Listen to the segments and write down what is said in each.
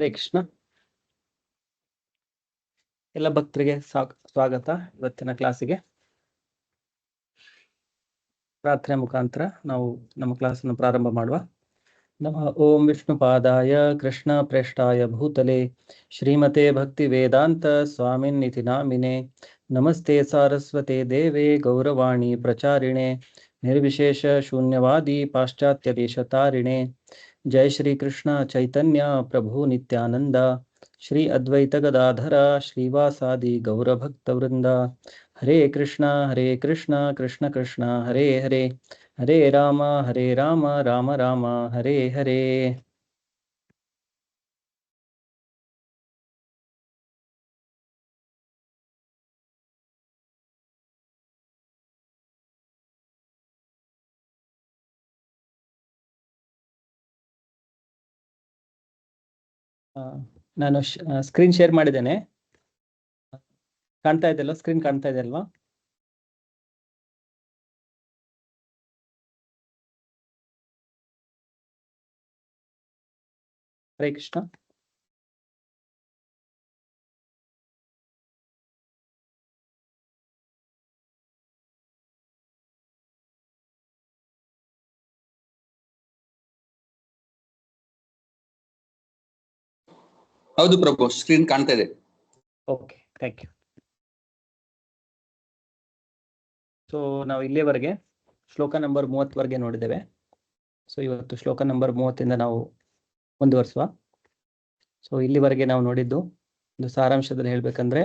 ಹರೇ ಕೃಷ್ಣ. ಎಲ್ಲ ಭಕ್ತರಿಗೆ ಸ್ವಾಗತ ಇವತ್ತಿನ ಕ್ಲಾಸಿಗೆ. ಪ್ರಾರ್ಥನೆ ಮುಖಾಂತರ ನಾವು ನಮ್ಮ ಕ್ಲಾಸನ್ನು ಪ್ರಾರಂಭ ಮಾಡುವ. ನಮಃ ಓಂ ವಿಷ್ಣುಪಾದಾಯ ಕೃಷ್ಣ ಪ್ರೇಷ್ಠಾಯ ಭೂತಲೆ ಶ್ರೀಮತೆ ಭಕ್ತಿ ವೇದಾಂತ ಸ್ವಾಮಿನ್ನಿತಿ ನಾಮಿನೆ ನಮಸ್ತೆ ಸಾರಸ್ವತೆ ದೇವೆ ಗೌರವಾಣಿ ಪ್ರಚಾರಿಣೆ ನಿರ್ವಿಶೇಷ ಶೂನ್ಯವಾದಿ ಪಾಶ್ಚಾತ್ಯ ದೇಶತಾರಿಣೆ. ಜೈ ಶ್ರೀ ಕೃಷ್ಣ ಚೈತನ್ಯ ಪ್ರಭು ನಿತ್ಯಾನಂದ ಶ್ರೀ ಅದ್ವೈತ ಗದಾಧರ ಶ್ರೀವಾಸಾದಿ ಗೌರಭಕ್ತವೃಂದ. ಹರೇ ಕೃಷ್ಣ ಕೃಷ್ಣ ಕೃಷ್ಣ ಹರೇ ಹರೇ ಹರೇ ರಾಮ ರಾಮ ರಾಮ ಹರೇ ಹರೇ. ನಾನು ಸ್ಕ್ರೀನ್ ಶೇರ್ ಮಾಡಿದ್ದೇನೆ. ಕಾಣ್ತಾ ಇದೆಯಲ್ಲ, ಸ್ಕ್ರೀನ್ ಕಾಣ್ತಾ ಇದೆ ಅಲ್ವಾ? ಹರೇ ಕೃಷ್ಣ. ಹೌದು ಪ್ರಭು, ಸ್ಕ್ರೀನ್ ಕಾಣ್ತಾ ಇದೆ. Okay, thank you. ಸೊ ನಾವು ಇಲ್ಲಿಯವರೆಗೆ ಶ್ಲೋಕ ನಂಬರ್ 30ವರೆಗೆ ನೋಡಿದ್ದೇವೆ. ಸೊ ಇವತ್ತು ಶ್ಲೋಕ ನಂಬರ್ 30ಇಂದ ನಾವು ಮುಂದುವರಿಸುವ. ಸೊ ಇಲ್ಲಿವರೆಗೆ ನಾವು ನೋಡಿದ್ದು ಒಂದು ಸಾರಾಂಶದಲ್ಲಿ ಹೇಳ್ಬೇಕಂದ್ರೆ,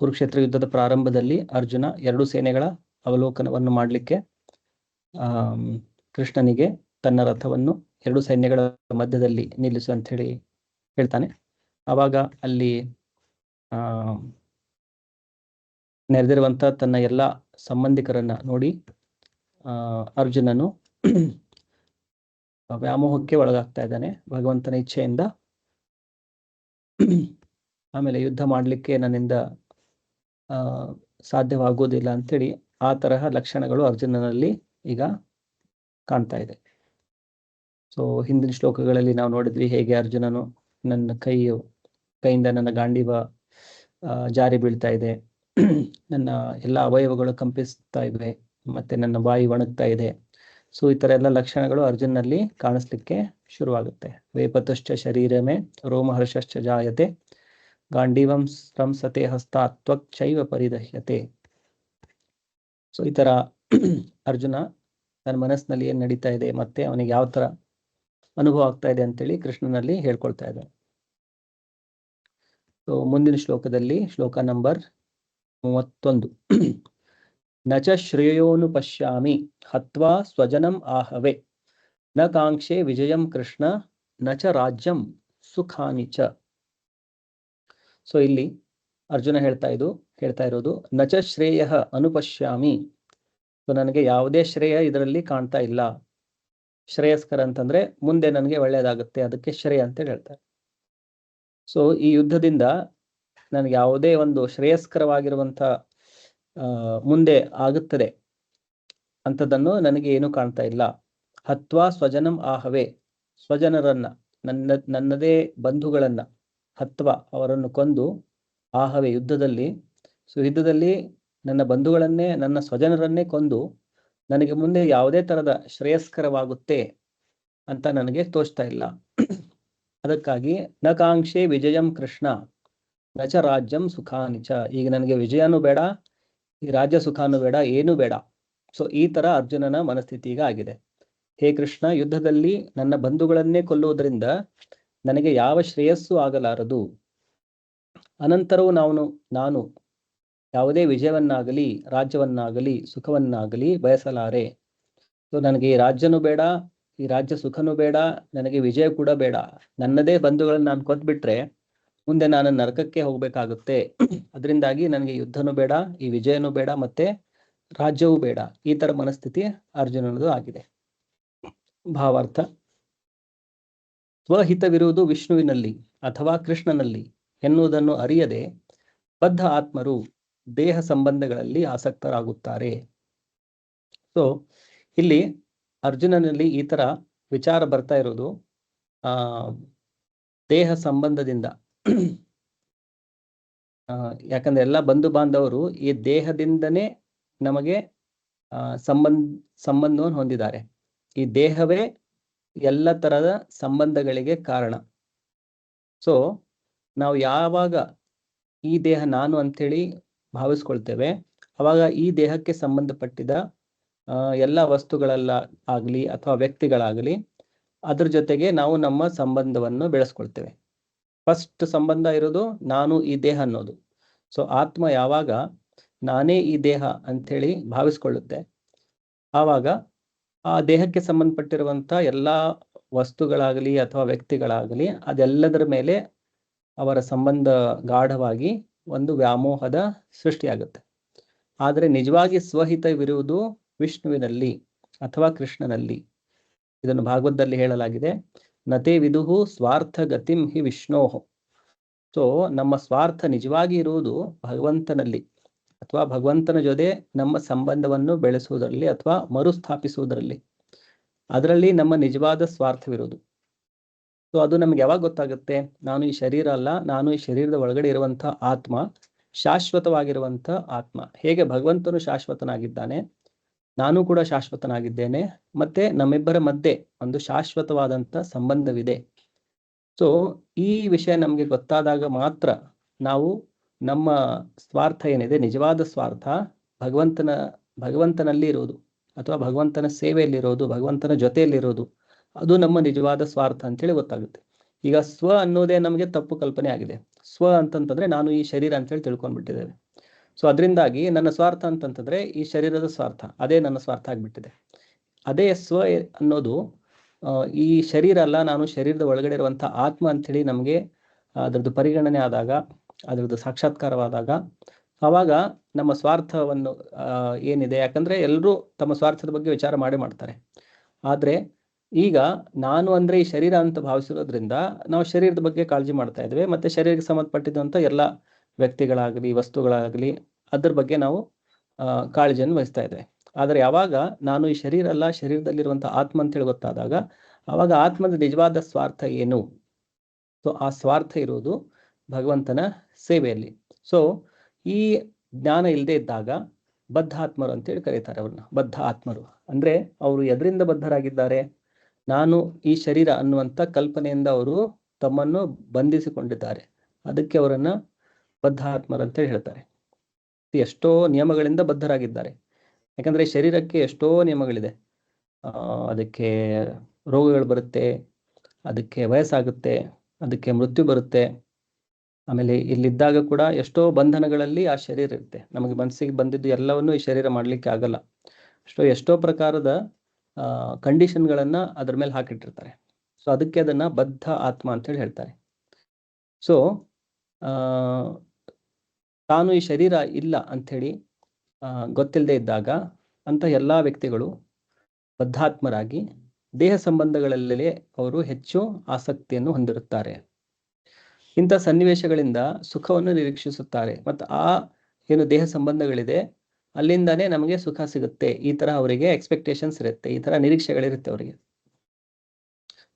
ಕುರುಕ್ಷೇತ್ರ ಯುದ್ಧದ ಪ್ರಾರಂಭದಲ್ಲಿ ಅರ್ಜುನ 2 ಸೇನೆಗಳ ಅವಲೋಕನವನ್ನು ಮಾಡಲಿಕ್ಕೆ ಕೃಷ್ಣನಿಗೆ ತನ್ನ ರಥವನ್ನು 2 ಸೈನ್ಯಗಳ ಮಧ್ಯದಲ್ಲಿ ನಿಲ್ಲಿಸು ಅಂತ ಹೇಳಿ ಹೇಳ್ತಾನೆ. ಆವಾಗ ಅಲ್ಲಿ ನೆರೆದಿರುವಂತ ತನ್ನ ಎಲ್ಲ ಸಂಬಂಧಿಕರನ್ನ ನೋಡಿ ಅರ್ಜುನನು ವ್ಯಾಮೋಹಕ್ಕೆ ಒಳಗಾಗ್ತಾ ಇದ್ದಾನೆ ಭಗವಂತನ ಇಚ್ಛೆಯಿಂದ. ಆಮೇಲೆ ಯುದ್ಧ ಮಾಡಲಿಕ್ಕೆ ನನ್ನಿಂದ ಸಾಧ್ಯವಾಗುವುದಿಲ್ಲ ಅಂತೇಳಿ ಆ ತರಹ ಲಕ್ಷಣಗಳು ಅರ್ಜುನನಲ್ಲಿ ಈಗ ಕಾಣ್ತಾ ಇದೆ. ಸೊ ಹಿಂದಿನ ಶ್ಲೋಕಗಳಲ್ಲಿ ನಾವು ನೋಡಿದ್ವಿ ಹೇಗೆ ಅರ್ಜುನನು ನನ್ನ ಕೈಯಿಂದ ನನ್ನ ಗಾಂಡೀವ ಜಾರಿ ಬೀಳ್ತಾ ಇದೆ, ನನ್ನ ಎಲ್ಲ ಅವಯವಗಳು ಕಂಪಿಸ್ತಾ ಇವೆ, ಮತ್ತೆ ನನ್ನ ಬಾಯಿ ಒಣಗ್ತಾ ಇದೆ. ಸೊ ಈ ತರ ಎಲ್ಲ ಲಕ್ಷಣಗಳು ಅರ್ಜುನಲ್ಲಿ ಕಾಣಿಸ್ಲಿಕ್ಕೆ ಶುರುವಾಗುತ್ತೆ. ವೇಪತಶ್ಚ ಶರೀರಮೇ ರೋಮಹರ್ಷಶ್ಚ ಜಾಯತೆ ಗಾಂಡೀವಂ ಸ್ರಂಸತೆ ಹಸ್ತಾತ್ವಕ್ ಚೈವ ಪರಿದಹ್ಯತೆ. ಸೊ ಈ ತರ ಅರ್ಜುನ ತನ್ನ ಮನಸ್ಸಿನಲ್ಲಿ ಏನ್ ನಡೀತಾ ಇದೆ ಮತ್ತೆ ಅವನಿಗೆ ಯಾವ ತರ ಅನುಭವ ಆಗ್ತಾ ಇದೆ ಅಂತೇಳಿ ಕೃಷ್ಣನಲ್ಲಿ ಹೇಳ್ಕೊಳ್ತಾ ಇದ್ದಾನೆ. ಸೊ ಮುಂದಿನ ಶ್ಲೋಕದಲ್ಲಿ ಶ್ಲೋಕ ನಂಬರ್ 31. ನಚ ಶ್ರೇಯೋನು ಪಶ್ಯಾಮಿ ಹತ್ವಾ ಸ್ವಜನಂ ಆಹವೆ ನ ಕಾಂಕ್ಷೆ ವಿಜಯಂ ಕೃಷ್ಣ ನಚ ರಾಜ್ಯಂ ಸುಖಾನಿ ಚ. ಸೊ ಇಲ್ಲಿ ಅರ್ಜುನ ಹೇಳ್ತಾ ಇರೋದು ನಚ ಶ್ರೇಯ ಅನುಪಶ್ಯಾಮಿ. ಸೊ ನನಗೆ ಯಾವುದೇ ಶ್ರೇಯ ಇದರಲ್ಲಿ ಕಾಣ್ತಾ ಇಲ್ಲ. ಶ್ರೇಯಸ್ಕರ ಅಂತಂದ್ರೆ ಮುಂದೆ ನನಗೆ ಒಳ್ಳೆಯದಾಗುತ್ತೆ, ಅದಕ್ಕೆ ಶ್ರೇಯ ಅಂತೇಳಿ ಹೇಳ್ತಾರೆ. ಸೊ ಈ ಯುದ್ಧದಿಂದ ನನಗೆ ಯಾವುದೇ ಒಂದು ಶ್ರೇಯಸ್ಕರವಾಗಿರುವಂತ ಮುಂದೆ ಆಗುತ್ತದೆ ಅಂಥದ್ದನ್ನು ನನಗೆ ಏನು ಕಾಣ್ತಾ ಇಲ್ಲ. ಹತ್ವಾ ಸ್ವಜನಂ ಆಹವೆ, ಸ್ವಜನರನ್ನ ನನ್ನದೇ ಬಂಧುಗಳನ್ನ ಹತ್ವಾ ಅವರನ್ನು ಕೊಂದು ಆಹವೆ ಯುದ್ಧದಲ್ಲಿ. ಸೊ ಯುದ್ಧದಲ್ಲಿ ನನ್ನ ಬಂಧುಗಳನ್ನೇ ನನ್ನ ಸ್ವಜನರನ್ನೇ ಕೊಂದು ನನಗೆ ಮುಂದೆ ಯಾವುದೇ ತರದ ಶ್ರೇಯಸ್ಕರವಾಗುತ್ತೆ ಅಂತ ನನಗೆ ತೋಚ್ತಾ ಇಲ್ಲ. ಅದಕ್ಕಾಗಿ ನ ಕಾಂಕ್ಷೆ ವಿಜಯಂ ಕೃಷ್ಣ ನಚ ರಾಜ್ಯಂ ಸುಖಾನಿಚ. ಈಗ ನನಗೆ ವಿಜಯನೂ ಬೇಡ, ಈ ರಾಜ್ಯ ಸುಖಾನು ಬೇಡ, ಏನೂ ಬೇಡ. ಸೊ ಈ ತರ ಅರ್ಜುನನ ಮನಸ್ಥಿತಿ ಈಗ ಆಗಿದೆ. ಹೇ ಕೃಷ್ಣ, ಯುದ್ಧದಲ್ಲಿ ನನ್ನ ಬಂಧುಗಳನ್ನೇ ಕೊಲ್ಲುವುದರಿಂದ ನನಗೆ ಯಾವ ಶ್ರೇಯಸ್ಸು ಆಗಲಾರದು. ಅನಂತರವೂ ನಾನು ಯಾವುದೇ ವಿಜಯವನ್ನಾಗಲಿ ರಾಜ್ಯವನ್ನಾಗಲಿ ಸುಖವನ್ನಾಗಲಿ ಬಯಸಲಾರೆ. ಸೊ ನನಗೆ ಈ ರಾಜ್ಯನೂ ಬೇಡ, ಈ ರಾಜ್ಯ ಸುಖನೂ ಬೇಡ, ನನಗೆ ವಿಜಯ ಕೂಡ ಬೇಡ. ನನ್ನದೇ ಬಂಧುಗಳನ್ನ ನಾನು ಕೊಂದ್ಬಿಟ್ರೆ ಮುಂದೆ ನಾನು ನರಕಕ್ಕೆ ಹೋಗ್ಬೇಕಾಗುತ್ತೆ. ಅದರಿಂದಾಗಿ ನನಗೆ ಯುದ್ಧನೂ ಬೇಡ, ಈ ವಿಜಯನೂ ಬೇಡ, ಮತ್ತೆ ರಾಜ್ಯವೂ ಬೇಡ. ಈ ತರ ಮನಸ್ಥಿತಿ ಅರ್ಜುನನದು ಆಗಿದೆ. ಭಾವಾರ್ಥ: ಸ್ವಹಿತವಿರುವುದು ವಿಷ್ಣುವಿನಲ್ಲಿ ಅಥವಾ ಕೃಷ್ಣನಲ್ಲಿ ಎನ್ನುವುದನ್ನು ಅರಿಯದೆ ಬದ್ಧ ಆತ್ಮರು ದೇಹ ಸಂಬಂಧಗಳಲ್ಲಿ ಆಸಕ್ತರಾಗುತ್ತಾರೆ. ಸೊ ಇಲ್ಲಿ ಅರ್ಜುನನಲ್ಲಿ ಈ ತರ ವಿಚಾರ ಬರ್ತಾ ಇರೋದು ಆ ದೇಹ ಸಂಬಂಧದಿಂದ ಯಾಕಂದ್ರೆ ಎಲ್ಲ ಬಂಧು ಬಾಂಧವರು ಈ ದೇಹದಿಂದನೇ ನಮಗೆ ಸಂಬಂಧವನ್ನು ಹೊಂದಿದ್ದಾರೆ. ಈ ದೇಹವೇ ಎಲ್ಲ ತರದ ಸಂಬಂಧಗಳಿಗೆ ಕಾರಣ. ಸೊ ನಾವು ಯಾವಾಗ ಈ ದೇಹ ನಾನು ಅಂಥೇಳಿ ಭಾವಿಸ್ಕೊಳ್ತೇವೆ, ಅವಾಗ ಈ ದೇಹಕ್ಕೆ ಸಂಬಂಧಪಟ್ಟಿದ ಎಲ್ಲ ವಸ್ತುಗಳೆಲ್ಲ ಆಗಲಿ ಅಥವಾ ವ್ಯಕ್ತಿಗಳಾಗಲಿ ಅದ್ರ ಜೊತೆಗೆ ನಾವು ನಮ್ಮ ಸಂಬಂಧವನ್ನು ಬೆಳೆಸ್ಕೊಳ್ತೇವೆ. ಫಸ್ಟ್ ಸಂಬಂಧ ಇರೋದು ನಾನು ಈ ದೇಹ ಅನ್ನೋದು. ಸೊ ಆತ್ಮ ಯಾವಾಗ ನಾನೇ ಈ ದೇಹ ಅಂಥೇಳಿ ಭಾವಿಸ್ಕೊಳ್ಳುತ್ತೆ, ಆವಾಗ ಆ ದೇಹಕ್ಕೆ ಸಂಬಂಧಪಟ್ಟಿರುವಂಥ ಎಲ್ಲ ವಸ್ತುಗಳಾಗಲಿ ಅಥವಾ ವ್ಯಕ್ತಿಗಳಾಗಲಿ ಅದೆಲ್ಲದರ ಮೇಲೆ ಅವರ ಸಂಬಂಧ ಗಾಢವಾಗಿ ಒಂದು ವ್ಯಾಮೋಹದ ಸೃಷ್ಟಿಯಾಗುತ್ತೆ. ಆದರೆ ನಿಜವಾಗಿ ಸ್ವಹಿತವಿರುವುದು ವಿಷ್ಣುವಿನಲ್ಲಿ ಅಥವಾ ಕೃಷ್ಣನಲ್ಲಿ. ಇದನ್ನು ಭಾಗವತದಲ್ಲಿ ಹೇಳಲಾಗಿದೆ, ನತೇ ವಿದುಹು ಸ್ವಾರ್ಥ ಗತಿಂ ಹಿ ವಿಷ್ಣೋಃ. ಸೊ ನಮ್ಮ ಸ್ವಾರ್ಥ ನಿಜವಾಗಿ ಇರುವುದು ಭಗವಂತನಲ್ಲಿ ಅಥವಾ ಭಗವಂತನ ಜೊತೆ ನಮ್ಮ ಸಂಬಂಧವನ್ನು ಬೆಳೆಸುವುದರಲ್ಲಿ ಅಥವಾ ಮರುಸ್ಥಾಪಿಸುವುದರಲ್ಲಿ. ಅದರಲ್ಲಿ ನಮ್ಮ ನಿಜವಾದ ಸ್ವಾರ್ಥವಿರುವುದು. ಸೊ ಅದು ನಮ್ಗೆ ಯಾವಾಗ ಗೊತ್ತಾಗುತ್ತೆ? ನಾನು ಈ ಶರೀರ ಅಲ್ಲ, ನಾನು ಈ ಶರೀರದ ಒಳಗಡೆ ಇರುವಂಥ ಆತ್ಮ, ಶಾಶ್ವತವಾಗಿರುವಂಥ ಆತ್ಮ. ಹೇಗೆ ಭಗವಂತನು ಶಾಶ್ವತನಾಗಿದ್ದಾನೆ, ನಾನು ಕೂಡ ಶಾಶ್ವತನಾಗಿದ್ದೇನೆ, ಮತ್ತೆ ನಮ್ಮಿಬ್ಬರ ಮಧ್ಯೆ ಒಂದು ಶಾಶ್ವತವಾದಂಥ ಸಂಬಂಧವಿದೆ. ಸೊ ಈ ವಿಷಯ ನಮಗೆ ಗೊತ್ತಾದಾಗ ಮಾತ್ರ ನಾವು ನಮ್ಮ ಸ್ವಾರ್ಥ ಏನಿದೆ, ನಿಜವಾದ ಸ್ವಾರ್ಥ ಭಗವಂತನಲ್ಲಿ ಇರೋದು ಅಥವಾ ಭಗವಂತನ ಸೇವೆಯಲ್ಲಿರೋದು, ಭಗವಂತನ ಜೊತೆಯಲ್ಲಿರೋದು, ಅದು ನಮ್ಮ ನಿಜವಾದ ಸ್ವಾರ್ಥ ಅಂತೇಳಿ ಗೊತ್ತಾಗುತ್ತೆ. ಈಗ ಸ್ವ ಅನ್ನೋದೇ ನಮಗೆ ತಪ್ಪು ಕಲ್ಪನೆ ಆಗಿದೆ. ಸ್ವ ಅಂತಂತಂದ್ರೆ ನಾನು ಈ ಶರೀರ ಅಂತೇಳಿ ತಿಳ್ಕೊಂಡ್ಬಿಟ್ಟಿದ್ದೇವೆ. ಸೊ ಅದರಿಂದಾಗಿ ನನ್ನ ಸ್ವಾರ್ಥ ಅಂತಂತಂದ್ರೆ ಈ ಶರೀರದ ಸ್ವಾರ್ಥ, ಅದೇ ನನ್ನ ಸ್ವಾರ್ಥ ಆಗ್ಬಿಟ್ಟಿದೆ. ಅದೇ ಸ್ವ ಅನ್ನೋದು ಈ ಶರೀರ ಅಲ್ಲ, ನಾನು ಶರೀರದ ಒಳಗಡೆ ಇರುವಂಥ ಆತ್ಮ ಅಂಥೇಳಿ ನಮಗೆ ಅದರದ್ದು ಪರಿಗಣನೆ ಆದಾಗ, ಅದರದ್ದು ಸಾಕ್ಷಾತ್ಕಾರವಾದಾಗ, ಆವಾಗ ನಮ್ಮ ಸ್ವಾರ್ಥವನ್ನು ಏನಿದೆ, ಯಾಕಂದ್ರೆ ಎಲ್ಲರೂ ತಮ್ಮ ಸ್ವಾರ್ಥದ ಬಗ್ಗೆ ವಿಚಾರ ಮಾಡ್ತಾರೆ. ಆದರೆ ಈಗ ನಾನು ಅಂದ್ರೆ ಈ ಶರೀರ ಅಂತ ಭಾವಿಸಿರೋದ್ರಿಂದ ನಾವು ಶರೀರದ ಬಗ್ಗೆ ಕಾಳಜಿ ಮಾಡ್ತಾ ಇದ್ದೇವೆ, ಮತ್ತೆ ಶರೀರಕ್ಕೆ ಸಂಬಂಧಪಟ್ಟಿದ್ದಂಥ ಎಲ್ಲ ವ್ಯಕ್ತಿಗಳಾಗಲಿ ವಸ್ತುಗಳಾಗಲಿ ಅದ್ರ ಬಗ್ಗೆ ನಾವು ಕಾಳಜಿಯನ್ನು ವಹಿಸ್ತಾ ಇದ್ದೇವೆ. ಆದರೆ ಯಾವಾಗ ನಾನು ಈ ಶರೀರ ಅಲ್ಲ, ಶರೀರದಲ್ಲಿರುವಂಥ ಆತ್ಮ ಅಂತೇಳಿ ಗೊತ್ತಾದಾಗ, ಆವಾಗ ಆತ್ಮದ ನಿಜವಾದ ಸ್ವಾರ್ಥ ಏನು? ಸೊ ಆ ಸ್ವಾರ್ಥ ಇರುವುದು ಭಗವಂತನ ಸೇವೆಯಲ್ಲಿ. ಸೊ ಈ ಜ್ಞಾನ ಇಲ್ಲದೆ ಇದ್ದಾಗ ಬದ್ಧ ಆತ್ಮರು ಅಂತೇಳಿ ಕರೀತಾರೆ ಅವ್ರನ್ನ. ಬದ್ಧ ಆತ್ಮರು ಅಂದ್ರೆ ಅವರು ಎದರಿಂದ ಬದ್ಧರಾಗಿದ್ದಾರೆ? ನಾನು ಈ ಶರೀರ ಅನ್ನುವಂಥ ಕಲ್ಪನೆಯಿಂದ ಅವರು ತಮ್ಮನ್ನು ಬಂಧಿಸಿಕೊಂಡಿದ್ದಾರೆ. ಅದಕ್ಕೆ ಅವರನ್ನ ಬದ್ಧ ಆತ್ಮರು ಅಂತೇಳಿ ಹೇಳ್ತಾರೆ. ಎಷ್ಟೋ ನಿಯಮಗಳಿಂದ ಬದ್ಧರಾಗಿದ್ದಾರೆ. ಯಾಕಂದ್ರೆ ಶರೀರಕ್ಕೆ ಎಷ್ಟೋ ನಿಯಮಗಳಿದೆ. ಅದಕ್ಕೆ ರೋಗಗಳು ಬರುತ್ತೆ, ಅದಕ್ಕೆ ವಯಸ್ಸಾಗುತ್ತೆ, ಅದಕ್ಕೆ ಮೃತ್ಯು ಬರುತ್ತೆ. ಆಮೇಲೆ ಇಲ್ಲಿದ್ದಾಗ ಕೂಡ ಎಷ್ಟೋ ಬಂಧನಗಳಲ್ಲಿ ಆ ಶರೀರ ಇರುತ್ತೆ. ನಮಗೆ ಮನಸ್ಸಿಗೆ ಬಂದಿದ್ದು ಎಲ್ಲವನ್ನೂ ಈ ಶರೀರ ಮಾಡಲಿಕ್ಕೆ ಆಗಲ್ಲ. ಎಷ್ಟೋ ಪ್ರಕಾರದ ಕಂಡೀಷನ್ಗಳನ್ನ ಅದ್ರ ಮೇಲೆ ಹಾಕಿಟ್ಟಿರ್ತಾರೆ. ಸೊ ಅದಕ್ಕೆ ಅದನ್ನ ಬದ್ಧ ಆತ್ಮ ಅಂತೇಳಿ ಹೇಳ್ತಾರೆ. ಸೊ ತಾನು ಈ ಶರೀರ ಇಲ್ಲ ಅಂಥೇಳಿ ಗೊತ್ತಿಲ್ಲದೆ ಇದ್ದಾಗ ಅಂತ ಎಲ್ಲ ವ್ಯಕ್ತಿಗಳು ಬದ್ಧಾತ್ಮರಾಗಿ ದೇಹ ಸಂಬಂಧಗಳಲ್ಲೇ ಅವರು ಹೆಚ್ಚು ಆಸಕ್ತಿಯನ್ನು ಹೊಂದಿರುತ್ತಾರೆ. ಇಂಥ ಸನ್ನಿವೇಶಗಳಿಂದ ಸುಖವನ್ನು ನಿರೀಕ್ಷಿಸುತ್ತಾರೆ. ಮತ್ತು ಆ ಏನು ದೇಹ ಸಂಬಂಧಗಳಿದೆ ಅಲ್ಲಿಂದಾನೇ ನಮಗೆ ಸುಖ ಸಿಗುತ್ತೆ, ಈ ತರ ಅವರಿಗೆ ಎಕ್ಸ್ಪೆಕ್ಟೇಷನ್ಸ್ ಇರುತ್ತೆ, ಈ ತರ ನಿರೀಕ್ಷೆಗಳಿರುತ್ತೆ ಅವರಿಗೆ.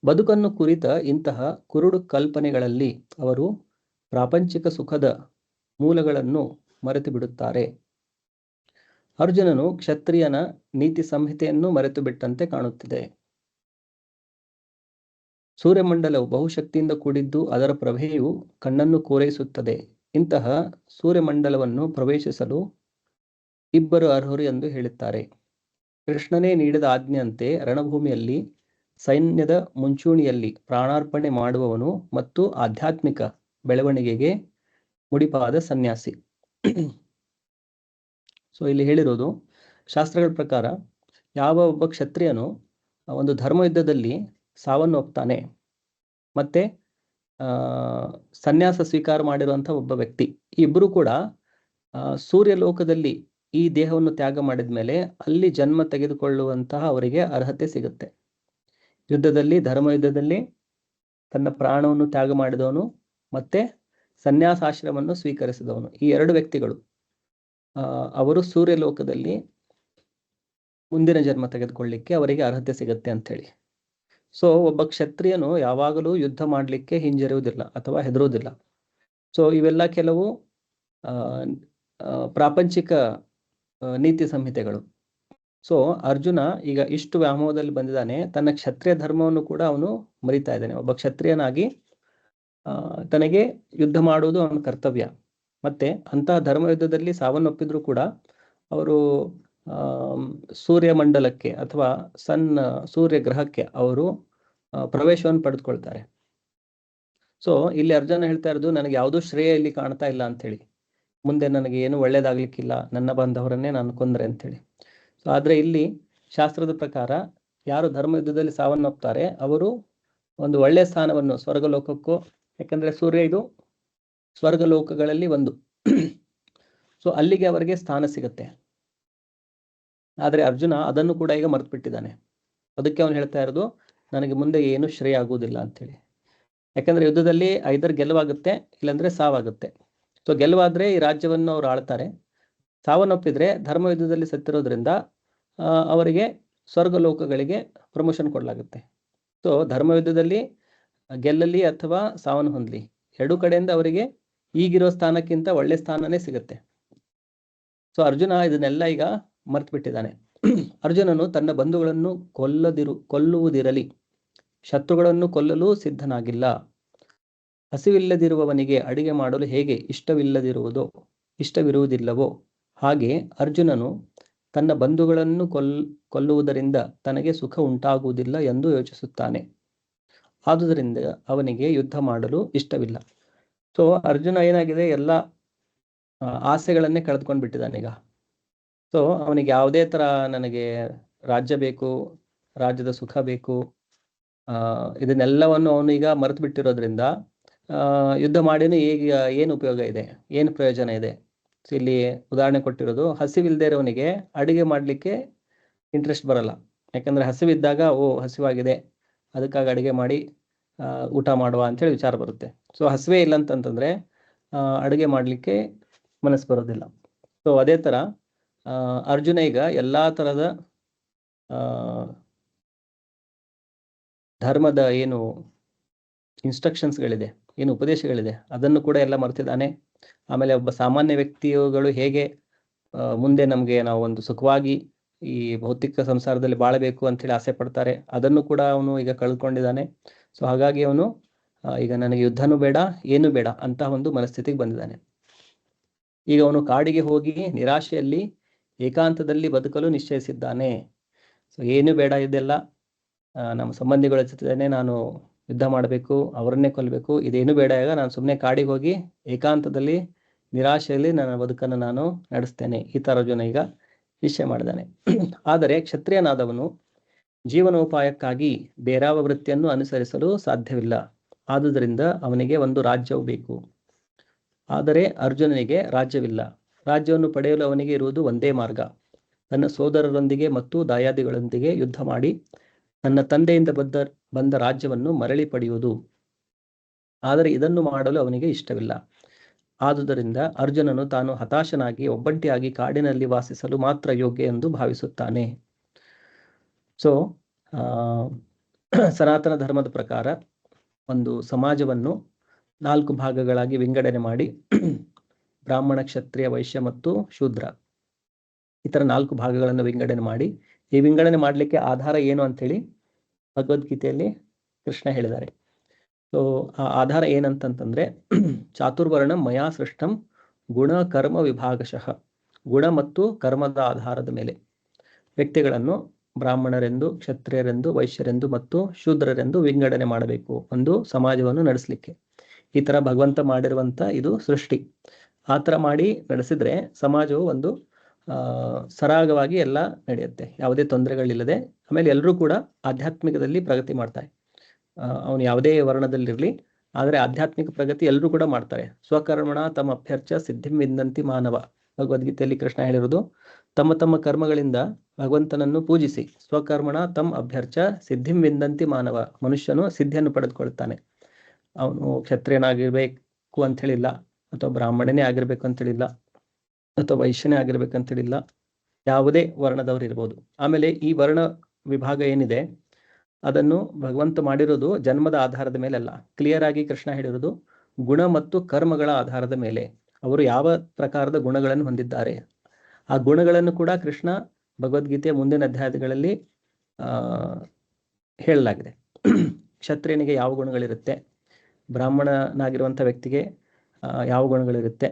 ಬದುಕನ್ನು ಕುರಿತ ಇಂತಹ ಕುರುಡು ಕಲ್ಪನೆಗಳಲ್ಲಿ ಅವರು ಪ್ರಾಪಂಚಿಕ ಸುಖದ ಮೂಲಗಳನ್ನು ಮರೆತು ಬಿಡುತ್ತಾರೆ. ಅರ್ಜುನನು ಕ್ಷತ್ರಿಯನ ನೀತಿ ಸಂಹಿತೆಯನ್ನು ಮರೆತು ಬಿಟ್ಟಂತೆ ಕಾಣುತ್ತಿದೆ. ಸೂರ್ಯಮಂಡಲವು ಬಹುಶಕ್ತಿಯಿಂದ ಕೂಡಿದ್ದು ಅದರ ಪ್ರಭೆಯು ಕಣ್ಣನ್ನು ಕೋರೈಸುತ್ತದೆ. ಇಂತಹ ಸೂರ್ಯಮಂಡಲವನ್ನು ಪ್ರವೇಶಿಸಲು ಇಬ್ಬರು ಅರ್ಹರು ಎಂದು ಹೇಳುತ್ತಾರೆ. ಕೃಷ್ಣನೇ ನೀಡಿದ ಆಜ್ಞೆಯಂತೆ ರಣಭೂಮಿಯಲ್ಲಿ ಸೈನ್ಯದ ಮುಂಚೂಣಿಯಲ್ಲಿ ಪ್ರಾಣಾರ್ಪಣೆ ಮಾಡುವವನು ಮತ್ತು ಆಧ್ಯಾತ್ಮಿಕ ಬೆಳವಣಿಗೆಗೆ ಮುಡಿಪಾದ ಸನ್ಯಾಸಿ. ಸೊ ಇಲ್ಲಿ ಹೇಳಿರೋದು ಶಾಸ್ತ್ರಗಳ ಪ್ರಕಾರ ಯಾವ ಒಬ್ಬ ಕ್ಷತ್ರಿಯನು ಒಂದು ಧರ್ಮ ಯುದ್ಧದಲ್ಲಿ ಸಾವನ್ನು ಒಪ್ತಾನೆ, ಮತ್ತೆ ಸನ್ಯಾಸ ಸ್ವೀಕಾರ ಮಾಡಿರುವಂಥ ಒಬ್ಬ ವ್ಯಕ್ತಿ, ಈ ಇಬ್ಬರು ಕೂಡ ಸೂರ್ಯಲೋಕದಲ್ಲಿ ಈ ದೇಹವನ್ನು ತ್ಯಾಗ ಮಾಡಿದ ಮೇಲೆ ಅಲ್ಲಿ ಜನ್ಮ ತೆಗೆದುಕೊಳ್ಳುವಂತಹ ಅವರಿಗೆ ಅರ್ಹತೆ ಸಿಗುತ್ತೆ. ಯುದ್ಧದಲ್ಲಿ, ಧರ್ಮ ಯುದ್ಧದಲ್ಲಿ ತನ್ನ ಪ್ರಾಣವನ್ನು ತ್ಯಾಗ ಮಾಡಿದವನು ಮತ್ತೆ ಸನ್ಯಾಸಾಶ್ರಮವನ್ನು ಸ್ವೀಕರಿಸಿದವನು, ಈ ಎರಡು ವ್ಯಕ್ತಿಗಳು ಅವರು ಸೂರ್ಯಲೋಕದಲ್ಲಿ ಮುಂದಿನ ಜನ್ಮ ತೆಗೆದುಕೊಳ್ಳಿಕ್ಕೆ ಅವರಿಗೆ ಅರ್ಹತೆ ಸಿಗುತ್ತೆ ಅಂಥೇಳಿ. ಸೊ ಒಬ್ಬ ಕ್ಷತ್ರಿಯನು ಯಾವಾಗಲೂ ಯುದ್ಧ ಮಾಡಲಿಕ್ಕೆ ಹಿಂಜರಿಯುವುದಿಲ್ಲ ಅಥವಾ ಹೆದರುವುದಿಲ್ಲ. ಸೊ ಇವೆಲ್ಲ ಕೆಲವು ಪ್ರಾಪಂಚಿಕ ನೀತಿ ಸಂಹಿತೆಗಳು. ಸೊ ಅರ್ಜುನ ಈಗ ಇಷ್ಟು ವ್ಯಾಮೋಹದಲ್ಲಿ ಬಂದಿದ್ದಾನೆ, ತನ್ನ ಕ್ಷತ್ರಿಯ ಧರ್ಮವನ್ನು ಕೂಡ ಅವನು ಮರಿತಾ ಇದ್ದಾನೆ. ಒಬ್ಬ ಕ್ಷತ್ರಿಯನಾಗಿ ತನಗೆ ಯುದ್ಧ ಮಾಡುವುದು ಅವನ ಕರ್ತವ್ಯ. ಮತ್ತೆ ಅಂತಹ ಧರ್ಮ ಯುದ್ಧದಲ್ಲಿ ಸಾವನ್ನಪ್ಪಿದ್ರು ಕೂಡ ಅವರು ಸೂರ್ಯಮಂಡಲಕ್ಕೆ ಅಥವಾ ಸೂರ್ಯ ಗ್ರಹಕ್ಕೆ ಅವರು ಪ್ರವೇಶವನ್ನು ಪಡೆದುಕೊಳ್ತಾರೆ. ಸೊ ಇಲ್ಲಿ ಅರ್ಜುನ ಹೇಳ್ತಾ ಇರೋದು, ನನಗೆ ಯಾವುದೂ ಶ್ರೇಯ ಇಲ್ಲಿ ಕಾಣ್ತಾ ಇಲ್ಲ ಅಂತೇಳಿ, ಮುಂದೆ ನನಗೆ ಏನು ಒಳ್ಳೇದಾಗ್ಲಿಕ್ಕಿಲ್ಲ, ನನ್ನ ಬಂದವರನ್ನೇ ನಾನು ಕೊಂದ್ರೆ ಅಂತೇಳಿ. ಸೊ ಆದ್ರೆ ಇಲ್ಲಿ ಶಾಸ್ತ್ರದ ಪ್ರಕಾರ ಯಾರು ಧರ್ಮ ಯುದ್ಧದಲ್ಲಿ ಸಾವನ್ನಪ್ತಾರೆ ಅವರು ಒಂದು ಒಳ್ಳೆಯ ಸ್ಥಾನವನ್ನು ಸ್ವರ್ಗಲೋಕಕ್ಕೂ, ಯಾಕಂದ್ರೆ ಸೂರ್ಯ ಇದು ಸ್ವರ್ಗಲೋಕಗಳಲ್ಲಿ ಒಂದು, ಸೊ ಅಲ್ಲಿಗೆ ಅವರಿಗೆ ಸ್ಥಾನ ಸಿಗುತ್ತೆ. ಆದ್ರೆ ಅರ್ಜುನ ಅದನ್ನು ಕೂಡ ಈಗ ಮರ್ತು ಬಿಟ್ಟಿದ್ದಾನೆ. ಅದಕ್ಕೆ ಅವನು ಹೇಳ್ತಾ ಇರೋದು, ನನಗೆ ಮುಂದೆ ಏನು ಶ್ರೇಯ ಆಗುವುದಿಲ್ಲ ಅಂತೇಳಿ. ಯಾಕಂದ್ರೆ ಯುದ್ಧದಲ್ಲಿ ಐದರ್ ಗೆಲುವಾಗುತ್ತೆ, ಇಲ್ಲಾಂದ್ರೆ ಸಾವಾಗುತ್ತೆ. ಸೊ ಗೆಲುವಾದ್ರೆ ಈ ರಾಜ್ಯವನ್ನು ಅವ್ರು ಆಳ್ತಾರೆ, ಸಾವನ್ನಪ್ಪಿದ್ರೆ ಧರ್ಮ ಯುದ್ಧದಲ್ಲಿ ಸತ್ತಿರೋದ್ರಿಂದ ಅವರಿಗೆ ಸ್ವರ್ಗಲೋಕಗಳಿಗೆ ಪ್ರಮೋಷನ್ ಕೊಡಲಾಗುತ್ತೆ. ಸೊ ಧರ್ಮ ಯುದ್ಧದಲ್ಲಿ ಗೆಲ್ಲಲಿ ಅಥವಾ ಸಾವನ್ನು ಹೊಂದಲಿ, ಎರಡೂ ಕಡೆಯಿಂದ ಅವರಿಗೆ ಈಗಿರೋ ಸ್ಥಾನಕ್ಕಿಂತ ಒಳ್ಳೆ ಸ್ಥಾನನೇ ಸಿಗುತ್ತೆ. ಸೊ ಅರ್ಜುನ ಇದನ್ನೆಲ್ಲ ಈಗ ಮರ್ತು ಬಿಟ್ಟಿದ್ದಾನೆ. ಅರ್ಜುನನು ತನ್ನ ಬಂಧುಗಳನ್ನು ಕೊಲ್ಲುವುದಿರಲಿ, ಶತ್ರುಗಳನ್ನು ಕೊಲ್ಲಲು ಸಿದ್ಧನಾಗಿಲ್ಲ. ಹಸಿವಿಲ್ಲದಿರುವವನಿಗೆ ಅಡಿಗೆ ಮಾಡಲು ಹೇಗೆ ಇಷ್ಟವಿರುವುದಿಲ್ಲವೋ ಹಾಗೆ ಅರ್ಜುನನು ತನ್ನ ಬಂಧುಗಳನ್ನು ಕೊಲ್ಲುವುದರಿಂದ ತನಗೆ ಸುಖ ಉಂಟಾಗುವುದಿಲ್ಲ ಎಂದು ಯೋಚಿಸುತ್ತಾನೆ. ಆದುದರಿಂದ ಅವನಿಗೆ ಯುದ್ಧ ಮಾಡಲು ಇಷ್ಟವಿಲ್ಲ. ಸೊ ಅರ್ಜುನ ಏನಾಗಿದೆ, ಎಲ್ಲ ಆಸೆಗಳನ್ನೇ ಕಳೆದುಕೊಂಡು ಬಿಟ್ಟಿದ್ದಾನೆ ಈಗ. ಸೊ ಅವನಿಗೆ ಯಾವುದೇ ತರ ನನಗೆ ರಾಜ್ಯ ಬೇಕು, ರಾಜ್ಯದ ಸುಖ ಬೇಕು, ಇದನ್ನೆಲ್ಲವನ್ನು ಅವನು ಈಗ ಮರೆತು ಬಿಟ್ಟಿರೋದ್ರಿಂದ ಯುದ್ಧ ಮಾಡಿನೂ ಈಗ ಏನು ಉಪಯೋಗ ಇದೆ, ಏನು ಪ್ರಯೋಜನ ಇದೆ? ಸೊ ಇಲ್ಲಿ ಉದಾಹರಣೆ ಕೊಟ್ಟಿರೋದು, ಹಸಿವಿಲ್ಲದೆ ಇರೋವನಿಗೆ ಅಡುಗೆ ಮಾಡಲಿಕ್ಕೆ ಇಂಟ್ರೆಸ್ಟ್ ಬರಲ್ಲ. ಯಾಕಂದ್ರೆ ಹಸಿವಿದ್ದಾಗ ಹಸಿವಾಗಿದೆ, ಅದಕ್ಕಾಗಿ ಅಡುಗೆ ಮಾಡಿ ಊಟ ಮಾಡುವ ಅಂತೇಳಿ ವಿಚಾರ ಬರುತ್ತೆ. ಸೊ ಹಸಿವೇ ಇಲ್ಲ ಅಂತಂತಂದ್ರೆ ಅಡುಗೆ ಮಾಡಲಿಕ್ಕೆ ಮನಸ್ಸು ಬರೋದಿಲ್ಲ. ಸೊ ಅದೇ ಥರ ಅರ್ಜುನ ಈಗ ಎಲ್ಲ ಥರದ ಧರ್ಮದ ಏನು ಇನ್ಸ್ಟ್ರಕ್ಷನ್ಸ್ಗಳಿದೆ, ಏನು ಉಪದೇಶಗಳಿದೆ, ಅದನ್ನು ಕೂಡ ಎಲ್ಲ ಮರೆತಿದ್ದಾನೆ. ಆಮೇಲೆ ಒಬ್ಬ ಸಾಮಾನ್ಯ ವ್ಯಕ್ತಿಗಳು ಹೇಗೆ ಮುಂದೆ ನಾವು ಒಂದು ಸುಖವಾಗಿ ಈ ಭೌತಿಕ ಸಂಸಾರದಲ್ಲಿ ಬಾಳಬೇಕು ಅಂತೇಳಿ ಆಸೆ ಪಡ್ತಾರೆ, ಅದನ್ನು ಕೂಡ ಅವನು ಈಗ ಕಳ್ಕೊಂಡಿದ್ದಾನೆ. ಸೊ ಹಾಗಾಗಿ ಅವನು ಈಗ ನನಗೆ ಯುದ್ಧನೂ ಬೇಡ, ಏನೂ ಬೇಡ ಅಂತ ಒಂದು ಮನಸ್ಥಿತಿಗೆ ಬಂದಿದ್ದಾನೆ. ಈಗ ಅವನು ಕಾಡಿಗೆ ಹೋಗಿ ನಿರಾಶೆಯಲ್ಲಿ ಏಕಾಂತದಲ್ಲಿ ಬದುಕಲು ನಿಶ್ಚಯಿಸಿದ್ದಾನೆ. ಸೊ ಏನೂ ಬೇಡ, ಇದೆಲ್ಲ ನಮ್ಮ ಸಂಬಂಧಿಗಳ ಜೊತೆನೇ ನಾನು ಯುದ್ಧ ಮಾಡಬೇಕು, ಅವರನ್ನೇ ಕೊಲ್ಲಬೇಕು, ಇದೇನು ಬೇಡ. ಈಗ ನಾನು ಸುಮ್ಮನೆ ಕಾಡಿಗೆ ಹೋಗಿ ಏಕಾಂತದಲ್ಲಿ ನಿರಾಶೆಯಲ್ಲಿ ನನ್ನ ಬದುಕನ್ನು ನಾನು ನಡೆಸ್ತೇನೆ. ಈ ಥರ ಅರ್ಜುನ ಈಗ ನಿಶ್ಚಯ ಮಾಡಿದ್ದಾನೆ. ಆದರೆ ಕ್ಷತ್ರಿಯನಾದವನು ಜೀವನೋಪಾಯಕ್ಕಾಗಿ ಬೇರಾವ ವೃತ್ತಿಯನ್ನು ಅನುಸರಿಸಲು ಸಾಧ್ಯವಿಲ್ಲ. ಆದುದರಿಂದ ಅವನಿಗೆ ಒಂದು ರಾಜ್ಯವು ಬೇಕು. ಆದರೆ ಅರ್ಜುನನಿಗೆ ರಾಜ್ಯವಿಲ್ಲ. ರಾಜ್ಯವನ್ನು ಪಡೆಯಲು ಅವನಿಗೆ ಇರುವುದು ಒಂದೇ ಮಾರ್ಗ, ತನ್ನ ಸೋದರರೊಂದಿಗೆ ಮತ್ತು ದಾಯಾದಿಗಳೊಂದಿಗೆ ಯುದ್ಧ ಮಾಡಿ ತನ್ನ ತಂದೆಯಿಂದ ಬಂದ ರಾಜ್ಯವನ್ನು ಮರಳಿ ಪಡೆಯುವುದು. ಆದರೆ ಇದನ್ನು ಮಾಡಲು ಅವನಿಗೆ ಇಷ್ಟವಿಲ್ಲ. ಆದುದರಿಂದ ಅರ್ಜುನನು ತಾನು ಹತಾಶನಾಗಿ ಒಬ್ಬಂಟಿಯಾಗಿ ಕಾಡಿನಲ್ಲಿ ವಾಸಿಸಲು ಮಾತ್ರ ಯೋಗ್ಯ ಎಂದು ಭಾವಿಸುತ್ತಾನೆ. ಸೊ ಸನಾತನ ಧರ್ಮದ ಪ್ರಕಾರ ಒಂದು ಸಮಾಜವನ್ನು 4 ಭಾಗಗಳಾಗಿ ವಿಂಗಡಣೆ ಮಾಡಿ, ಬ್ರಾಹ್ಮಣ, ಕ್ಷತ್ರಿಯ, ವೈಶ್ಯ ಮತ್ತು ಶೂದ್ರ, ಈ ಥರ 4 ಭಾಗಗಳನ್ನು ವಿಂಗಡಣೆ ಮಾಡಿ, ಈ ವಿಂಗಡಣೆ ಮಾಡಲಿಕ್ಕೆ ಆಧಾರ ಏನು ಅಂತೇಳಿ ಭಗವದ್ಗೀತೆಯಲ್ಲಿ ಕೃಷ್ಣ ಹೇಳಿದ್ದಾರೆ. ಸೊ ಆ ಆಧಾರ ಏನಂತಂತಂದ್ರೆ, ಚಾತುರ್ವರ್ಣಂ ಮಯಾ ಸೃಷ್ಟಂ ಗುಣ ಕರ್ಮ ವಿಭಾಗಶಃ. ಗುಣ ಮತ್ತು ಕರ್ಮದ ಆಧಾರದ ಮೇಲೆ ವ್ಯಕ್ತಿಗಳನ್ನು ಬ್ರಾಹ್ಮಣರೆಂದು, ಕ್ಷತ್ರಿಯರೆಂದು, ವೈಶ್ಯರೆಂದು ಮತ್ತು ಶೂದ್ರರೆಂದು ವಿಂಗಡಣೆ ಮಾಡಬೇಕು ಒಂದು ಸಮಾಜವನ್ನು ನಡೆಸಲಿಕ್ಕೆ. ಈ ಥರ ಭಗವಂತ ಮಾಡಿರುವಂಥ ಇದು ಸೃಷ್ಟಿ. ಆ ಥರ ಮಾಡಿ ನಡೆಸಿದ್ರೆ ಸಮಾಜವು ಒಂದು ಸರಾಗವಾಗಿ ಎಲ್ಲ ನಡೆಯುತ್ತೆ, ಯಾವುದೇ ತೊಂದರೆಗಳಿಲ್ಲದೆ. ಆಮೇಲೆ ಎಲ್ಲರೂ ಕೂಡ ಆಧ್ಯಾತ್ಮಿಕದಲ್ಲಿ ಪ್ರಗತಿ ಮಾಡ್ತಾರೆ. ಅವನು ಯಾವುದೇ ವರ್ಣದಲ್ಲಿರಲಿ, ಆದರೆ ಆಧ್ಯಾತ್ಮಿಕ ಪ್ರಗತಿ ಎಲ್ಲರೂ ಕೂಡ ಮಾಡ್ತಾರೆ. ಸ್ವಕರ್ಮಣ ತಮ್ಮ ಅಭ್ಯರ್ಚ ಸಿದ್ಧಿಂ ವಿಂದಂತಿ ಮಾನವ. ಭಗವದ್ಗೀತೆಯಲ್ಲಿ ಕೃಷ್ಣ ಹೇಳಿರೋದು, ತಮ್ಮ ತಮ್ಮ ಕರ್ಮಗಳಿಂದ ಭಗವಂತನನ್ನು ಪೂಜಿಸಿ ಸ್ವಕರ್ಮಣ ತಮ್ಮ ಅಭ್ಯರ್ಚ ಸಿದ್ಧಿಂ ವಿಂದಂತಿ ಮಾನವ. ಮನುಷ್ಯನು ಸಿದ್ಧಿಯನ್ನು ಪಡೆದುಕೊಳ್ತಾನೆ. ಅವನು ಕ್ಷತ್ರಿಯನಾಗಿರ್ಬೇಕು ಅಂತ ಹೇಳಿಲ್ಲ, ಅಥವಾ ಬ್ರಾಹ್ಮಣನೇ ಆಗಿರ್ಬೇಕು ಅಂತ ಹೇಳಿಲ್ಲ, ಅಥವಾ ವೈಶ್ಯನೇ ಆಗಿರ್ಬೇಕಂತ ಹೇಳಿಲ್ಲ, ಯಾವುದೇ ವರ್ಣದವರು ಇರ್ಬೋದು. ಆಮೇಲೆ ಈ ವರ್ಣ ವಿಭಾಗ ಏನಿದೆ ಅದನ್ನು ಭಗವಂತ ಮಾಡಿರೋದು ಜನ್ಮದ ಆಧಾರದ ಮೇಲೆ ಅಲ್ಲ. ಕ್ಲಿಯರ್ ಆಗಿ ಕೃಷ್ಣ ಹೇಳಿರೋದು ಗುಣ ಮತ್ತು ಕರ್ಮಗಳ ಆಧಾರದ ಮೇಲೆ. ಅವರು ಯಾವ ಪ್ರಕಾರದ ಗುಣಗಳನ್ನು ಹೊಂದಿದ್ದಾರೆ, ಆ ಗುಣಗಳನ್ನು ಕೂಡ ಕೃಷ್ಣ ಭಗವದ್ಗೀತೆಯ ಮುಂದಿನ ಅಧ್ಯಾಯಗಳಲ್ಲಿ ಹೇಳಲಾಗಿದೆ. ಕ್ಷತ್ರಿಯನಿಗೆ ಯಾವ ಗುಣಗಳಿರುತ್ತೆ, ಬ್ರಾಹ್ಮಣನಾಗಿರುವಂಥ ವ್ಯಕ್ತಿಗೆ ಯಾವ ಗುಣಗಳಿರುತ್ತೆ,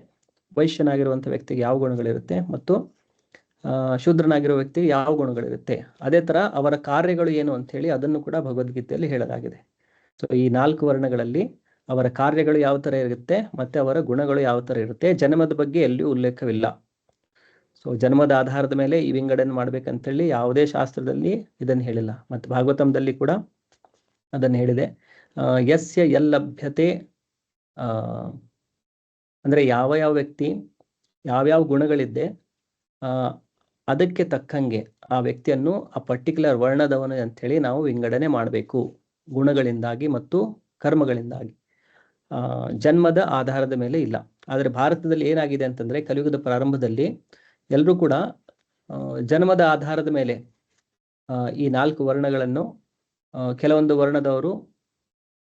ವೈಶ್ಯನಾಗಿರುವಂಥ ವ್ಯಕ್ತಿಗೆ ಯಾವ ಗುಣಗಳಿರುತ್ತೆ, ಮತ್ತು ಶೂದ್ರನಾಗಿರೋ ವ್ಯಕ್ತಿಗೆ ಯಾವ ಗುಣಗಳಿರುತ್ತೆ. ಅದೇ ಥರ ಅವರ ಕಾರ್ಯಗಳು ಏನು ಅಂಥೇಳಿ ಅದನ್ನು ಕೂಡ ಭಗವದ್ಗೀತೆಯಲ್ಲಿ ಹೇಳಲಾಗಿದೆ. ಸೊ ಈ 4 ವರ್ಣಗಳಲ್ಲಿ ಅವರ ಕಾರ್ಯಗಳು ಯಾವ ಥರ ಇರುತ್ತೆ ಮತ್ತು ಅವರ ಗುಣಗಳು ಯಾವ ಥರ ಇರುತ್ತೆ. ಜನ್ಮದ ಬಗ್ಗೆ ಎಲ್ಲಿಯೂ ಉಲ್ಲೇಖವಿಲ್ಲ. ಸೊ ಜನ್ಮದ ಆಧಾರದ ಮೇಲೆ ಈ ವಿಂಗಡಣೆ ಮಾಡ್ಬೇಕಂತೇಳಿ ಯಾವುದೇ ಶಾಸ್ತ್ರದಲ್ಲಿ ಇದನ್ನು ಹೇಳಿಲ್ಲ. ಮತ್ತು ಭಾಗವತಂದಲ್ಲಿ ಕೂಡ ಅದನ್ನು ಹೇಳಿದೆ. ಯಸ್ಯ ಯಲ್ಲಭ್ಯತೆ, ಅಂದರೆ ಯಾವ ವ್ಯಕ್ತಿ ಯಾವ್ಯಾವ ಗುಣಗಳಿದ್ದೆ ಅದಕ್ಕೆ ತಕ್ಕಂಗೆ ಆ ವ್ಯಕ್ತಿಯನ್ನು ಆ ಪರ್ಟಿಕ್ಯುಲರ್ ವರ್ಣದವನು ಅಂಥೇಳಿ ನಾವು ವಿಂಗಡಣೆ ಮಾಡಬೇಕು, ಗುಣಗಳಿಂದಾಗಿ ಮತ್ತು ಕರ್ಮಗಳಿಂದಾಗಿ. ಜನ್ಮದ ಆಧಾರದ ಮೇಲೆ ಇಲ್ಲ. ಆದರೆ ಭಾರತದಲ್ಲಿ ಏನಾಗಿದೆ ಅಂತಂದರೆ, ಕಲಿಯುಗದ ಪ್ರಾರಂಭದಲ್ಲಿ ಎಲ್ಲರೂ ಕೂಡ ಜನ್ಮದ ಆಧಾರದ ಮೇಲೆ ಈ 4 ವರ್ಣಗಳನ್ನು, ಕೆಲವೊಂದು ವರ್ಣದವರು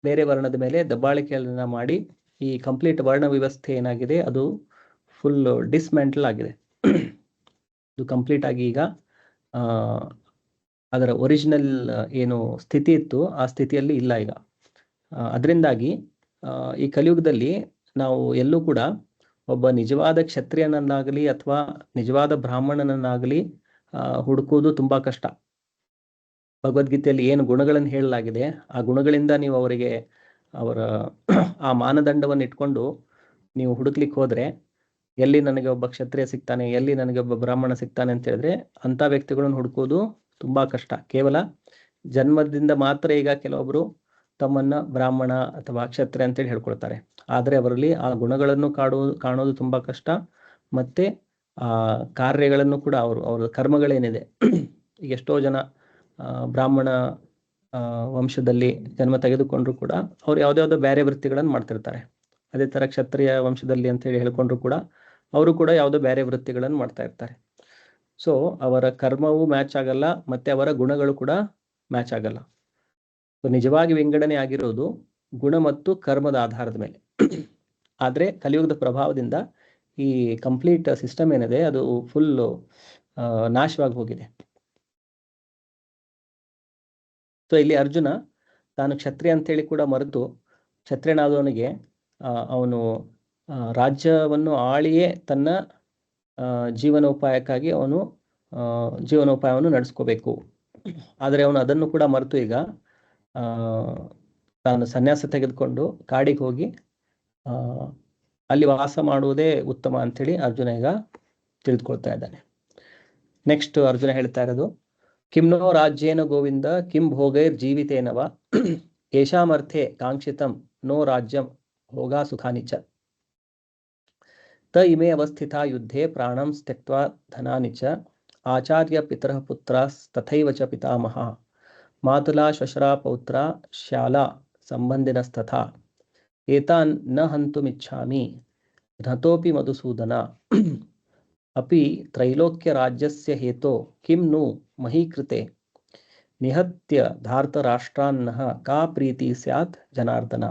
ಬೇರೆ ವರ್ಣದ ಮೇಲೆ ದಬ್ಬಾಳಿಕೆಯನ್ನು ಮಾಡಿ ಈ ಕಂಪ್ಲೀಟ್ ವರ್ಣ ವ್ಯವಸ್ಥೆ ಏನಾಗಿದೆ ಅದು ಫುಲ್ ಡಿಸ್ಮೆಂಟಲ್ ಆಗಿದೆ. ಇದು ಕಂಪ್ಲೀಟ್ ಆಗಿ ಈಗ ಅದರ ಒರಿಜಿನಲ್ ಏನು ಸ್ಥಿತಿ ಇತ್ತು ಆ ಸ್ಥಿತಿಯಲ್ಲಿ ಇಲ್ಲ ಈಗ. ಅದರಿಂದಾಗಿ ಈ ಕಲಿಯುಗದಲ್ಲಿ ನಾವು ಎಲ್ಲೂ ಕೂಡ ಒಬ್ಬ ನಿಜವಾದ ಕ್ಷತ್ರಿಯನನ್ನಾಗಲಿ ಅಥವಾ ನಿಜವಾದ ಬ್ರಾಹ್ಮಣನನ್ನಾಗಲಿ ಹುಡುಕುವುದು ತುಂಬ ಕಷ್ಟ. ಭಗವದ್ಗೀತೆಯಲ್ಲಿ ಏನು ಗುಣಗಳನ್ನು ಹೇಳಲಾಗಿದೆ ಆ ಗುಣಗಳಿಂದ ನೀವು ಅವರಿಗೆ ಅವರ ಆ ಮಾನದಂಡವನ್ನು ಇಟ್ಕೊಂಡು ನೀವು ಹುಡುಕ್ಲಿಕ್ಕೆ ಹೋದರೆ ಎಲ್ಲಿ ನನಗೆ ಒಬ್ಬ ಕ್ಷತ್ರಿಯ ಸಿಗ್ತಾನೆ, ಎಲ್ಲಿ ನನಗೆ ಒಬ್ಬ ಬ್ರಾಹ್ಮಣ ಸಿಗ್ತಾನೆ ಅಂತ ಹೇಳಿದ್ರೆ ಅಂಥ ವ್ಯಕ್ತಿಗಳನ್ನು ಹುಡುಕೋದು ತುಂಬ ಕಷ್ಟ. ಕೇವಲ ಜನ್ಮದಿಂದ ಮಾತ್ರ ಈಗ ಕೆಲವೊಬ್ಬರು ತಮ್ಮನ್ನು ಬ್ರಾಹ್ಮಣ ಅಥವಾ ಕ್ಷತ್ರಿಯ ಅಂತೇಳಿ ಹೇಳ್ಕೊಳ್ತಾರೆ. ಆದರೆ ಅವರಲ್ಲಿ ಆ ಗುಣಗಳನ್ನು ಕಾಣೋದು ತುಂಬ ಕಷ್ಟ. ಮತ್ತು ಆ ಕಾರ್ಯಗಳನ್ನು ಕೂಡ ಅವರ ಕರ್ಮಗಳೇನಿದೆ, ಈಗ ಎಷ್ಟೋ ಜನ ಬ್ರಾಹ್ಮಣ ವಂಶದಲ್ಲಿ ಜನ್ಮ ತೆಗೆದುಕೊಂಡ್ರು ಕೂಡ ಅವ್ರು ಯಾವುದ್ಯಾವುದೋ ಬೇರೆ ವೃತ್ತಿಗಳನ್ನು ಮಾಡ್ತಿರ್ತಾರೆ. ಅದೇ ಥರ ಕ್ಷತ್ರಿಯ ವಂಶದಲ್ಲಿ ಅಂತೇಳಿ ಹೇಳ್ಕೊಂಡ್ರು ಕೂಡ ಅವರು ಕೂಡ ಯಾವುದೋ ಬೇರೆ ವೃತ್ತಿಗಳನ್ನು ಮಾಡ್ತಾ ಇರ್ತಾರೆ. ಸೊ ಅವರ ಕರ್ಮವೂ ಮ್ಯಾಚ್ ಆಗಲ್ಲ ಮತ್ತು ಅವರ ಗುಣಗಳು ಕೂಡ ಮ್ಯಾಚ್ ಆಗಲ್ಲ. ಸೊ ನಿಜವಾಗಿ ವಿಂಗಡಣೆ ಆಗಿರೋದು ಗುಣ ಮತ್ತು ಕರ್ಮದ ಆಧಾರದ ಮೇಲೆ. ಆದರೆ ಕಲಿಯುಗದ ಪ್ರಭಾವದಿಂದ ಈ ಕಂಪ್ಲೀಟ್ ಸಿಸ್ಟಮ್ ಏನಿದೆ ಅದು ಫುಲ್ಲು ನಾಶವಾಗಿ ಹೋಗಿದೆ. ಸೊ ಇಲ್ಲಿ ಅರ್ಜುನ ತಾನು ಕ್ಷತ್ರಿಯ ಅಂತೇಳಿ ಕೂಡ ಮರೆತು, ಕ್ಷತ್ರಿಯನಾದವನಿಗೆ ಅವನು ರಾಜ್ಯವನ್ನು ಆಳಿಯೇ ತನ್ನ ಜೀವನೋಪಾಯಕ್ಕಾಗಿ ಅವನು ಜೀವನೋಪಾಯವನ್ನು ನಡೆಸ್ಕೋಬೇಕು. ಆದರೆ ಅವನು ಅದನ್ನು ಕೂಡ ಮರೆತು ಈಗ ತಾನು ಸನ್ಯಾಸ ತೆಗೆದುಕೊಂಡು ಕಾಡಿಗೆ ಹೋಗಿ ಅಲ್ಲಿ ವಾಸ ಮಾಡುವುದೇ ಉತ್ತಮ ಅಂಥೇಳಿ ಅರ್ಜುನ ಈಗ ತಿಳಿದುಕೊಳ್ತಾ ಇದ್ದಾನೆ. ನೆಕ್ಸ್ಟ್ ಅರ್ಜುನ ಹೇಳ್ತಾ ಇರೋದು, ಕಿಮ್ನೋ ರಾಜ್ಯೇನ ಗೋವಿಂದ ಕಿಂ ಭೋಗೈರ್ ಜೀವಿತೇನವ ಯೇಷಾಮರ್ಥೆ ಕಾಂಕ್ಷಿತಂ ನೋ ರಾಜ್ಯಂ ಭೋಗಾ ಸುಖಾನಿ ಚ ತ ಇಮೇ ಅವಸ್ಥಿತಾ ಯುದ್ಧೇ ಪ್ರಾಣಂ ತ್ಯಕ್ತ್ವಾ ಧನಾನಿ ಚ ಆಚಾರ್ಯ ಪಿತರಃ ಪುತ್ರಾಸ್ತಥೈವ ಚ ಪಿತಾಮಹ ಮಾತುಲಾ ಶ್ವಶರಾ ಪೌತ್ರ ಶಾಲಾ ಸಂಬಂಧಿನಸ್ತಥಾ ಏತಾನ್ ನ ಹಂತುಮಿಚ್ಛಾಮಿ ಘ್ನತೋಪಿ ಮಧುಸೂದನ ಅಪಿ ತ್ರೈಲೋಕ್ಯ ರಾಜ್ಯಸ್ಯ ಹೇತೋ ಕಿಂ ನು ಮಹೀಕೃತೆ ನಿಹತ್ಯ ಧಾರ್ತರಾಷ್ಟ್ರಾನ್ನಃ ಕಾ ಪ್ರೀತಿ ಸ್ಯಾತ್ ಜನಾರ್ದನ.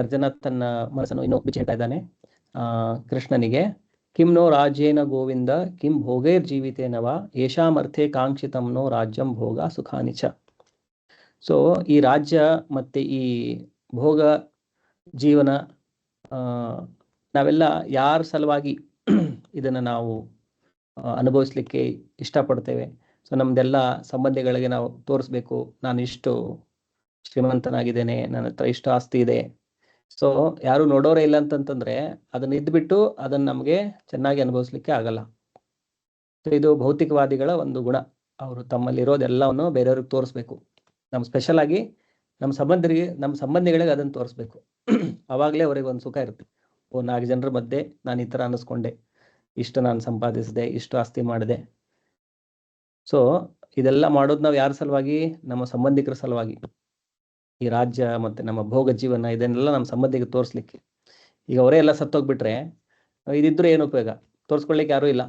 ಅರ್ಜುನ ತನ್ನ ಮನಸ್ಸನ್ನು ಇನ್ನೂ ಬಿಚ್ಚಿ ಹೇಳ್ತಾ ಇದ್ದಾನೆ ಕೃಷ್ಣನಿಗೆ. ಕಿಂ ನೋ ರಾಜ್ಯೇನ ಗೋವಿಂದ ಕಿಂ ಭೋಗೈರ್ ಜೀವಿತೇನವ ಯೇಷಾಮರ್ಥೆ ಕಾಂಕ್ಷಿತಂ ನೋ ರಾಜ್ಯಂ ಭೋಗ ಸುಖಾನಿ ಚ. ಸೊ ಈ ರಾಜ್ಯ ಮತ್ತು ಈ ಭೋಗ ಜೀವನ ನಾವೆಲ್ಲ ಯಾರ ಸಲುವಾಗಿ ಇದನ್ನು ನಾವು ಅನುಭವಿಸ್ಲಿಕ್ಕೆ ಇಷ್ಟಪಡ್ತೇವೆ? ಸೊ ನಮ್ದೆಲ್ಲ ಸಂಬಂಧಿಗಳಿಗೆ ನಾವು ತೋರಿಸ್ಬೇಕು, ನಾನು ಇಷ್ಟು ಶ್ರೀಮಂತನಾಗಿದ್ದೇನೆ, ನನ್ನ ಹತ್ರ ಇಷ್ಟು ಆಸ್ತಿ ಇದೆ. ಸೊ ಯಾರು ನೋಡೋರೇ ಇಲ್ಲ ಅಂತಂತಂದ್ರೆ ಅದನ್ನ ಇದ್ಬಿಟ್ಟು ಅದನ್ನು ನಮಗೆ ಚೆನ್ನಾಗಿ ಅನುಭವಿಸ್ಲಿಕ್ಕೆ ಆಗಲ್ಲ. ಸೊ ಇದು ಭೌತಿಕವಾದಿಗಳ ಒಂದು ಗುಣ. ಅವರು ತಮ್ಮಲ್ಲಿರೋದೆಲ್ಲವನ್ನು ಬೇರೆಯವ್ರಿಗೆ ತೋರಿಸ್ಬೇಕು. ನಮ್ಮ ಸ್ಪೆಷಲ್ ಆಗಿ ನಮ್ಮ ಸಂಬಂಧಿಗಳಿಗೆ ಅದನ್ನು ತೋರಿಸ್ಬೇಕು. ಅವಾಗಲೇ ಅವ್ರಿಗೆ ಒಂದು ಸುಖ ಇರುತ್ತೆ. 4 ಜನರ ಮಧ್ಯೆ ನಾನು ಈ ಥರ ಅನ್ನಿಸ್ಕೊಂಡೆ, ಇಷ್ಟು ನಾನು ಸಂಪಾದಿಸಿದೆ, ಇಷ್ಟು ಆಸ್ತಿ ಮಾಡಿದೆ. ಸೊ ಇದೆಲ್ಲ ಮಾಡೋದು ನಾವು ಯಾರ ಸಲುವಾಗಿ? ನಮ್ಮ ಸಂಬಂಧಿಕರ ಸಲುವಾಗಿ. ಈ ರಾಜ್ಯ ಮತ್ತು ನಮ್ಮ ಭೋಗ ಜೀವನ ಇದನ್ನೆಲ್ಲ ನಮ್ಮ ಸಂಬಂಧಿಗೆ ತೋರಿಸ್ಲಿಕ್ಕೆ. ಈಗ ಅವರೇ ಎಲ್ಲ ಸತ್ತೋಗ್ಬಿಟ್ರೆ ಇದಿದ್ರು ಏನು ಉಪಯೋಗ? ತೋರಿಸ್ಕೊಳ್ಳಿಕ್ಕೆ ಯಾರೂ ಇಲ್ಲ.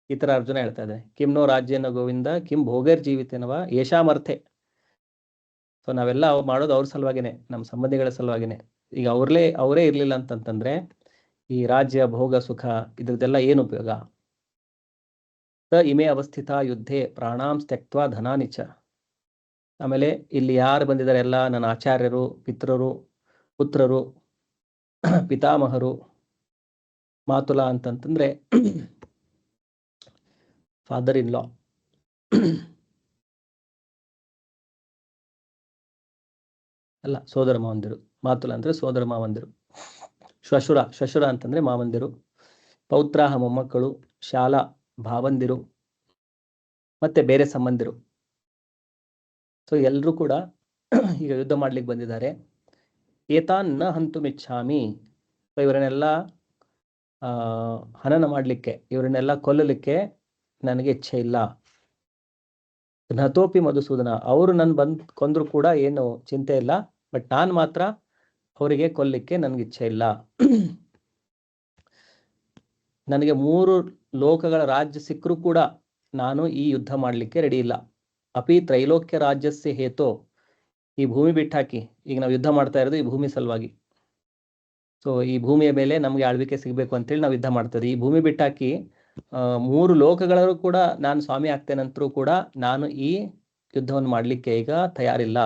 ಈ ತರ ಅರ್ಜುನ ಹೇಳ್ತಾ ಇದೆ. ಕಿಮ್ನೋ ರಾಜ್ಯನ ಗೋವಿಂದ ಕಿಂ ಭೋಗರ್ ಜೀವಿತೇನವ ಯಶಾಮರ್ಥೆ. ಸೊ ನಾವೆಲ್ಲ ಮಾಡೋದು ಅವ್ರ ಸಲುವಾಗಿನೇ, ನಮ್ಮ ಸಂಬಂಧಿಗಳ ಸಲುವಾಗಿನೇ. ಈಗ ಅವರೇ ಇರ್ಲಿಲ್ಲ ಅಂತಂತಂದ್ರೆ ಈ ರಾಜ್ಯ ಭೋಗ ಸುಖ ಇದ್ರದ್ದೆಲ್ಲ ಏನು ಉಪಯೋಗ? ತ ಇಮೆ ಅವಸ್ಥಿತ ಯುದ್ಧೆ ಪ್ರಾಣಾಂ ತ್ಯಕ್ತ್ವಾ ಧನಾನಿಚ. ಆಮೇಲೆ ಇಲ್ಲಿ ಯಾರು ಬಂದಿದ್ದಾರೆ ಎಲ್ಲ ನನ್ನ ಆಚಾರ್ಯರು, ಪಿತೃರು, ಪುತ್ರರು, ಪಿತಾಮಹರು, ಮಾತುಲ ಅಂತಂತಂದ್ರೆ ಫಾದರ್ ಇನ್ ಲಾ, ಅಲ್ಲ ಸೋದರ ಮಾವಂದಿರು. ಮಾತುಲ ಅಂದ್ರೆ ಸೋದರ ಮಾವಂದಿರು. ಶ್ವಶುರ ಅಂತಂದ್ರೆ ಮಾವಂದಿರು. ಪೌತ್ರಾಹ ಮೊಮ್ಮಕ್ಕಳು, ಶಾಲಾ ಭಾವಂದಿರು, ಮತ್ತೆ ಬೇರೆ ಸಂಬಂಧಿರು. ಸೊ ಎಲ್ಲರೂ ಕೂಡ ಈಗ ಯುದ್ಧ ಮಾಡ್ಲಿಕ್ಕೆ ಬಂದಿದ್ದಾರೆ. ಏತಾನ್ ನ ಹಂತು ಮಿಚ್ಛಾಮಿ. ಸೊ ಇವರನ್ನೆಲ್ಲ ಹನನ ಮಾಡಲಿಕ್ಕೆ, ಇವರನ್ನೆಲ್ಲ ಕೊಲ್ಲಲಿಕ್ಕೆ ನನಗೆ ಇಚ್ಛೆ ಇಲ್ಲ. ನತೋಪಿ ಮಧುಸೂದನ. ಅವರು ಬಂದು ಕೊಂದ್ರು ಕೂಡ ಏನು ಚಿಂತೆ ಇಲ್ಲ, ಬಟ್ ನಾನು ಮಾತ್ರ ಅವರಿಗೆ ಕೊಲ್ಲಿಕ್ಕೆ ನನಗೆ ಇಚ್ಛೆ ಇಲ್ಲ. ನನಗೆ 3 ಲೋಕಗಳ ರಾಜ್ಯ ಸಿಕ್ಕರೂ ಕೂಡ ನಾನು ಈ ಯುದ್ಧ ಮಾಡಲಿಕ್ಕೆ ರೆಡಿ ಇಲ್ಲ. ಅಪಿ ತ್ರೈಲೋಕ್ಯ ರಾಜ್ಯಸ್ಯ ಹೇತೋ. ಈ ಭೂಮಿ ಬಿಟ್ಟಾಕಿ, ಈಗ ನಾವು ಯುದ್ಧ ಮಾಡ್ತಾ ಇರೋದು ಈ ಭೂಮಿ ಸಲುವಾಗಿ. ಸೊ ಈ ಭೂಮಿಯ ಮೇಲೆ ನಮಗೆ ಆಳ್ವಿಕೆ ಸಿಗಬೇಕು ಅಂತೇಳಿ ನಾವು ಯುದ್ಧ ಮಾಡ್ತೇವೆ. ಈ ಭೂಮಿ ಬಿಟ್ಟಾಕಿ 3 ಲೋಕಗಳಲ್ಲೂ ಕೂಡ ನಾನು ಸ್ವಾಮಿ ಆಗ್ತೇನಂತರೂ ಕೂಡ ನಾನು ಈ ಯುದ್ಧವನ್ನು ಮಾಡಲಿಕ್ಕೆ ಈಗ ತಯಾರಿಲ್ಲ.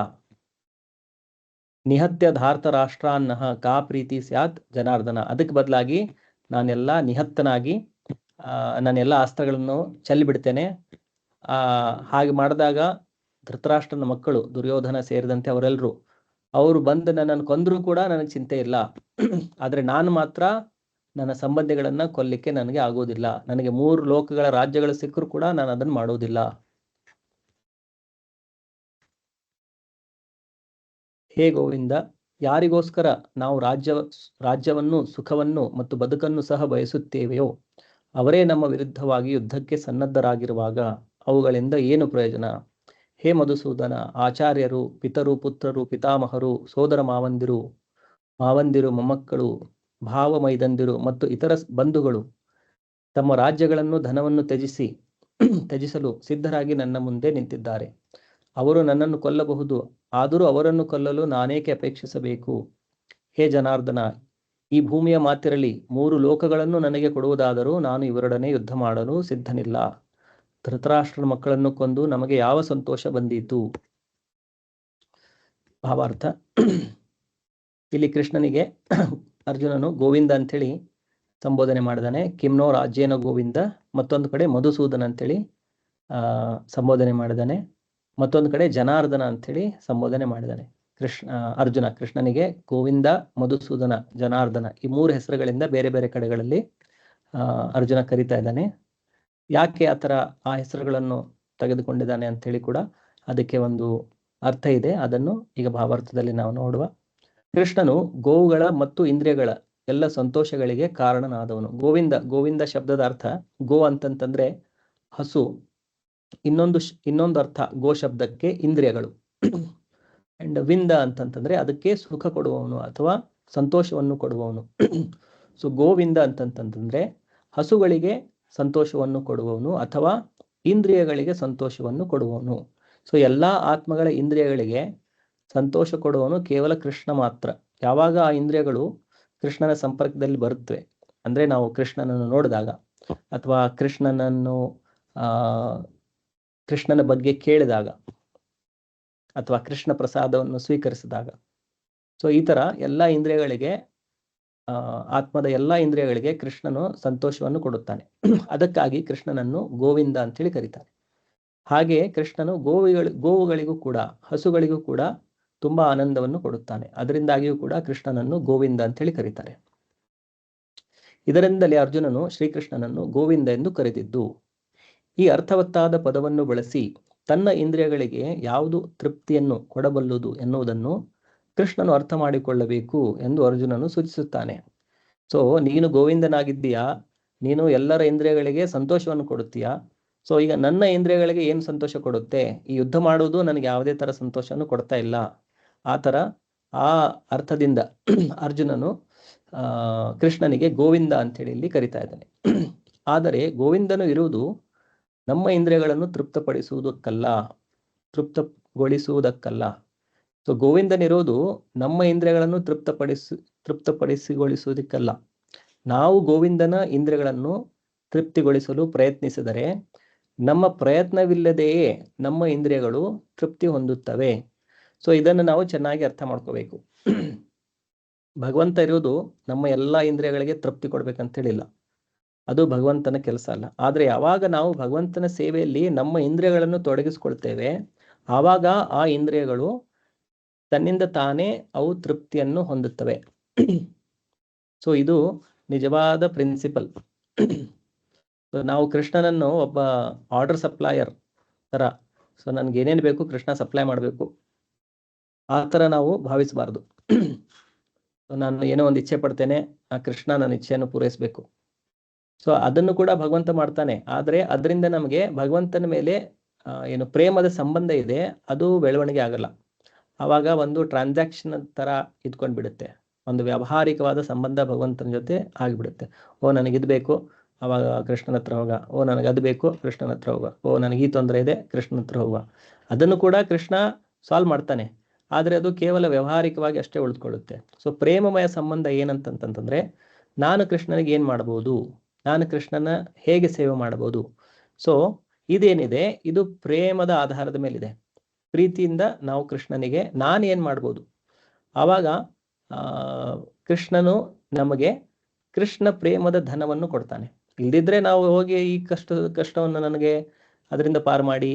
ನಿಹತ್ಯ ಧಾರ್ತ ರಾಷ್ಟ್ರಾನ್ನಃ ಕಾ ಪ್ರೀತಿ ಸ್ಯಾತ್ ಜನಾರ್ದನ. ಅದಕ್ಕೆ ಬದಲಾಗಿ ನಾನೆಲ್ಲ ನಿಹತ್ತನಾಗಿ ನಾನೆಲ್ಲ ಅಸ್ತ್ರಗಳನ್ನು ಚೆಲ್ಲಿ ಬಿಡ್ತೇನೆ. ಹಾಗೆ ಮಾಡಿದಾಗ ಧೃತರಾಷ್ಟ್ರನ ಮಕ್ಕಳು ದುರ್ಯೋಧನ ಸೇರಿದಂತೆ ಅವರೆಲ್ಲರೂ ಅವರು ಬಂದು ನನ್ನನ್ನು ಕೊಂದರೂ ಕೂಡ ನನಗೆ ಚಿಂತೆ ಇಲ್ಲ. ಆದರೆ ನಾನು ಮಾತ್ರ ನನ್ನ ಸಂಬಂಧಿಗಳನ್ನ ಕೊಲ್ಲಿಕ್ಕೆ ನನಗೆ ಆಗೋದಿಲ್ಲ. ನನಗೆ 3 ಲೋಕಗಳ ರಾಜ್ಯಗಳು ಸಿಕ್ಕರೂ ಕೂಡ ನಾನು ಅದನ್ನು ಮಾಡೋದಿಲ್ಲ. ಹೇ ಗೋವಿಂದ, ಯಾರಿಗೋಸ್ಕರ ನಾವು ರಾಜ್ಯವನ್ನು, ಸುಖವನ್ನು ಮತ್ತು ಬದುಕನ್ನು ಸಹ ಬಯಸುತ್ತೇವೆಯೋ ಅವರೇ ನಮ್ಮ ವಿರುದ್ಧವಾಗಿ ಯುದ್ಧಕ್ಕೆ ಸನ್ನದ್ಧರಾಗಿರುವಾಗ ಅವುಗಳಿಂದ ಏನು ಪ್ರಯೋಜನ? ಹೇ ಮಧುಸೂದನ, ಆಚಾರ್ಯರು, ಪಿತರು, ಪುತ್ರರು, ಪಿತಾಮಹರು, ಸೋದರ ಮಾವಂದಿರು, ಮೊಮ್ಮಕ್ಕಳು, ಭಾವ ಮೈದಂದಿರು ಮತ್ತು ಇತರ ಬಂಧುಗಳು ತಮ್ಮ ರಾಜ್ಯಗಳನ್ನು, ಧನವನ್ನು ತ್ಯಜಿಸಲು ಸಿದ್ಧರಾಗಿ ನನ್ನ ಮುಂದೆ ನಿಂತಿದ್ದಾರೆ. ಅವರು ನನ್ನನ್ನು ಕೊಲ್ಲಬಹುದು, ಆದರೂ ಅವರನ್ನು ಕೊಲ್ಲಲು ನಾನೇಕೆ ಅಪೇಕ್ಷಿಸಬೇಕು? ಹೇ ಜನಾರ್ದನ, ಈ ಭೂಮಿಯ ಮಾತಿರಲಿ 3 ಲೋಕಗಳನ್ನು ನನಗೆ ಕೊಡುವುದಾದರೂ ನಾನು ಇವರೊಡನೆ ಯುದ್ಧ ಮಾಡಲು ಸಿದ್ಧನಿಲ್ಲ. ಧೃತರಾಷ್ಟ್ರನ ಮಕ್ಕಳನ್ನು ಕೊಂದು ನಮಗೆ ಯಾವ ಸಂತೋಷ ಬಂದೀತು? ಭಾವಾರ್ಥ. ಇಲ್ಲಿ ಕೃಷ್ಣನಿಗೆ ಅರ್ಜುನನು ಗೋವಿಂದ ಅಂಥೇಳಿ ಸಂಬೋಧನೆ ಮಾಡಿದಾನೆ. ಕಿಮ್ನೋ ರಾಜ್ಯೇನ ಗೋವಿಂದ, ಮತ್ತೊಂದು ಕಡೆ ಮಧುಸೂದನ ಅಂತೇಳಿ ಸಂಬೋಧನೆ ಮಾಡಿದಾನೆ, ಮತ್ತೊಂದು ಕಡೆ ಜನಾರ್ದನ ಅಂಥೇಳಿ ಸಂಬೋಧನೆ ಮಾಡಿದಾನೆ. ಅರ್ಜುನ ಕೃಷ್ಣನಿಗೆ ಗೋವಿಂದ, ಮಧುಸೂದನ, ಜನಾರ್ದನ ಈ 3 ಹೆಸರುಗಳಿಂದ ಬೇರೆ ಬೇರೆ ಕಡೆಗಳಲ್ಲಿ ಅರ್ಜುನ ಕರೀತಾ ಇದ್ದಾನೆ. ಯಾಕೆ ಆ ಹೆಸರುಗಳನ್ನು ತೆಗೆದುಕೊಂಡಿದ್ದಾನೆ ಅಂಥೇಳಿ ಕೂಡ ಅದಕ್ಕೆ ಒಂದು ಅರ್ಥ ಇದೆ. ಅದನ್ನು ಈಗ ಭಾವಾರ್ಥದಲ್ಲಿ ನಾವು ನೋಡುವ. ಕೃಷ್ಣನು ಗೋವುಗಳ ಮತ್ತು ಇಂದ್ರಿಯಗಳ ಎಲ್ಲ ಸಂತೋಷಗಳಿಗೆ ಕಾರಣನಾದವನು. ಗೋವಿಂದ ಶಬ್ದದ ಅರ್ಥ ಗೋ ಅಂತಂತಂದ್ರೆ ಹಸು. ಇನ್ನೊಂದು ಅರ್ಥ ಗೋ ಶಬ್ದಕ್ಕೆ ಇಂದ್ರಿಯಗಳು. ಅಂಡ್ ವಿಂದ ಅಂತಂತಂದ್ರೆ ಅದಕ್ಕೆ ಸುಖ ಕೊಡುವವನು ಅಥವಾ ಸಂತೋಷವನ್ನು ಕೊಡುವವನು. ಸೊ ಗೋವಿಂದ ಅಂತಂತಂದ್ರೆ ಹಸುಗಳಿಗೆ ಸಂತೋಷವನ್ನು ಕೊಡುವವನು ಅಥವಾ ಇಂದ್ರಿಯಗಳಿಗೆ ಸಂತೋಷವನ್ನು ಕೊಡುವವನು. ಸೊ ಎಲ್ಲಾ ಆತ್ಮಗಳ ಇಂದ್ರಿಯಗಳಿಗೆ ಸಂತೋಷ ಕೊಡುವವನು ಕೇವಲ ಕೃಷ್ಣ ಮಾತ್ರ. ಯಾವಾಗ ಆ ಇಂದ್ರಿಯಗಳು ಕೃಷ್ಣನ ಸಂಪರ್ಕದಲ್ಲಿ ಬರುತ್ತವೆ, ಅಂದ್ರೆ ನಾವು ಕೃಷ್ಣನನ್ನು ನೋಡಿದಾಗ ಅಥವಾ ಕೃಷ್ಣನ ಬಗ್ಗೆ ಕೇಳಿದಾಗ ಅಥವಾ ಕೃಷ್ಣ ಪ್ರಸಾದವನ್ನು ಸ್ವೀಕರಿಸಿದಾಗ, ಸೊ ಈ ತರ ಎಲ್ಲ ಇಂದ್ರಿಯಗಳಿಗೆ, ಆತ್ಮದ ಎಲ್ಲ ಇಂದ್ರಿಯಗಳಿಗೆ ಕೃಷ್ಣನು ಸಂತೋಷವನ್ನು ಕೊಡುತ್ತಾನೆ. ಅದಕ್ಕಾಗಿ ಕೃಷ್ಣನನ್ನು ಗೋವಿಂದ ಅಂತೇಳಿ ಕರೀತಾರೆ. ಹಾಗೆ ಕೃಷ್ಣನು ಗೋವುಗಳಿಗೂ ಕೂಡ, ಹಸುಗಳಿಗೂ ಕೂಡ ತುಂಬಾ ಆನಂದವನ್ನು ಕೊಡುತ್ತಾನೆ. ಅದರಿಂದಾಗಿಯೂ ಕೂಡ ಕೃಷ್ಣನನ್ನು ಗೋವಿಂದ ಅಂತೇಳಿ ಕರೀತಾರೆ. ಇದರಿಂದಲೇ ಅರ್ಜುನನು ಶ್ರೀಕೃಷ್ಣನನ್ನು ಗೋವಿಂದ ಎಂದು ಕರೆದಿದ್ದು. ಈ ಅರ್ಥವತ್ತಾದ ಪದವನ್ನು ಬಳಸಿ ತನ್ನ ಇಂದ್ರಿಯಗಳಿಗೆ ಯಾವುದು ತೃಪ್ತಿಯನ್ನು ಕೊಡಬಲ್ಲುದು ಎನ್ನುವುದನ್ನು ಕೃಷ್ಣನು ಅರ್ಥ ಮಾಡಿಕೊಳ್ಳಬೇಕು ಎಂದು ಅರ್ಜುನನು ಸೂಚಿಸುತ್ತಾನೆ. ಸೊ ನೀನು ಗೋವಿಂದನಾಗಿದ್ದೀಯಾ, ನೀನು ಎಲ್ಲರ ಇಂದ್ರಿಯಗಳಿಗೆ ಸಂತೋಷವನ್ನು ಕೊಡುತ್ತೀಯಾ. ಸೊ ಈಗ ನನ್ನ ಇಂದ್ರಿಯಗಳಿಗೆ ಏನು ಸಂತೋಷ ಕೊಡುತ್ತೆ? ಈ ಯುದ್ಧ ಮಾಡುವುದು ನನಗೆ ಯಾವುದೇ ತರ ಸಂತೋಷವನ್ನು ಕೊಡ್ತಾ ಇಲ್ಲ. ಆ ಅರ್ಥದಿಂದ ಅರ್ಜುನನು ಕೃಷ್ಣನಿಗೆ ಗೋವಿಂದ ಅಂತೇಳಿ ಇಲ್ಲಿ ಕರಿತಾ ಇದ್ದಾನೆ. ಆದರೆ ಗೋವಿಂದನು ಇರುವುದು ನಮ್ಮ ಇಂದ್ರಿಯಗಳನ್ನು ತೃಪ್ತಗೊಳಿಸುವುದಕ್ಕಲ್ಲ. ಸೊ ಗೋವಿಂದನಿರೋದು ನಮ್ಮ ಇಂದ್ರಿಯಗಳನ್ನು ತೃಪ್ತಪಡಿಸಿಗೊಳಿಸುವುದಕ್ಕಲ್ಲ. ನಾವು ಗೋವಿಂದನ ಇಂದ್ರಿಯಗಳನ್ನು ತೃಪ್ತಿಗೊಳಿಸಲು ಪ್ರಯತ್ನಿಸಿದರೆ ನಮ್ಮ ಪ್ರಯತ್ನವಿಲ್ಲದೆಯೇ ನಮ್ಮ ಇಂದ್ರಿಯಗಳು ತೃಪ್ತಿ ಹೊಂದುತ್ತವೆ. ಸೊ ಇದನ್ನು ನಾವು ಚೆನ್ನಾಗಿ ಅರ್ಥ ಮಾಡ್ಕೋಬೇಕು. ಭಗವಂತ ಇರುವುದು ನಮ್ಮ ಎಲ್ಲ ಇಂದ್ರಿಯಗಳಿಗೆ ತೃಪ್ತಿ ಕೊಡ್ಬೇಕಂತ ಹೇಳಿಲ್ಲ, ಅದು ಭಗವಂತನ ಕೆಲಸ ಅಲ್ಲ. ಆದರೆ ಯಾವಾಗ ನಾವು ಭಗವಂತನ ಸೇವೆಯಲ್ಲಿ ನಮ್ಮ ಇಂದ್ರಿಯಗಳನ್ನು ತೊಡಗಿಸ್ಕೊಳ್ತೇವೆ, ಆವಾಗ ಆ ಇಂದ್ರಿಯಗಳು ತನ್ನಿಂದ ತಾನೇ ಅವು ತೃಪ್ತಿಯನ್ನು ಹೊಂದುತ್ತವೆ. ಸೊ ಇದು ನಿಜವಾದ ಪ್ರಿನ್ಸಿಪಲ್. ನಾವು ಕೃಷ್ಣನನ್ನು ಒಬ್ಬ ಆರ್ಡರ್ ಸಪ್ಲೈಯರ್ ಥರ, ಸೊ ನನ್ಗೆ ಏನೇನು ಬೇಕು ಕೃಷ್ಣ ಸಪ್ಲೈ ಮಾಡಬೇಕು ಆ ಥರ ನಾವು ಭಾವಿಸಬಾರ್ದು. ನಾನು ಏನೋ ಒಂದು ಇಚ್ಛೆ ಪಡ್ತೇನೆ, ಆ ಕೃಷ್ಣ ನನ್ನ ಇಚ್ಛೆಯನ್ನು ಪೂರೈಸಬೇಕು. ಸೊ ಅದನ್ನು ಕೂಡ ಭಗವಂತ ಮಾಡ್ತಾನೆ. ಆದರೆ ಅದರಿಂದ ನಮಗೆ ಭಗವಂತನ ಮೇಲೆ ಏನು ಪ್ರೇಮದ ಸಂಬಂಧ ಇದೆ, ಅದು ಬೆಳವಣಿಗೆ ಆಗಲ್ಲ. ಆವಾಗ ಒಂದು ಟ್ರಾನ್ಸಾಕ್ಷನ್ ಥರ ಇದ್ಕೊಂಡು ಬಿಡುತ್ತೆ, ಒಂದು ವ್ಯಾವಹಾರಿಕವಾದ ಸಂಬಂಧ ಭಗವಂತನ ಜೊತೆ ಆಗಿಬಿಡುತ್ತೆ. ಓ ನನಗಿದು ಬೇಕು, ಅವಾಗ ಕೃಷ್ಣನ ಹತ್ರ ಹೋಗ. ಓ ನನಗೆ ಅದು ಬೇಕು, ಕೃಷ್ಣನ ಹತ್ರ ಹೋಗ. ಓ ನನಗೆ ಈ ತೊಂದರೆ ಇದೆ, ಕೃಷ್ಣನ ಹತ್ರ ಹೋಗ. ಅದನ್ನು ಕೂಡ ಕೃಷ್ಣ ಸಾಲ್ವ್ ಮಾಡ್ತಾನೆ, ಆದರೆ ಅದು ಕೇವಲ ವ್ಯಾವಹಾರಿಕವಾಗಿ ಅಷ್ಟೇ ಉಳಿದುಕೊಳ್ಳುತ್ತೆ. ಸೊ ಪ್ರೇಮಮಯ ಸಂಬಂಧ ಏನಂತಂತಂದ್ರೆ, ನಾನು ಕೃಷ್ಣನಿಗೆ ಏನು ಮಾಡ್ಬೋದು, ನಾನು ಕೃಷ್ಣನ ಹೇಗೆ ಸೇವೆ ಮಾಡ್ಬೋದು. ಸೊ ಇದೇನಿದೆ ಇದು ಪ್ರೇಮದ ಆಧಾರದ ಮೇಲಿದೆ. ಪ್ರೀತಿಯಿಂದ ನಾವು ಕೃಷ್ಣನಿಗೆ ನಾನು ಏನು ಮಾಡ್ಬೋದು, ಆವಾಗ ಕೃಷ್ಣನು ನಮಗೆ ಕೃಷ್ಣ ಪ್ರೇಮದ ಧನವನ್ನು ಕೊಡ್ತಾನೆ. ಇಲ್ದಿದ್ರೆ ನಾವು ಹೋಗಿ ಈ ಕಷ್ಟವನ್ನು ನನಗೆ ಅದರಿಂದ ಪಾರು ಮಾಡಿ,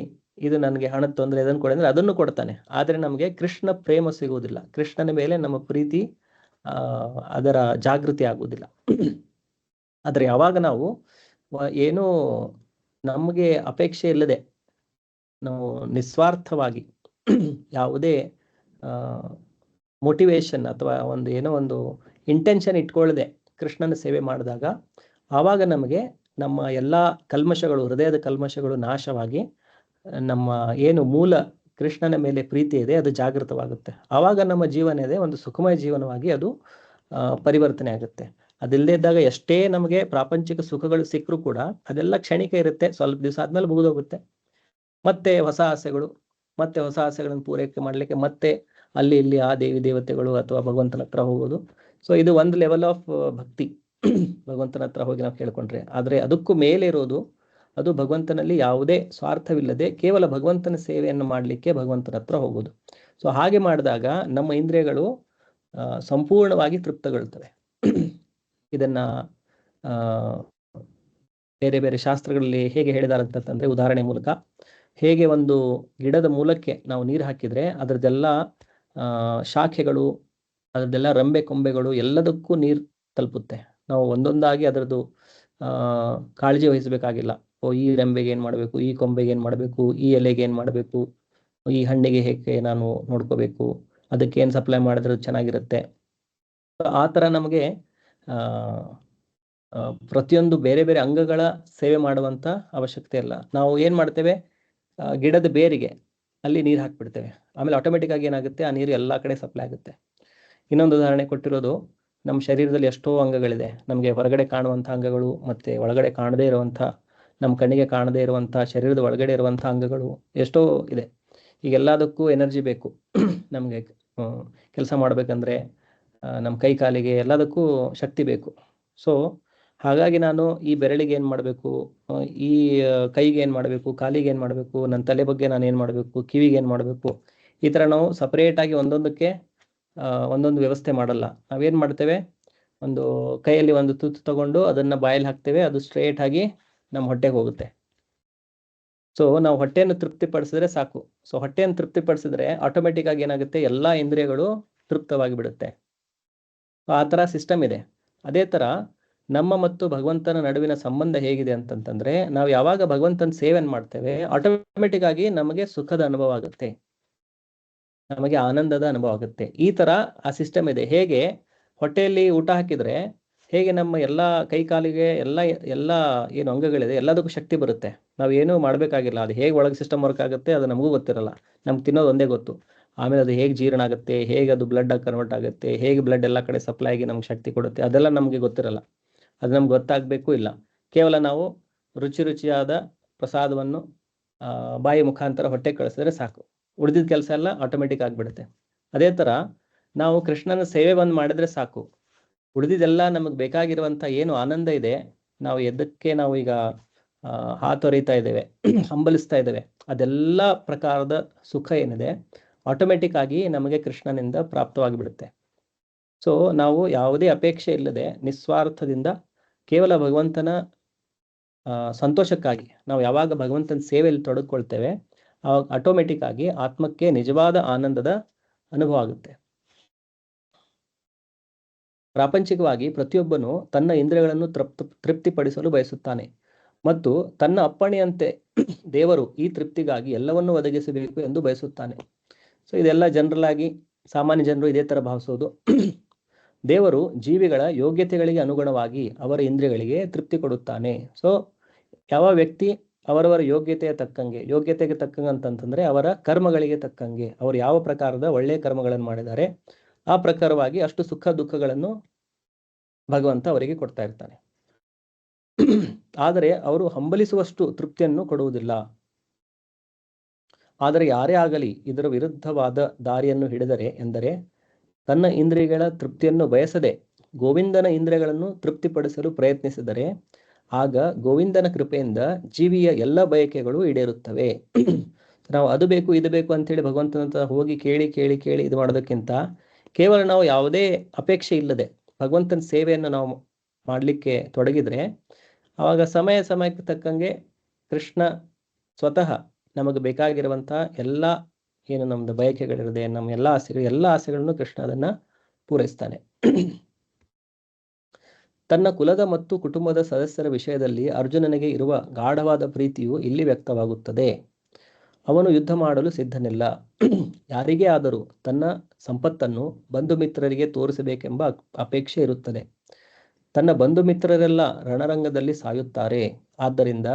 ಇದು ನನಗೆ ಹಣದ ತೊಂದರೆ ಇದನ್ನು ಕೊಡಿ ಅಂದರೆ ಅದನ್ನು ಕೊಡ್ತಾನೆ. ಆದರೆ ನಮಗೆ ಕೃಷ್ಣ ಪ್ರೇಮ ಸಿಗುವುದಿಲ್ಲ, ಕೃಷ್ಣನ ಮೇಲೆ ನಮ್ಮ ಪ್ರೀತಿ ಅದರ ಜಾಗೃತಿ ಆಗುವುದಿಲ್ಲ. ಆದರೆ ಯಾವಾಗ ನಾವು ಏನೂ ನಮಗೆ ಅಪೇಕ್ಷೆ ಇಲ್ಲದೆ ನಾವು ನಿಸ್ವಾರ್ಥವಾಗಿ ಯಾವುದೇ ಮೋಟಿವೇಶನ್ ಅಥವಾ ಒಂದು ಏನೋ ಒಂದು ಇಂಟೆನ್ಷನ್ ಇಟ್ಕೊಳ್ಳದೆ ಕೃಷ್ಣನ ಸೇವೆ ಮಾಡಿದಾಗ, ಆವಾಗ ನಮಗೆ ನಮ್ಮ ಎಲ್ಲ ಕಲ್ಮಶಗಳು, ಹೃದಯದ ಕಲ್ಮಶಗಳು ನಾಶವಾಗಿ ನಮ್ಮ ಏನು ಮೂಲ ಕೃಷ್ಣನ ಮೇಲೆ ಪ್ರೀತಿ ಇದೆ ಅದು ಜಾಗೃತವಾಗುತ್ತೆ. ಆವಾಗ ನಮ್ಮ ಜೀವನ ಇದೆ ಒಂದು ಸುಖಮಯ ಜೀವನವಾಗಿ ಅದು ಪರಿವರ್ತನೆ ಆಗುತ್ತೆ. ಅದಿಲ್ಲದೆ ಇದ್ದಾಗ ಎಷ್ಟೇ ನಮಗೆ ಪ್ರಾಪಂಚಿಕ ಸುಖಗಳು ಸಿಕ್ಕರೂ ಕೂಡ ಅದೆಲ್ಲ ಕ್ಷಣಿಕ ಇರುತ್ತೆ, ಸ್ವಲ್ಪ ದಿವಸ ಆದ್ಮೇಲೆ ಮುಗಿದೋಗುತ್ತೆ. ಮತ್ತೆ ಹೊಸ ಆಸೆಗಳನ್ನು ಪೂರೈಕೆ ಮಾಡಲಿಕ್ಕೆ ಮತ್ತೆ ಅಲ್ಲಿ ಇಲ್ಲಿ ಆ ದೇವಿ ದೇವತೆಗಳು ಅಥವಾ ಭಗವಂತನ ಹತ್ರ ಹೋಗೋದು. ಸೊ ಇದು ಒಂದು ಲೆವೆಲ್ ಆಫ್ ಭಕ್ತಿ, ಭಗವಂತನ ಹತ್ರ ಹೋಗಿ ನಾವು ಕೇಳ್ಕೊಂಡ್ರೆ. ಆದರೆ ಅದಕ್ಕೂ ಮೇಲೆ ಇರೋದು, ಅದು ಭಗವಂತನಲ್ಲಿ ಯಾವುದೇ ಸ್ವಾರ್ಥವಿಲ್ಲದೆ ಕೇವಲ ಭಗವಂತನ ಸೇವೆಯನ್ನು ಮಾಡಲಿಕ್ಕೆ ಭಗವಂತನ ಹತ್ರ ಹೋಗೋದು. ಸೊ ಹಾಗೆ ಮಾಡಿದಾಗ ನಮ್ಮ ಇಂದ್ರಿಯಗಳು ಸಂಪೂರ್ಣವಾಗಿ ತೃಪ್ತಗೊಳ್ತವೆ. ಇದನ್ನ ಬೇರೆ ಬೇರೆ ಶಾಸ್ತ್ರಗಳಲ್ಲಿ ಹೇಗೆ ಹೇಳಿದ್ದಾರೆ ಅಂತಂದ್ರೆ, ಉದಾಹರಣೆ ಮೂಲಕ, ಹೇಗೆ ಒಂದು ಗಿಡದ ಮೂಲಕ್ಕೆ ನಾವು ನೀರು ಹಾಕಿದ್ರೆ ಅದರದ್ದೆಲ್ಲ ಶಾಖೆಗಳು, ಅದರದ್ದೆಲ್ಲ ರೆಂಬೆ ಕೊಂಬೆಗಳು ಎಲ್ಲದಕ್ಕೂ ನೀರು ತಲುಪುತ್ತೆ. ನಾವು ಒಂದೊಂದಾಗಿ ಅದರದ್ದು ಕಾಳಜಿ ವಹಿಸಬೇಕಾಗಿಲ್ಲ. ಓ ಈ ರೆಂಬೆಗೆ ಏನು ಮಾಡಬೇಕು, ಈ ಕೊಂಬೆಗೆ ಏನು ಮಾಡಬೇಕು, ಈ ಎಲೆಗೆ ಏನು ಮಾಡಬೇಕು, ಈ ಹಣ್ಣಿಗೆ ಹೇಗೆ ನಾನು ನೋಡ್ಕೋಬೇಕು, ಅದಕ್ಕೆ ಏನು ಸಪ್ಲೈ ಮಾಡಿದ್ರೆ ಚೆನ್ನಾಗಿರುತ್ತೆ. ಆ ಥರ ನಮಗೆ ಪ್ರತಿಯೊಂದು ಬೇರೆ ಬೇರೆ ಅಂಗಗಳ ಸೇವೆ ಮಾಡುವಂಥ ಅವಶ್ಯಕತೆ ಇಲ್ಲ. ನಾವು ಏನು ಮಾಡ್ತೇವೆ, ಗಿಡದ ಬೇರಿಗೆ ಅಲ್ಲಿ ನೀರು ಹಾಕ್ಬಿಡ್ತೇವೆ, ಆಮೇಲೆ ಆಟೋಮೆಟಿಕ್ ಆಗಿ ಏನಾಗುತ್ತೆ, ಆ ನೀರು ಎಲ್ಲ ಕಡೆ ಸಪ್ಲೈ ಆಗುತ್ತೆ. ಇನ್ನೊಂದು ಉದಾಹರಣೆ ಕೊಟ್ಟಿರೋದು, ನಮ್ಮ ಶರೀರದಲ್ಲಿ ಎಷ್ಟೋ ಅಂಗಗಳಿದೆ. ನಮಗೆ ಹೊರಗಡೆ ಕಾಣುವಂಥ ಅಂಗಗಳು ಮತ್ತು ಒಳಗಡೆ ಕಾಣದೇ ಇರುವಂಥ, ನಮ್ಮ ಕಣ್ಣಿಗೆ ಕಾಣದೇ ಇರುವಂಥ ಶರೀರದ ಒಳಗಡೆ ಇರುವಂಥ ಅಂಗಗಳು ಎಷ್ಟೋ ಇದೆ. ಈಗೆಲ್ಲದಕ್ಕೂ ಎನರ್ಜಿ ಬೇಕು. ನಮಗೆ ಕೆಲಸ ಮಾಡಬೇಕಂದ್ರೆ ನಮ್ಮ ಕೈ ಕಾಲಿಗೆ ಎಲ್ಲದಕ್ಕೂ ಶಕ್ತಿ ಬೇಕು. ಸೊ ಹಾಗಾಗಿ ನಾನು ಈ ಬೆರಳಿಗೆ ಏನು ಮಾಡಬೇಕು, ಈ ಕೈಗೆ ಏನು ಮಾಡಬೇಕು, ಕಾಲಿಗೆ ಏನು ಮಾಡಬೇಕು, ನನ್ನ ತಲೆ ಬಗ್ಗೆ ನಾನು ಏನು ಮಾಡಬೇಕು, ಕಿವಿಗೆ ಏನು ಮಾಡಬೇಕು, ಈ ಥರ ನಾವು ಸಪ್ರೇಟಾಗಿ ಒಂದೊಂದಕ್ಕೆ ಒಂದೊಂದು ವ್ಯವಸ್ಥೆ ಮಾಡಲ್ಲ. ನಾವೇನು ಮಾಡ್ತೇವೆ, ಒಂದು ಕೈಯಲ್ಲಿ ಒಂದು ತುತ್ತು ತಗೊಂಡು ಅದನ್ನು ಬಾಯಲ್ಲಿ ಹಾಕ್ತೇವೆ, ಅದು ಸ್ಟ್ರೇಟ್ ಆಗಿ ನಮ್ಮ ಹೊಟ್ಟೆಗೆ ಹೋಗುತ್ತೆ. ಸೊ ನಾವು ಹೊಟ್ಟೆಯನ್ನು ತೃಪ್ತಿಪಡಿಸಿದ್ರೆ ಸಾಕು. ಸೊ ಹೊಟ್ಟೆಯನ್ನು ತೃಪ್ತಿಪಡಿಸಿದ್ರೆ ಆಟೋಮೆಟಿಕ್ ಆಗಿ ಏನಾಗುತ್ತೆ, ಎಲ್ಲ ಇಂದ್ರಿಯಗಳು ತೃಪ್ತವಾಗಿ ಬಿಡುತ್ತೆ. ಆ ಥರ ಸಿಸ್ಟಮ್ ಇದೆ. ಅದೇ ಥರ ನಮ್ಮ ಮತ್ತು ಭಗವಂತನ ನಡುವಿನ ಸಂಬಂಧ ಹೇಗಿದೆ ಅಂತಂತಂದ್ರೆ, ನಾವು ಯಾವಾಗ ಭಗವಂತನ ಸೇವೆಯನ್ನು ಮಾಡ್ತೇವೆ ಆಟೋಮೆಟಿಕ್ ಆಗಿ ನಮಗೆ ಸುಖದ ಅನುಭವ ಆಗುತ್ತೆ, ನಮಗೆ ಆನಂದದ ಅನುಭವ ಆಗುತ್ತೆ. ಈ ಥರ ಆ ಸಿಸ್ಟಮ್ ಇದೆ. ಹೇಗೆ ಹೊಟ್ಟೆಯಲ್ಲಿ ಊಟ ಹಾಕಿದ್ರೆ ಹೇಗೆ ನಮ್ಮ ಎಲ್ಲ ಕೈ ಕಾಲಿಗೆ ಎಲ್ಲ ಏನು ಅಂಗಗಳಿದೆ ಎಲ್ಲದಕ್ಕೂ ಶಕ್ತಿ ಬರುತ್ತೆ, ನಾವು ಏನೂ ಮಾಡಬೇಕಾಗಿಲ್ಲ. ಅದು ಹೇಗೆ ಒಳಗೆ ಸಿಸ್ಟಮ್ ವರ್ಕ್ ಆಗುತ್ತೆ ಅದು ನಮಗೂ ಗೊತ್ತಿರಲ್ಲ, ನಮ್ಗೆ ತಿನ್ನೋದು ಒಂದೇ ಗೊತ್ತು. ಆಮೇಲೆ ಅದು ಹೇಗೆ ಜೀರ್ಣ ಆಗುತ್ತೆ, ಹೇಗೆ ಅದು ಬ್ಲಡ್ ಆಗಿ ಕನ್ವರ್ಟ್ ಆಗುತ್ತೆ, ಹೇಗೆ ಬ್ಲಡ್ ಎಲ್ಲ ಕಡೆ ಸಪ್ಲೈ ಆಗಿ ನಮ್ಗೆ ಶಕ್ತಿ ಕೊಡುತ್ತೆ, ಅದೆಲ್ಲ ನಮಗೆ ಗೊತ್ತಿರಲ್ಲ. ಅದು ನಮ್ಗೆ ಗೊತ್ತಾಗಬೇಕು ಇಲ್ಲ. ಕೇವಲ ನಾವು ರುಚಿಯಾದ ಪ್ರಸಾದವನ್ನು ಬಾಯಿ ಮುಖಾಂತರ ಹೊಟ್ಟೆ ಕಳಿಸಿದ್ರೆ ಸಾಕು, ಉಳಿದಿದ್ದ ಕೆಲಸ ಎಲ್ಲ ಆಟೋಮೆಟಿಕ್ ಆಗಿಬಿಡುತ್ತೆ. ಅದೇ ಥರ ನಾವು ಕೃಷ್ಣನ ಸೇವೆ ಬಂದು ಮಾಡಿದ್ರೆ ಸಾಕು, ಉಳಿದಿದ್ದೆಲ್ಲ ನಮಗೆ ಬೇಕಾಗಿರುವಂಥ ಏನು ಆನಂದ ಇದೆ, ನಾವು ಎದ್ದಕ್ಕೆ ನಾವು ಈಗ ಹಾತೊರೀತಾ ಇದ್ದೇವೆ, ಹಂಬಲಿಸ್ತಾ ಇದ್ದೇವೆ, ಅದೆಲ್ಲ ಪ್ರಕಾರದ ಸುಖ ಏನಿದೆ ಆಟೋಮೆಟಿಕ್ ಆಗಿ ನಮಗೆ ಕೃಷ್ಣನಿಂದ ಪ್ರಾಪ್ತವಾಗಿಬಿಡುತ್ತೆ. ಸೊ ನಾವು ಯಾವುದೇ ಅಪೇಕ್ಷೆ ಇಲ್ಲದೆ ನಿಸ್ವಾರ್ಥದಿಂದ ಕೇವಲ ಭಗವಂತನ ಸಂತೋಷಕ್ಕಾಗಿ ನಾವು ಯಾವಾಗ ಭಗವಂತನ ಸೇವೆಯಲ್ಲಿ ತೊಡಗಿಕೊಳ್ತೇವೆ, ಆವಾಗ ಆಟೋಮೆಟಿಕ್ ಆಗಿ ಆತ್ಮಕ್ಕೆ ನಿಜವಾದ ಆನಂದದ ಅನುಭವ ಆಗುತ್ತೆ. ಪ್ರಾಪಂಚಿಕವಾಗಿ ಪ್ರತಿಯೊಬ್ಬನು ತನ್ನ ಇಂದ್ರಿಯಗಳನ್ನು ತೃಪ್ತಿಪಡಿಸಲು ಬಯಸುತ್ತಾನೆ ಮತ್ತು ತನ್ನ ಅಪ್ಪಣೆಯಂತೆ ದೇವರು ಈ ತೃಪ್ತಿಗಾಗಿ ಎಲ್ಲವನ್ನೂ ಒದಗಿಸಬೇಕು ಎಂದು ಬಯಸುತ್ತಾನೆ. ಸೊ ಇದೆಲ್ಲ ಜನರಲ್ ಆಗಿ ಸಾಮಾನ್ಯ ಜನರು ಇದೇ ಥರ ಭಾವಿಸೋದು. ದೇವರು ಜೀವಿಗಳ ಯೋಗ್ಯತೆಗಳಿಗೆ ಅನುಗುಣವಾಗಿ ಅವರ ಇಂದ್ರಿಯಗಳಿಗೆ ತೃಪ್ತಿ ಕೊಡುತ್ತಾನೆ. ಸೊ ಯಾವ ವ್ಯಕ್ತಿ ಅವರವರ ಯೋಗ್ಯತೆಗೆ ತಕ್ಕಂಗೆ ಅಂತಂತಂದ್ರೆ ಅವರ ಕರ್ಮಗಳಿಗೆ ತಕ್ಕಂಗೆ, ಅವರು ಯಾವ ಪ್ರಕಾರದ ಒಳ್ಳೆಯ ಕರ್ಮಗಳನ್ನು ಮಾಡಿದ್ದಾರೆ ಆ ಪ್ರಕಾರವಾಗಿ ಅಷ್ಟು ಸುಖ ದುಃಖಗಳನ್ನು ಭಗವಂತ ಅವರಿಗೆ ಕೊಡ್ತಾ ಇರ್ತಾನೆ. ಆದರೆ ಅವರು ಹಂಬಲಿಸುವಷ್ಟು ತೃಪ್ತಿಯನ್ನು ಕೊಡುವುದಿಲ್ಲ. ಆದರೆ ಯಾರೇ ಆಗಲಿ ಇದರ ವಿರುದ್ಧವಾದ ದಾರಿಯನ್ನು ಹಿಡಿದರೆ, ಎಂದರೆ ತನ್ನ ಇಂದ್ರಿಯಗಳ ತೃಪ್ತಿಯನ್ನು ಬಯಸದೆ ಗೋವಿಂದನ ಇಂದ್ರಿಯಗಳನ್ನು ತೃಪ್ತಿಪಡಿಸಲು ಪ್ರಯತ್ನಿಸಿದರೆ, ಆಗ ಗೋವಿಂದನ ಕೃಪೆಯಿಂದ ಜೀವಿಯ ಎಲ್ಲ ಬಯಕೆಗಳು ಈಡೇರುತ್ತವೆ. ನಾವು ಅದು ಬೇಕು ಇದು ಬೇಕು ಅಂತೇಳಿ ಭಗವಂತನ ಹೋಗಿ ಕೇಳಿ ಕೇಳಿ ಕೇಳಿ ಇದು ಮಾಡೋದಕ್ಕಿಂತ ಕೇವಲ ನಾವು ಯಾವುದೇ ಅಪೇಕ್ಷೆ ಇಲ್ಲದೆ ಭಗವಂತನ ಸೇವೆಯನ್ನು ನಾವು ಮಾಡಲಿಕ್ಕೆ ತೊಡಗಿದ್ರೆ, ಆವಾಗ ಸಮಯಕ್ಕೆ ತಕ್ಕಂಗೆ ಕೃಷ್ಣ ಸ್ವತಃ ನಮಗೆ ಬೇಕಾಗಿರುವಂಥ ಎಲ್ಲ ಏನು ನಮ್ಮದು ಬಯಕೆಗಳಿರದೆ, ನಮ್ಮ ಎಲ್ಲ ಆಸೆಗಳನ್ನು ಕೃಷ್ಣ ಅದನ್ನು ಪೂರೈಸ್ತಾನೆ. ತನ್ನ ಕುಲದ ಮತ್ತು ಕುಟುಂಬದ ಸದಸ್ಯರ ವಿಷಯದಲ್ಲಿ ಅರ್ಜುನನಿಗೆ ಇರುವ ಗಾಢವಾದ ಪ್ರೀತಿಯು ಇಲ್ಲಿ ವ್ಯಕ್ತವಾಗುತ್ತದೆ. ಅವನು ಯುದ್ಧ ಮಾಡಲು ಸಿದ್ಧನಿಲ್ಲ. ಯಾರಿಗೇ ಆದರೂ ತನ್ನ ಸಂಪತ್ತನ್ನು ಬಂಧು ಮಿತ್ರರಿಗೆ ತೋರಿಸಬೇಕೆಂಬ ಅಪೇಕ್ಷೆ ಇರುತ್ತದೆ. ತನ್ನ ಬಂಧು ಮಿತ್ರರೆಲ್ಲ ರಣರಂಗದಲ್ಲಿ ಸಾಯುತ್ತಾರೆ. ಆದ್ದರಿಂದ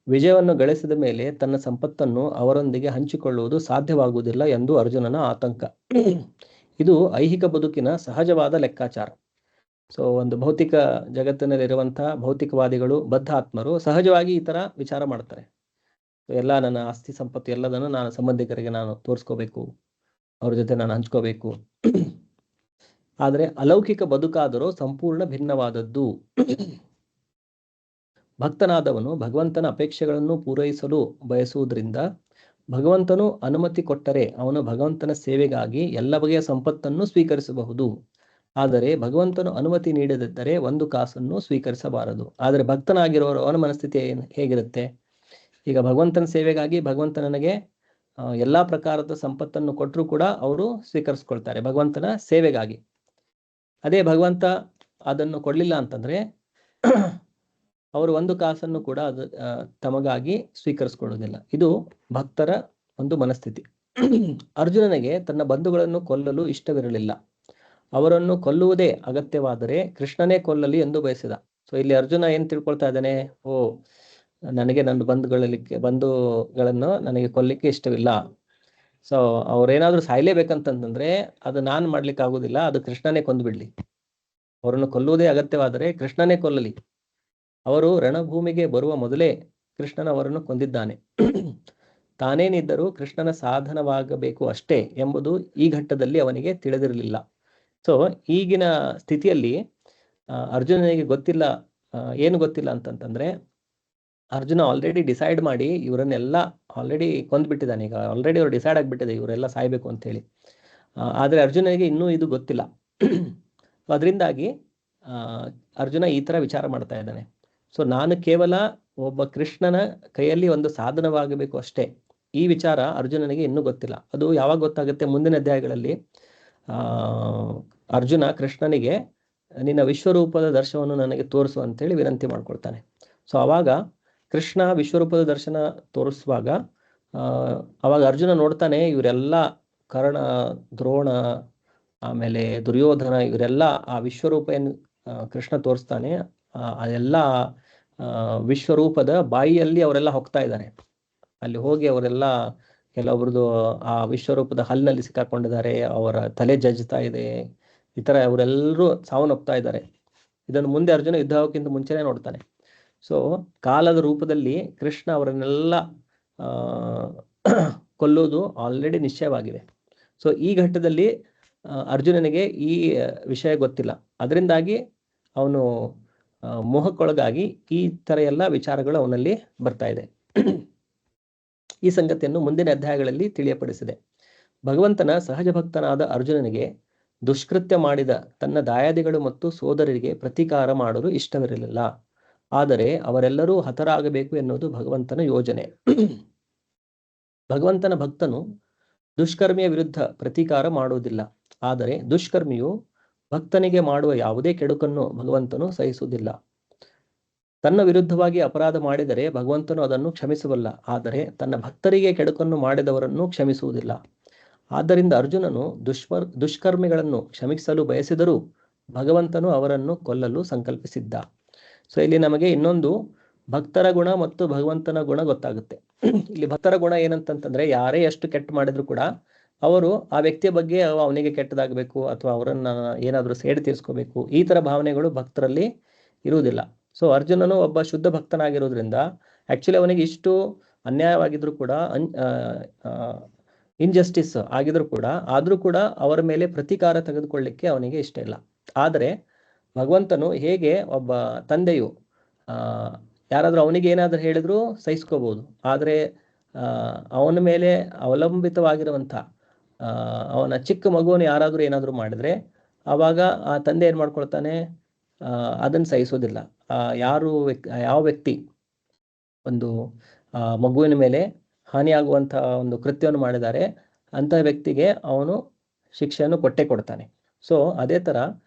ವಿಜಯವನ್ನು ಗಳಿಸಿದ ಮೇಲೆ ತನ್ನ ಸಂಪತ್ತನ್ನು ಅವರೊಂದಿಗೆ ಹಂಚಿಕೊಳ್ಳುವುದು ಸಾಧ್ಯವಾಗುವುದಿಲ್ಲ ಎಂದು ಅರ್ಜುನನ ಆತಂಕ. ಇದು ಐಹಿಕ ಬದುಕಿನ ಸಹಜವಾದ ಲೆಕ್ಕಾಚಾರ. ಸೊ ಒಂದು ಭೌತಿಕ ಜಗತ್ತಿನಲ್ಲಿರುವಂತಹ ಭೌತಿಕವಾದಿಗಳು, ಬದ್ಧ ಆತ್ಮರು ಸಹಜವಾಗಿ ಈ ಥರ ವಿಚಾರ ಮಾಡ್ತಾರೆ. ಎಲ್ಲ ನನ್ನ ಆಸ್ತಿ ಸಂಪತ್ತು ಎಲ್ಲದನ್ನು ನಾನು ಸಂಬಂಧಿಕರಿಗೆ ನಾನು ತೋರಿಸ್ಕೋಬೇಕು, ಅವ್ರ ಜೊತೆ ನಾನು ಹಂಚ್ಕೋಬೇಕು. ಆದರೆ ಅಲೌಕಿಕ ಬದುಕಾದರೂ ಸಂಪೂರ್ಣ ಭಿನ್ನವಾದದ್ದು. ಭಕ್ತನಾದವನು ಭಗವಂತನ ಅಪೇಕ್ಷೆಗಳನ್ನು ಪೂರೈಸಲು ಬಯಸುವುದರಿಂದ ಭಗವಂತನು ಅನುಮತಿ ಕೊಟ್ಟರೆ ಅವನು ಭಗವಂತನ ಸೇವೆಗಾಗಿ ಎಲ್ಲ ಬಗೆಯ ಸಂಪತ್ತನ್ನು ಸ್ವೀಕರಿಸಬಹುದು. ಆದರೆ ಭಗವಂತನು ಅನುಮತಿ ನೀಡದಿದ್ದರೆ ಒಂದು ಕಾಸನ್ನು ಸ್ವೀಕರಿಸಬಾರದು. ಆದರೆ ಭಕ್ತನಾಗಿರೋರು ಅವನ ಮನಸ್ಥಿತಿ ಹೇಗಿರುತ್ತೆ? ಈಗ ಭಗವಂತನ ಸೇವೆಗಾಗಿ ಭಗವಂತ ನನಗೆ ಎಲ್ಲ ಪ್ರಕಾರದ ಸಂಪತ್ತನ್ನು ಕೊಟ್ಟರೂ ಕೂಡ ಅವರು ಸ್ವೀಕರಿಸ್ಕೊಳ್ತಾರೆ ಭಗವಂತನ ಸೇವೆಗಾಗಿ. ಅದೇ ಭಗವಂತ ಅದನ್ನು ಕೊಡಲಿಲ್ಲ ಅಂತಂದ್ರೆ ಅವರು ಒಂದು ಕಾಸನ್ನು ಕೂಡ ತಮಗಾಗಿ ಸ್ವೀಕರಿಸ್ಕೊಳ್ಳೋದಿಲ್ಲ. ಇದು ಭಕ್ತರ ಒಂದು ಮನಸ್ಥಿತಿ. ಅರ್ಜುನನಿಗೆ ತನ್ನ ಬಂಧುಗಳನ್ನು ಕೊಲ್ಲಲು ಇಷ್ಟವಿರಲಿಲ್ಲ. ಅವರನ್ನು ಕೊಲ್ಲುವುದೇ ಅಗತ್ಯವಾದರೆ ಕೃಷ್ಣನೇ ಕೊಲ್ಲಲಿ ಎಂದು ಬಯಸಿದ. ಸೊ ಇಲ್ಲಿ ಅರ್ಜುನ ಏನ್ ತಿಳ್ಕೊಳ್ತಾ ಇದ್ದಾನೆ? ನನಗೆ ನನ್ನ ಬಂಧುಗಳನ್ನು ನನಗೆ ಕೊಲ್ಲಿಕ್ಕೆ ಇಷ್ಟವಿಲ್ಲ. ಸೊ ಅವ್ರೇನಾದ್ರೂ ಸಾಯ್ಲೇಬೇಕಂತಂದ್ರೆ ಅದು ನಾನು ಮಾಡ್ಲಿಕ್ಕೆ ಆಗುದಿಲ್ಲ, ಅದು ಕೃಷ್ಣನೇ ಕೊಂದುಬಿಡ್ಲಿ. ಅವರನ್ನು ಕೊಲ್ಲುವುದೇ ಅಗತ್ಯವಾದರೆ ಕೃಷ್ಣನೇ ಕೊಲ್ಲಲಿ. ಅವರು ರಣಭೂಮಿಗೆ ಬರುವ ಮೊದಲೇ ಕೃಷ್ಣನ ಅವರನ್ನು ಕೊಂದಿದ್ದಾನೆ. ತಾನೇನಿದ್ದರೂ ಕೃಷ್ಣನ ಸಾಧನವಾಗಬೇಕು ಅಷ್ಟೇ ಎಂಬುದು ಈ ಘಟ್ಟದಲ್ಲಿ ಅವನಿಗೆ ತಿಳಿದಿರಲಿಲ್ಲ. ಸೊ ಈಗಿನ ಸ್ಥಿತಿಯಲ್ಲಿ ಅರ್ಜುನನಿಗೆ ಗೊತ್ತಿಲ್ಲ, ಏನು ಗೊತ್ತಿಲ್ಲ ಅಂತಂತಂದ್ರೆ ಅರ್ಜುನ ಆಲ್ರೆಡಿ ಡಿಸೈಡ್ ಮಾಡಿ ಇವರನ್ನೆಲ್ಲ ಆಲ್ರೆಡಿ ಕೊಂದ್ಬಿಟ್ಟಿದ್ದಾನೆ. ಈಗ ಆಲ್ರೆಡಿ ಅವ್ರು ಡಿಸೈಡ್ ಆಗಿಬಿಟ್ಟಿದೆ ಇವರೆಲ್ಲ ಸಾಯ್ಬೇಕು ಅಂತೇಳಿ. ಆದರೆ ಅರ್ಜುನನಿಗೆ ಇನ್ನೂ ಇದು ಗೊತ್ತಿಲ್ಲ. ಅದರಿಂದಾಗಿ ಅರ್ಜುನ ಈ ಥರ ವಿಚಾರ ಮಾಡ್ತಾ ಇದ್ದಾನೆ. ಸೊ ನಾನು ಕೇವಲ ಒಬ್ಬ ಕೃಷ್ಣನ ಕೈಯಲ್ಲಿ ಒಂದು ಸಾಧನವಾಗಬೇಕು ಅಷ್ಟೇ, ಈ ವಿಚಾರ ಅರ್ಜುನನಿಗೆ ಇನ್ನೂ ಗೊತ್ತಿಲ್ಲ. ಅದು ಯಾವಾಗ ಗೊತ್ತಾಗುತ್ತೆ? ಮುಂದಿನ ಅಧ್ಯಾಯಗಳಲ್ಲಿ ಅರ್ಜುನ ಕೃಷ್ಣನಿಗೆ ನಿನ್ನ ವಿಶ್ವರೂಪದ ದರ್ಶನವನ್ನು ನನಗೆ ತೋರಿಸು ಅಂತೇಳಿ ವಿನಂತಿ ಮಾಡ್ಕೊಳ್ತಾನೆ. ಸೊ ಅವಾಗ ಕೃಷ್ಣ ವಿಶ್ವರೂಪದ ದರ್ಶನ ತೋರಿಸುವಾಗ ಅವಾಗ ಅರ್ಜುನ ನೋಡ್ತಾನೆ, ಇವರೆಲ್ಲ ಕರ್ಣ, ದ್ರೋಣ, ಆಮೇಲೆ ದುರ್ಯೋಧನ, ಇವರೆಲ್ಲ ಆ ವಿಶ್ವರೂಪ ಏನು ಕೃಷ್ಣ ತೋರಿಸ್ತಾನೆ, ಅದೆಲ್ಲ ವಿಶ್ವರೂಪದ ಬಾಯಿಯಲ್ಲಿ ಅವರೆಲ್ಲ ಹೋಗ್ತಾ ಇದ್ದಾರೆ. ಅಲ್ಲಿ ಹೋಗಿ ಅವರೆಲ್ಲ ಕೆಲವೊಬ್ರದ್ದು ಆ ವಿಶ್ವರೂಪದ ಹಲ್ಲಿನಲ್ಲಿ ಸಿಕ್ಕಾಕೊಂಡಿದ್ದಾರೆ, ಅವರ ತಲೆ ಜಜ್ತಾ ಇದೆ, ಈ ಥರ ಅವರೆಲ್ಲರೂ ಸಾವನ್ನಪ್ತಾ ಇದ್ದಾರೆ. ಇದನ್ನು ಮುಂದೆ ಅರ್ಜುನ ಯುದ್ಧ ಹೋಗೋಕ್ಕಿಂತ ಮುಂಚೆನೇ ನೋಡ್ತಾನೆ. ಸೊ ಕಾಲದ ರೂಪದಲ್ಲಿ ಕೃಷ್ಣ ಅವರನ್ನೆಲ್ಲ ಕೊಲ್ಲೋದು ಆಲ್ರೆಡಿ ನಿಶ್ಚಯವಾಗಿದೆ. ಸೊ ಈ ಘಟ್ಟದಲ್ಲಿ ಅರ್ಜುನನಿಗೆ ಈ ವಿಷಯ ಗೊತ್ತಿಲ್ಲ. ಅದರಿಂದಾಗಿ ಅವನು ಮೋಹಕ್ಕೊಳಗಾಗಿ ಈ ಥರ ಎಲ್ಲ ವಿಚಾರಗಳು ಅವನಲ್ಲಿ ಬರ್ತಾ ಇದೆ. ಈ ಸಂಗತಿಯನ್ನು ಮುಂದಿನ ಅಧ್ಯಾಯಗಳಲ್ಲಿ ತಿಳಿಯಪಡಿಸಿದೆ. ಭಗವಂತನ ಸಹಜ ಭಕ್ತನಾದ ಅರ್ಜುನನಿಗೆ ದುಷ್ಕೃತ್ಯ ಮಾಡಿದ ತನ್ನ ದಾಯಾದಿಗಳು ಮತ್ತು ಸೋದರರಿಗೆ ಪ್ರತೀಕಾರ ಮಾಡಲು ಇಷ್ಟವಿರಲಿಲ್ಲ. ಆದರೆ ಅವರೆಲ್ಲರೂ ಹತರಾಗಬೇಕು ಎನ್ನುವುದು ಭಗವಂತನ ಯೋಜನೆ. ಭಗವಂತನ ಭಕ್ತನು ದುಷ್ಕರ್ಮಿಯ ವಿರುದ್ಧ ಪ್ರತೀಕಾರ ಮಾಡುವುದಿಲ್ಲ. ಆದರೆ ದುಷ್ಕರ್ಮಿಯು ಭಕ್ತನಿಗೆ ಮಾಡುವ ಯಾವುದೇ ಕೆಡುಕನ್ನು ಭಗವಂತನು ಸಹಿಸುವುದಿಲ್ಲ. ತನ್ನ ವಿರುದ್ಧವಾಗಿ ಅಪರಾಧ ಮಾಡಿದರೆ ಭಗವಂತನು ಅದನ್ನು ಕ್ಷಮಿಸಬಲ್ಲ. ಆದರೆ ತನ್ನ ಭಕ್ತರಿಗೆ ಕೆಡುಕನ್ನು ಮಾಡಿದವರನ್ನು ಕ್ಷಮಿಸುವುದಿಲ್ಲ. ಆದ್ದರಿಂದ ಅರ್ಜುನನು ದುಷ್ಕರ್ಮಿಗಳನ್ನು ಕ್ಷಮಿಸಲು ಬಯಸಿದರೂ ಭಗವಂತನು ಅವರನ್ನು ಕೊಲ್ಲಲು ಸಂಕಲ್ಪಿಸಿದ್ದ. ಸೊ ಇಲ್ಲಿ ನಮಗೆ ಇನ್ನೊಂದು ಭಕ್ತರ ಗುಣ ಮತ್ತು ಭಗವಂತನ ಗುಣ ಗೊತ್ತಾಗುತ್ತೆ. ಇಲ್ಲಿ ಭಕ್ತರ ಗುಣ ಏನಂತಂತಂದ್ರೆ, ಯಾರೇ ಎಷ್ಟು ಕೆಟ್ಟ ಮಾಡಿದ್ರು ಕೂಡ ಅವರು ಆ ವ್ಯಕ್ತಿಯ ಬಗ್ಗೆ ಅವನಿಗೆ ಕೆಟ್ಟದಾಗಬೇಕು ಅಥವಾ ಅವರನ್ನ ಏನಾದರೂ ಸೇಡು ತೀರಿಸ್ಕೋಬೇಕು, ಈ ತರ ಭಾವನೆಗಳು ಭಕ್ತರಲ್ಲಿ ಇರುವುದಿಲ್ಲ. ಸೊ ಅರ್ಜುನನು ಒಬ್ಬ ಶುದ್ಧ ಭಕ್ತನಾಗಿರೋದ್ರಿಂದ ಆಕ್ಚುಲಿ ಅವನಿಗೆ ಇಷ್ಟು ಅನ್ಯಾಯವಾಗಿದ್ರು ಕೂಡ ಇನ್ಜಸ್ಟಿಸ್ ಆಗಿದ್ರು ಕೂಡ ಆದ್ರೂ ಕೂಡ ಅವರ ಮೇಲೆ ಪ್ರತೀಕಾರ ತೆಗೆದುಕೊಳ್ಳಿಕ್ಕೆ ಅವನಿಗೆ ಇಷ್ಟ ಇಲ್ಲ. ಆದರೆ ಭಗವಂತನು ಹೇಗೆ ಒಬ್ಬ ತಂದೆಯು ಯಾರಾದ್ರೂ ಅವನಿಗೆ ಏನಾದ್ರೂ ಹೇಳಿದ್ರು ಸಹಿಸ್ಕೋಬಹುದು, ಆದರೆ ಅವನ ಮೇಲೆ ಅವಲಂಬಿತವಾಗಿರುವಂಥ ಅವನ ಚಿಕ್ಕ ಮಗುವನ್ನು ಯಾರಾದ್ರೂ ಏನಾದರೂ ಮಾಡಿದ್ರೆ ಆವಾಗ ಆ ತಂದೆ ಏನ್ ಮಾಡ್ಕೊಳ್ತಾನೆ, ಅದನ್ನು ಸಹಿಸೋದಿಲ್ಲ. ಯಾವ ವ್ಯಕ್ತಿ ಒಂದು ಮಗುವಿನ ಮೇಲೆ ಹಾನಿಯಾಗುವಂಥ ಒಂದು ಕೃತ್ಯವನ್ನು ಮಾಡಿದ್ದಾರೆ ಅಂಥ ವ್ಯಕ್ತಿಗೆ ಅವನು ಶಿಕ್ಷೆಯನ್ನು ಕೊಟ್ಟೇ ಕೊಡ್ತಾನೆ. ಸೊ ಅದೇ ಥರ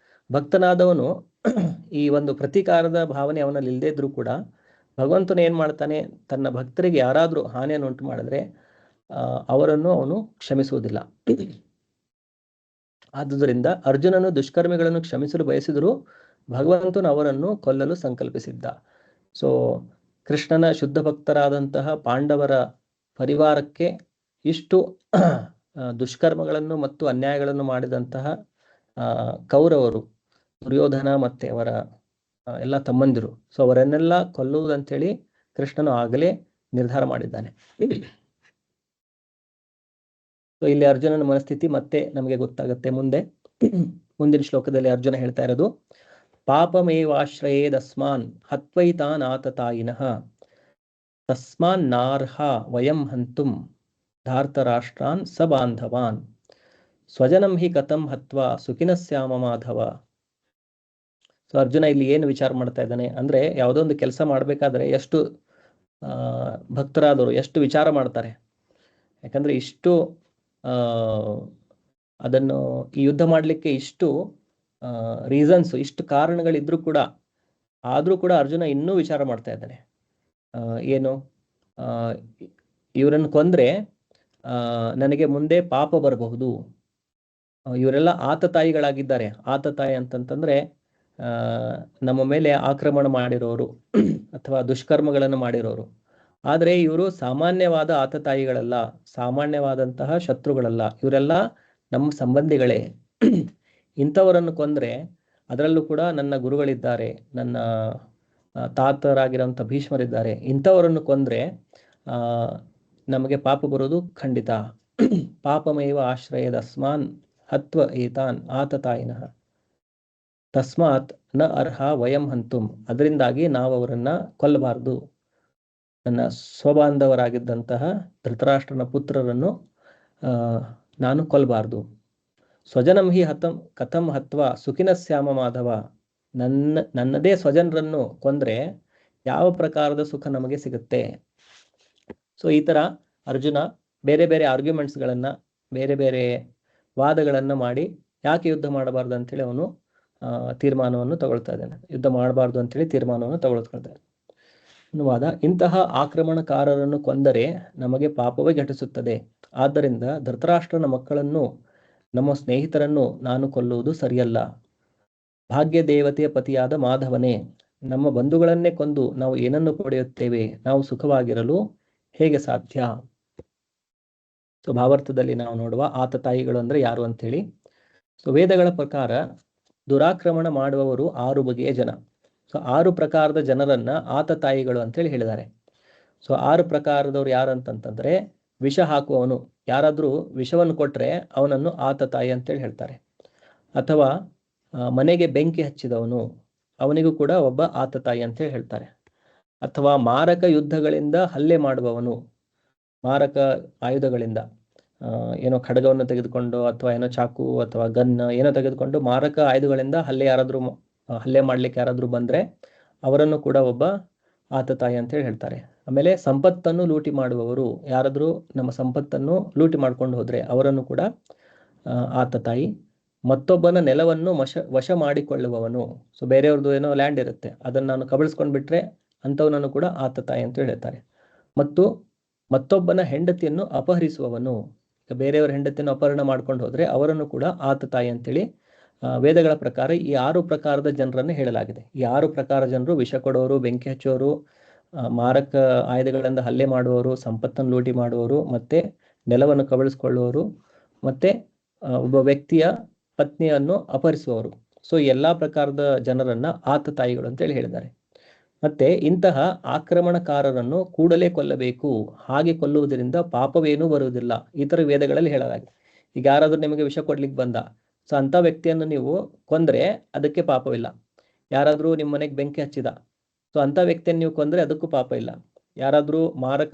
ಭಕ್ತನಾದವನು ಈ ಒಂದು ಪ್ರತೀಕಾರದ ಭಾವನೆ ಅವನಲ್ಲಿ ಇಲ್ಲದೇ ಇದ್ರೂ ಕೂಡ ಭಗವಂತನು ಏನು ಮಾಡ್ತಾನೆ, ತನ್ನ ಭಕ್ತರಿಗೆ ಯಾರಾದರೂ ಹಾನಿಯನ್ನು ಉಂಟು ಮಾಡಿದ್ರೆ ಅವರನ್ನು ಅವನು ಕ್ಷಮಿಸುವುದಿಲ್ಲ. ಆದುದರಿಂದ ಅರ್ಜುನನು ದುಷ್ಕರ್ಮಿಗಳನ್ನು ಕ್ಷಮಿಸಲು ಬಯಸಿದರೂ ಭಗವಂತನು ಅವರನ್ನು ಕೊಲ್ಲಲು ಸಂಕಲ್ಪಿಸಿದ್ದ. ಸೊ ಕೃಷ್ಣನ ಶುದ್ಧ ಭಕ್ತರಾದಂತಹ ಪಾಂಡವರ ಪರಿವಾರಕ್ಕೆ ಇಷ್ಟು ದುಷ್ಕರ್ಮಗಳನ್ನು ಮತ್ತು ಅನ್ಯಾಯಗಳನ್ನು ಮಾಡಿದಂತಹ ಕೌರವರು, ದುರ್ಯೋಧನ ಮತ್ತೆ ಅವರ ಎಲ್ಲ ತಮ್ಮಂದಿರು, ಸೊ ಅವರನ್ನೆಲ್ಲ ಕೊಲ್ಲುವುದಂತೇಳಿ ಕೃಷ್ಣನು ಆಗಲೇ ನಿರ್ಧಾರ ಮಾಡಿದ್ದಾನೆ. ಸೊ ಇಲ್ಲಿ ಅರ್ಜುನನ ಮನಸ್ಥಿತಿ ಮತ್ತೆ ನಮಗೆ ಗೊತ್ತಾಗುತ್ತೆ ಮುಂದಿನ ಶ್ಲೋಕದಲ್ಲಿ ಅರ್ಜುನ ಹೇಳ್ತಾ ಇರೋದು, ಪಾಪಮೇವಾಶ್ರಯೇದಸ್ಮಾನ್ ಹತ್ವೈತಾನ್ ಆತತಾಯಿನಃ ತಸ್ಮಾನ್ ನಾರ್ಹ ವಯಂ ಹಂತುಂ ಧಾರ್ತರಾಷ್ಟ್ರಾನ್ ಸಬಾಂಧವಾನ್ ಸ್ವಜನಂ ಹಿ ಕಥಂ ಹತ್ವಾ ಸುಖಿನಸ್ಯಾಮ ಮಾಧವ. ಸೊ ಅರ್ಜುನ ಇಲ್ಲಿ ಏನು ವಿಚಾರ ಮಾಡ್ತಾ ಇದ್ದಾನೆ ಅಂದ್ರೆ, ಯಾವುದೋ ಒಂದು ಕೆಲಸ ಮಾಡ್ಬೇಕಾದ್ರೆ ಎಷ್ಟು ಭಕ್ತರಾದವರು ಎಷ್ಟು ವಿಚಾರ ಮಾಡ್ತಾರೆ. ಯಾಕಂದ್ರೆ ಇಷ್ಟು ಅದನ್ನು ಈ ಯುದ್ಧ ಮಾಡಲಿಕ್ಕೆ ಇಷ್ಟು ರೀಸನ್ಸ್, ಇಷ್ಟು ಕಾರಣಗಳಿದ್ರೂ ಕೂಡ ಆದ್ರೂ ಕೂಡ ಅರ್ಜುನ ಇನ್ನೂ ವಿಚಾರ ಮಾಡ್ತಾ ಇದ್ದಾನೆ. ಏನು, ಇವರನ್ನು ಕೊಂದ್ರೆ ನನಗೆ ಮುಂದೆ ಪಾಪ ಬರಬಹುದು. ಇವರೆಲ್ಲ ಆತತಾಯಿಗಳಾಗಿದ್ದಾರೆ. ಆತತಾಯಿ ಅಂತಂತಂದ್ರೆ ನಮ್ಮ ಮೇಲೆ ಆಕ್ರಮಣ ಮಾಡಿರೋರು ಅಥವಾ ದುಷ್ಕರ್ಮಗಳನ್ನು ಮಾಡಿರೋರು. ಆದರೆ ಇವರು ಸಾಮಾನ್ಯವಾದ ಆತತಾಯಿಗಳಲ್ಲ, ಸಾಮಾನ್ಯವಾದಂತಹ ಶತ್ರುಗಳಲ್ಲ, ಇವರೆಲ್ಲ ನಮ್ಮ ಸಂಬಂಧಿಗಳೇ. ಇಂಥವರನ್ನು ಕೊಂದ್ರೆ, ಅದರಲ್ಲೂ ಕೂಡ ನನ್ನ ಗುರುಗಳಿದ್ದಾರೆ, ನನ್ನ ತಾತರಾಗಿರೋಂಥ ಭೀಷ್ಮರಿದ್ದಾರೆ, ಇಂಥವರನ್ನು ಕೊಂದ್ರೆ ನಮಗೆ ಪಾಪ ಬರೋದು ಖಂಡಿತ. ಪಾಪಮೇವ ಆಶ್ರಯದ ಅಸ್ಮಾನ್ ಹತ್ವ ಏತಾನ್ ಆತತಾಯಿನಃ ತಸ್ಮಾತ್ ನ ಅರ್ಹ ವಯಂ ಹಂತುಂ. ಅದರಿಂದಾಗಿ ನಾವು ಅವರನ್ನ ಕೊಲ್ಲಬಾರದು. ನನ್ನ ಸ್ವಬಾಂಧವರಾಗಿದ್ದಂತಹ ಧೃತರಾಷ್ಟ್ರನ ಪುತ್ರರನ್ನು ನಾನು ಕೊಲ್ಲಬಾರ್ದು. ಸ್ವಜನಂ ಹಿ ಕಥಂ ಹತ್ವ ಸುಖಿನಸ್ಯಾಮ ಮಾಧವ. ನನ್ನದೇ ಸ್ವಜನರನ್ನು ಕೊಂದ್ರೆ ಯಾವ ಪ್ರಕಾರದ ಸುಖ ನಮಗೆ ಸಿಗುತ್ತೆ. ಸೊ ಈ ತರ ಅರ್ಜುನ ಬೇರೆ ಬೇರೆ ಆರ್ಗ್ಯುಮೆಂಟ್ಸ್ಗಳನ್ನ, ಬೇರೆ ಬೇರೆ ವಾದಗಳನ್ನ ಮಾಡಿ ಯಾಕೆ ಯುದ್ಧ ಮಾಡಬಾರ್ದು ಅಂತೇಳಿ ಅವನು ತೀರ್ಮಾನವನ್ನು ತಗೊಳ್ತಾ ಇದ್ದಾನೆ. ಯುದ್ಧ ಮಾಡಬಾರ್ದು ಅಂತೇಳಿ ತೀರ್ಮಾನವನ್ನು ತಗೊಳ್ಕೊಳ್ತಾನೆ. ವಾದ, ಇಂತಹ ಆಕ್ರಮಣಕಾರರನ್ನು ಕೊಂದರೆ ನಮಗೆ ಪಾಪವೇ ಘಟಿಸುತ್ತದೆ. ಆದ್ದರಿಂದ ಧೃತರಾಷ್ಟ್ರನ ಮಕ್ಕಳನ್ನು, ನಮ್ಮ ಸ್ನೇಹಿತರನ್ನು ನಾನು ಕೊಲ್ಲುವುದು ಸರಿಯಲ್ಲ. ಭಾಗ್ಯ ದೇವತೆಯ ಪತಿಯಾದ ಮಾಧವನೇ, ನಮ್ಮ ಬಂಧುಗಳನ್ನೇ ಕೊಂದು ನಾವು ಏನನ್ನು ಪಡೆಯುತ್ತೇವೆ? ನಾವು ಸುಖವಾಗಿರಲು ಹೇಗೆ ಸಾಧ್ಯ? ಸೊ ಭಾವಾರ್ಥದಲ್ಲಿ ನಾವು ನೋಡುವ ಆತತಾಯಿಗಳು ಅಂದ್ರೆ ಯಾರು ಅಂತೇಳಿ. ಸೊ ವೇದಗಳ ಪ್ರಕಾರ ದುರಾಕ್ರಮಣ ಮಾಡುವವರು 6 ಬಗೆಯ ಜನ. ಸೊ 6 ಪ್ರಕಾರದ ಜನರನ್ನ ಆತತಾಯಿಗಳು ಅಂತೇಳಿ ಹೇಳಿದ್ದಾರೆ. ಸೊ 6 ಪ್ರಕಾರದವ್ರು ಯಾರು ಅಂತಂತಂದ್ರೆ, ವಿಷ ಹಾಕುವವನು, ಯಾರಾದ್ರೂ ವಿಷವನ್ನು ಕೊಟ್ರೆ ಅವನನ್ನು ಆತತಾಯಿ ಅಂತೇಳಿ ಹೇಳ್ತಾರೆ. ಅಥವಾ ಮನೆಗೆ ಬೆಂಕಿ ಹಚ್ಚಿದವನು, ಅವನಿಗೂ ಕೂಡ ಒಬ್ಬ ಆತತಾಯಿ ಅಂತೇಳಿ ಹೇಳ್ತಾರೆ. ಅಥವಾ ಮಾರಕ ಯುದ್ಧಗಳಿಂದ ಹಲ್ಲೆ ಮಾಡುವವನು, ಮಾರಕ ಆಯುಧಗಳಿಂದ ಏನೋ ಖಡ್ಗವನ್ನು ತೆಗೆದುಕೊಂಡು ಅಥವಾ ಏನೋ ಚಾಕು ಅಥವಾ ಗನ್ ಏನೋ ತೆಗೆದುಕೊಂಡು ಮಾರಕ ಆಯುಧಗಳಿಂದ ಹಲ್ಲೆ ಮಾಡ್ಲಿಕ್ಕೆ ಯಾರಾದ್ರೂ ಬಂದ್ರೆ ಅವರನ್ನು ಕೂಡ ಒಬ್ಬ ಆತತಾಯಿ ಅಂತೇಳಿ ಹೇಳ್ತಾರೆ. ಆಮೇಲೆ ಸಂಪತ್ತನ್ನು ಲೂಟಿ ಮಾಡುವವರು, ಯಾರಾದ್ರೂ ನಮ್ಮ ಸಂಪತ್ತನ್ನು ಲೂಟಿ ಮಾಡ್ಕೊಂಡು ಹೋದ್ರೆ ಅವರನ್ನು ಕೂಡ ಆತತಾಯಿ. ಮತ್ತೊಬ್ಬನ ನೆಲವನ್ನು ವಶ ಮಾಡಿಕೊಳ್ಳುವವನು, ಸೊ ಬೇರೆಯವ್ರದ್ದು ಏನೋ ಲ್ಯಾಂಡ್ ಇರುತ್ತೆ, ಅದನ್ನು ನಾನು ಕಬಳಿಸ್ಕೊಂಡ್ಬಿಟ್ರೆ ಅಂಥವನನ್ನು ಕೂಡ ಆತತಾಯಿ ಅಂತ ಹೇಳ್ತಾರೆ. ಮತ್ತು ಮತ್ತೊಬ್ಬನ ಹೆಂಡತಿಯನ್ನು ಅಪಹರಿಸುವವನು, ಬೇರೆಯವರ ಹೆಂಡತಿಯನ್ನು ಅಪಹರಣ ಮಾಡ್ಕೊಂಡು ಹೋದ್ರೆ ಅವರನ್ನು ಕೂಡ ಆತತಾಯಿ ಅಂತೇಳಿ ವೇದಗಳ ಪ್ರಕಾರ ಈ 6 ಪ್ರಕಾರದ ಜನರನ್ನು ಹೇಳಲಾಗಿದೆ. ಈ 6 ಪ್ರಕಾರ ಜನರು ವಿಷ ಕೊಡೋರು, ಬೆಂಕಿ ಹಚ್ಚೋರು, ಮಾರಕ ಆಯುಧಗಳಿಂದ ಹಲ್ಲೆ ಮಾಡುವವರು, ಸಂಪತ್ತನ್ನು ಲೂಟಿ ಮಾಡುವವರು, ಮತ್ತೆ ನೆಲವನ್ನು ಕಬಳಿಸ್ಕೊಳ್ಳುವವರು, ಮತ್ತೆ ಒಬ್ಬ ವ್ಯಕ್ತಿಯ ಪತ್ನಿಯನ್ನು ಅಪಹರಿಸುವವರು. ಸೊ ಎಲ್ಲಾ ಪ್ರಕಾರದ ಜನರನ್ನ ಆತತಾಯಿಗಳು ಅಂತೇಳಿ ಹೇಳಿದ್ದಾರೆ. ಮತ್ತೆ ಇಂತಹ ಆಕ್ರಮಣಕಾರರನ್ನು ಕೂಡಲೇ ಕೊಲ್ಲಬೇಕು, ಹಾಗೆ ಕೊಲ್ಲುವುದರಿಂದ ಪಾಪವೇನೂ ಬರುವುದಿಲ್ಲ, ಈ ಥರ ವೇದಗಳಲ್ಲಿ ಹೇಳಲಾಗಿದೆ. ಈಗ ಯಾರಾದ್ರೂ ನಿಮಗೆ ವಿಷ ಕೊಡ್ಲಿಕ್ಕೆ ಬಂದ, ಸೊ ಅಂಥ ವ್ಯಕ್ತಿಯನ್ನು ನೀವು ಕೊಂದ್ರೆ ಅದಕ್ಕೆ ಪಾಪವಿಲ್ಲ. ಯಾರಾದ್ರೂ ನಿಮ್ಮ ಮನೆಗೆ ಬೆಂಕಿ ಹಚ್ಚಿದ, ಸೊ ಅಂಥ ವ್ಯಕ್ತಿಯನ್ನು ನೀವು ಕೊಂದ್ರೆ ಅದಕ್ಕೂ ಪಾಪ ಇಲ್ಲ. ಯಾರಾದ್ರೂ ಮಾರಕ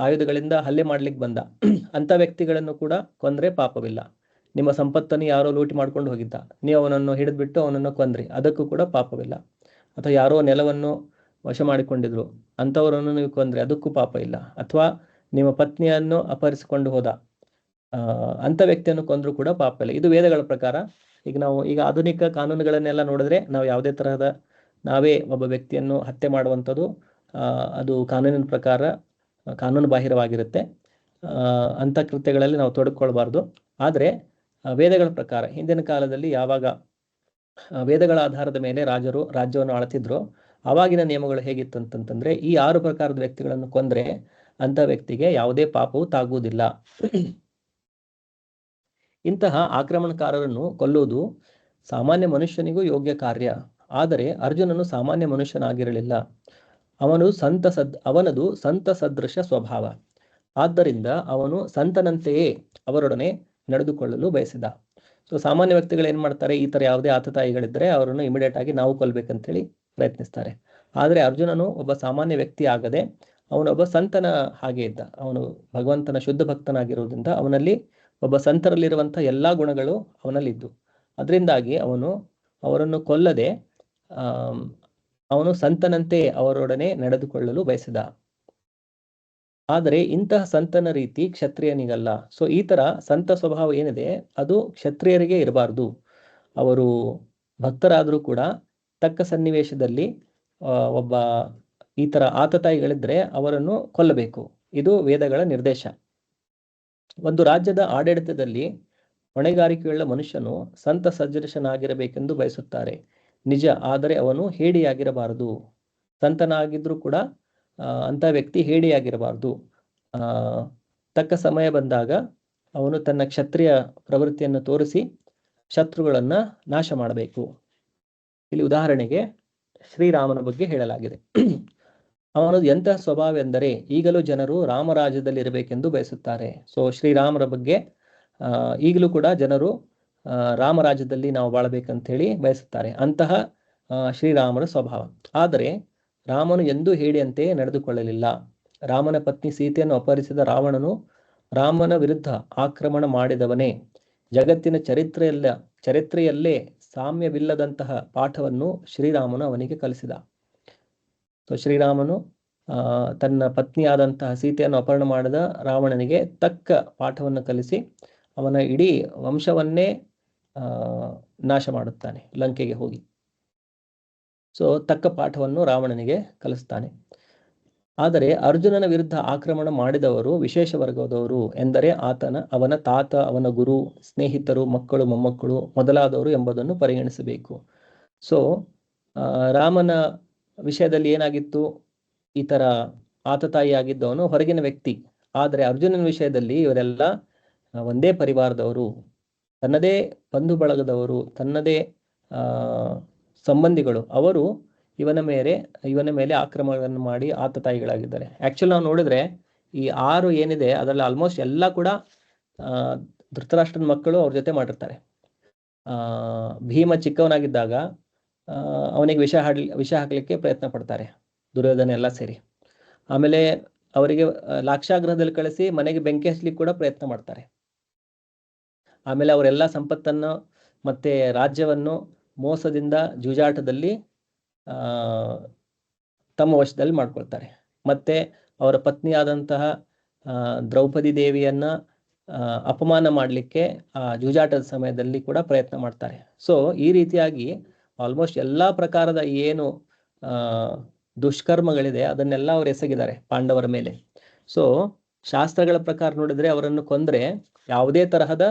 ಆಯುಧಗಳಿಂದ ಹಲ್ಲೆ ಮಾಡ್ಲಿಕ್ಕೆ ಬಂದ, ಅಂಥ ವ್ಯಕ್ತಿಗಳನ್ನು ಕೂಡ ಕೊಂದ್ರೆ ಪಾಪವಿಲ್ಲ. ನಿಮ್ಮ ಸಂಪತ್ತನ್ನು ಯಾರೋ ಲೂಟಿ ಮಾಡ್ಕೊಂಡು ಹೋಗಿದ್ದ, ನೀವು ಅವನನ್ನು ಹಿಡಿದ್ಬಿಟ್ಟು ಅವನನ್ನು ಕೊಂದ್ರಿ, ಅದಕ್ಕೂ ಕೂಡ ಪಾಪವಿಲ್ಲ. ಅಥವಾ ಯಾರೋ ನೆಲವನ್ನು ವಶ ಮಾಡಿಕೊಂಡಿದ್ರು, ಅಂಥವರನ್ನು ನೀವು ಕೊಂದ್ರೆ ಅದಕ್ಕೂ ಪಾಪ ಇಲ್ಲ. ಅಥವಾ ನಿಮ್ಮ ಪತ್ನಿಯನ್ನು ಅಪಹರಿಸಿಕೊಂಡು ಹೋದ, ಅಂಥ ವ್ಯಕ್ತಿಯನ್ನು ಕೊಂದ್ರೂ ಕೂಡ ಪಾಪ ಇಲ್ಲ. ಇದು ವೇದಗಳ ಪ್ರಕಾರ. ಈಗ ಆಧುನಿಕ ಕಾನೂನುಗಳನ್ನೆಲ್ಲ ನೋಡಿದ್ರೆ ನಾವು ಯಾವುದೇ ತರಹದ ನಾವೇ ಒಬ್ಬ ವ್ಯಕ್ತಿಯನ್ನು ಹತ್ಯೆ ಮಾಡುವಂಥದ್ದು ಅದು ಕಾನೂನಿನ ಪ್ರಕಾರ ಕಾನೂನು ಬಾಹಿರವಾಗಿರುತ್ತೆ. ಅಂಥ ಕೃತ್ಯಗಳಲ್ಲಿ ನಾವು ತೊಡಗಿಕೊಳ್ಬಾರ್ದು. ಆದರೆ ವೇದಗಳ ಪ್ರಕಾರ ಹಿಂದಿನ ಕಾಲದಲ್ಲಿ ಯಾವಾಗ ವೇದಗಳ ಆಧಾರದ ಮೇಲೆ ರಾಜರು ರಾಜ್ಯವನ್ನು ಆಳ್ತಿದ್ರು, ಆವಾಗಿನ ನಿಯಮಗಳು ಹೇಗಿತ್ತು ಅಂತಂತಂದ್ರೆ, ಈ 6 ಪ್ರಕಾರದ ವ್ಯಕ್ತಿಗಳನ್ನು ಕೊಂದ್ರೆ ಅಂಥ ವ್ಯಕ್ತಿಗೆ ಯಾವುದೇ ಪಾಪವು ತಾಗುವುದಿಲ್ಲ. ಇಂತಹ ಆಕ್ರಮಣಕಾರರನ್ನು ಕೊಲ್ಲುವುದು ಸಾಮಾನ್ಯ ಮನುಷ್ಯನಿಗೂ ಯೋಗ್ಯ ಕಾರ್ಯ. ಆದರೆ ಅರ್ಜುನನು ಸಾಮಾನ್ಯ ಮನುಷ್ಯನಾಗಿರಲಿಲ್ಲ. ಅವನದು ಸಂತ ಸದೃಶ ಸ್ವಭಾವ. ಆದ್ದರಿಂದ ಅವನು ಸಂತನಂತೆಯೇ ಅವರೊಡನೆ ನಡೆದುಕೊಳ್ಳಲು ಬಯಸಿದ. ಸೊ ಸಾಮಾನ್ಯ ವ್ಯಕ್ತಿಗಳು ಏನ್ ಮಾಡ್ತಾರೆ, ಈ ತರ ಯಾವುದೇ ಆತತಾಯಿಗಳಿದ್ರೆ ಅವರನ್ನು ಇಮಿಡಿಯೇಟ್ ಆಗಿ ನಾವು ಕೊಲ್ಬೇಕಂತೇಳಿ ಪ್ರಯತ್ನಿಸ್ತಾರೆ. ಆದರೆ ಅರ್ಜುನನು ಒಬ್ಬ ಸಾಮಾನ್ಯ ವ್ಯಕ್ತಿ ಆಗದೆ ಅವನೊಬ್ಬ ಸಂತನ ಹಾಗೆ ಇದ್ದ. ಅವನು ಭಗವಂತನ ಶುದ್ಧ ಭಕ್ತನಾಗಿರುವುದರಿಂದ ಅವನಲ್ಲಿ ಒಬ್ಬ ಸಂತರಲ್ಲಿರುವಂಥ ಎಲ್ಲಾ ಗುಣಗಳು ಅವನಲ್ಲಿದ್ದು, ಅದರಿಂದಾಗಿ ಅವರನ್ನು ಕೊಲ್ಲದೆ ಅವನು ಸಂತನಂತೆ ಅವರೊಡನೆ ನಡೆದುಕೊಳ್ಳಲು ಬಯಸಿದ. ಆದರೆ ಇಂತಹ ಸಂತನ ರೀತಿ ಕ್ಷತ್ರಿಯನಿಗಲ್ಲ. ಸೊ ಈ ತರ ಸಂತ ಸ್ವಭಾವ ಏನಿದೆ ಅದು ಕ್ಷತ್ರಿಯರಿಗೆ ಇರಬಾರ್ದು. ಅವರು ಭಕ್ತರಾದರೂ ಕೂಡ ತಕ್ಕ ಸನ್ನಿವೇಶದಲ್ಲಿ ಒಬ್ಬ ಈ ತರ ಆತತಾಯಿಗಳಿದ್ರೆ ಅವರನ್ನು ಕೊಲ್ಲಬೇಕು. ಇದು ವೇದಗಳ ನಿರ್ದೇಶ. ಒಂದು ರಾಜ್ಯದ ಆಡಳಿತದಲ್ಲಿ ಹೊಣೆಗಾರಿಕೆಯುಳ್ಳ ಮನುಷ್ಯನು ಸಂತ ಸದೃಶನಾಗಿರಬೇಕೆಂದು ಬಯಸುತ್ತಾರೆ, ನಿಜ. ಆದರೆ ಅವನು ಹೇಡಿಯಾಗಿರಬಾರದು. ಸಂತನಾಗಿದ್ರೂ ಕೂಡ ಅಂಥ ವ್ಯಕ್ತಿ ಹೇಡಿಯಾಗಿರಬಾರ್ದು. ತಕ್ಕ ಸಮಯ ಬಂದಾಗ ಅವನು ತನ್ನ ಕ್ಷತ್ರಿಯ ಪ್ರವೃತ್ತಿಯನ್ನು ತೋರಿಸಿ ಶತ್ರುಗಳನ್ನ ನಾಶ ಮಾಡಬೇಕು. ಇಲ್ಲಿ ಉದಾಹರಣೆಗೆ ಶ್ರೀರಾಮನ ಬಗ್ಗೆ ಹೇಳಲಾಗಿದೆ. ಅವನದು ಎಂತಹ ಸ್ವಭಾವ ಎಂದರೆ, ಈಗಲೂ ಜನರು ರಾಮರಾಜ್ಯದಲ್ಲಿ ಇರಬೇಕೆಂದು ಬಯಸುತ್ತಾರೆ. ಸೊ ಶ್ರೀರಾಮರ ಬಗ್ಗೆ ಈಗಲೂ ಕೂಡ ಜನರು ರಾಮರಾಜ್ಯದಲ್ಲಿ ನಾವು ಬಾಳಬೇಕಂತ ಹೇಳಿ ಬಯಸುತ್ತಾರೆ. ಅಂತಹ ಶ್ರೀರಾಮರ ಸ್ವಭಾವ. ಆದರೆ ರಾಮನು ಎಂದೂ ಹೇಳಿಯಂತೆ ನಡೆದುಕೊಳ್ಳಲಿಲ್ಲ. ರಾಮನ ಪತ್ನಿ ಸೀತೆಯನ್ನು ಅಪಹರಿಸಿದ ರಾವಣನು ರಾಮನ ವಿರುದ್ಧ ಆಕ್ರಮಣ ಮಾಡಿದವನೇ. ಜಗತ್ತಿನ ಚರಿತ್ರೆಯಲ್ಲೇ ಸಾಮ್ಯವಿಲ್ಲದಂತಹ ಪಾಠವನ್ನು ಶ್ರೀರಾಮನು ಅವನಿಗೆ ಕಲಿಸಿದ. ಸೊ ಶ್ರೀರಾಮನು ತನ್ನ ಪತ್ನಿಯಾದಂತಹ ಸೀತೆಯನ್ನು ಅಪಹರಣ ಮಾಡಿದ ರಾವಣನಿಗೆ ತಕ್ಕ ಪಾಠವನ್ನು ಕಲಿಸಿ ಅವನ ಇಡೀ ವಂಶವನ್ನೇ ನಾಶ ಮಾಡುತ್ತಾನೆ ಲಂಕೆಗೆ ಹೋಗಿ. ಸೊ ತಕ್ಕ ಪಾಠವನ್ನು ರಾವಣನಿಗೆ ಕಲಿಸ್ತಾನೆ. ಆದರೆ ಅರ್ಜುನನ ವಿರುದ್ಧ ಆಕ್ರಮಣ ಮಾಡಿದವರು ವಿಶೇಷ ವರ್ಗದವರು ಎಂದರೆ ಅವನ ತಾತ, ಅವನ ಗುರು, ಸ್ನೇಹಿತರು, ಮಕ್ಕಳು, ಮೊಮ್ಮಕ್ಕಳು ಮೊದಲಾದವರು ಎಂಬುದನ್ನು ಪರಿಗಣಿಸಬೇಕು. ಸೊ ರಾಮನ ವಿಷಯದಲ್ಲಿ ಏನಾಗಿತ್ತು, ಈ ತರ ಆತತಾಯಿ ಆಗಿದ್ದವನು ಹೊರಗಿನ ವ್ಯಕ್ತಿ. ಆದರೆ ಅರ್ಜುನನ ವಿಷಯದಲ್ಲಿ ಇವರೆಲ್ಲ ಒಂದೇ ಪರಿವಾರದವರು, ತನ್ನದೇ ಬಂಧು ಬಳಗದವರು, ತನ್ನದೇ ಸಂಬಂಧಿಗಳು ಅವರು ಇವನ ಮೇಲೆ ಆಕ್ರಮಣವನ್ನು ಮಾಡಿ ಆತತಾಯಿಗಳಾಗಿದ್ದಾರೆ. ಆಕ್ಚುಲಿ ನಾವು ನೋಡಿದ್ರೆ ಈ 6 ಏನಿದೆ ಅದರಲ್ಲಿ ಆಲ್ಮೋಸ್ಟ್ ಎಲ್ಲ ಕೂಡ ಧೃತರಾಷ್ಟ್ರನ ಮಕ್ಕಳು ಅವ್ರ ಜೊತೆ ಮಾಡಿರ್ತಾರೆ. ಭೀಮ ಚಿಕ್ಕವನಾಗಿದ್ದಾಗ ಅವನಿಗೆ ವಿಷ ಹಾಕಲಿಕ್ಕೆ ಪ್ರಯತ್ನ ಪಡ್ತಾರೆ ದುರ್ಯೋಧನ ಎಲ್ಲ ಸೇರಿ. ಆಮೇಲೆ ಅವರಿಗೆ ಲಾಕ್ಷಾಗೃಹದಲ್ಲಿ ಕಳಿಸಿ ಮನೆಗೆ ಬೆಂಕಿ ಹಚ್ಚಲಿಕ್ಕೆ ಕೂಡ ಪ್ರಯತ್ನ ಮಾಡ್ತಾರೆ. ಆಮೇಲೆ ಅವರೆಲ್ಲ ಸಂಪತ್ತನ್ನು ಮತ್ತೆ ರಾಜ್ಯವನ್ನು ಮೋಸದಿಂದ ಜೂಜಾಟದಲ್ಲಿ ತಮ್ಮ ವಶದಲ್ಲಿ ಮಾಡ್ಕೊಳ್ತಾರೆ. ಮತ್ತೆ ಅವರ ಪತ್ನಿಯಾದಂತಹ ದ್ರೌಪದಿ ದೇವಿಯನ್ನ ಅಪಮಾನ ಮಾಡಲಿಕ್ಕೆ ಜೂಜಾಟದ ಸಮಯದಲ್ಲಿ ಕೂಡ ಪ್ರಯತ್ನ ಮಾಡ್ತಾರೆ. ಸೊ ಈ ರೀತಿಯಾಗಿ ಆಲ್ಮೋಸ್ಟ್ ಎಲ್ಲಾ ಪ್ರಕಾರದ ಏನು ದುಷ್ಕರ್ಮಗಳಿದೆ ಅದನ್ನೆಲ್ಲ ಅವರು ಎಸಗಿದ್ದಾರೆ ಪಾಂಡವರ ಮೇಲೆ. ಸೊ ಶಾಸ್ತ್ರಗಳ ಪ್ರಕಾರ ನೋಡಿದ್ರೆ ಅವರನ್ನು ಕೊಂದ್ರೆ ಯಾವುದೇ ತರಹದ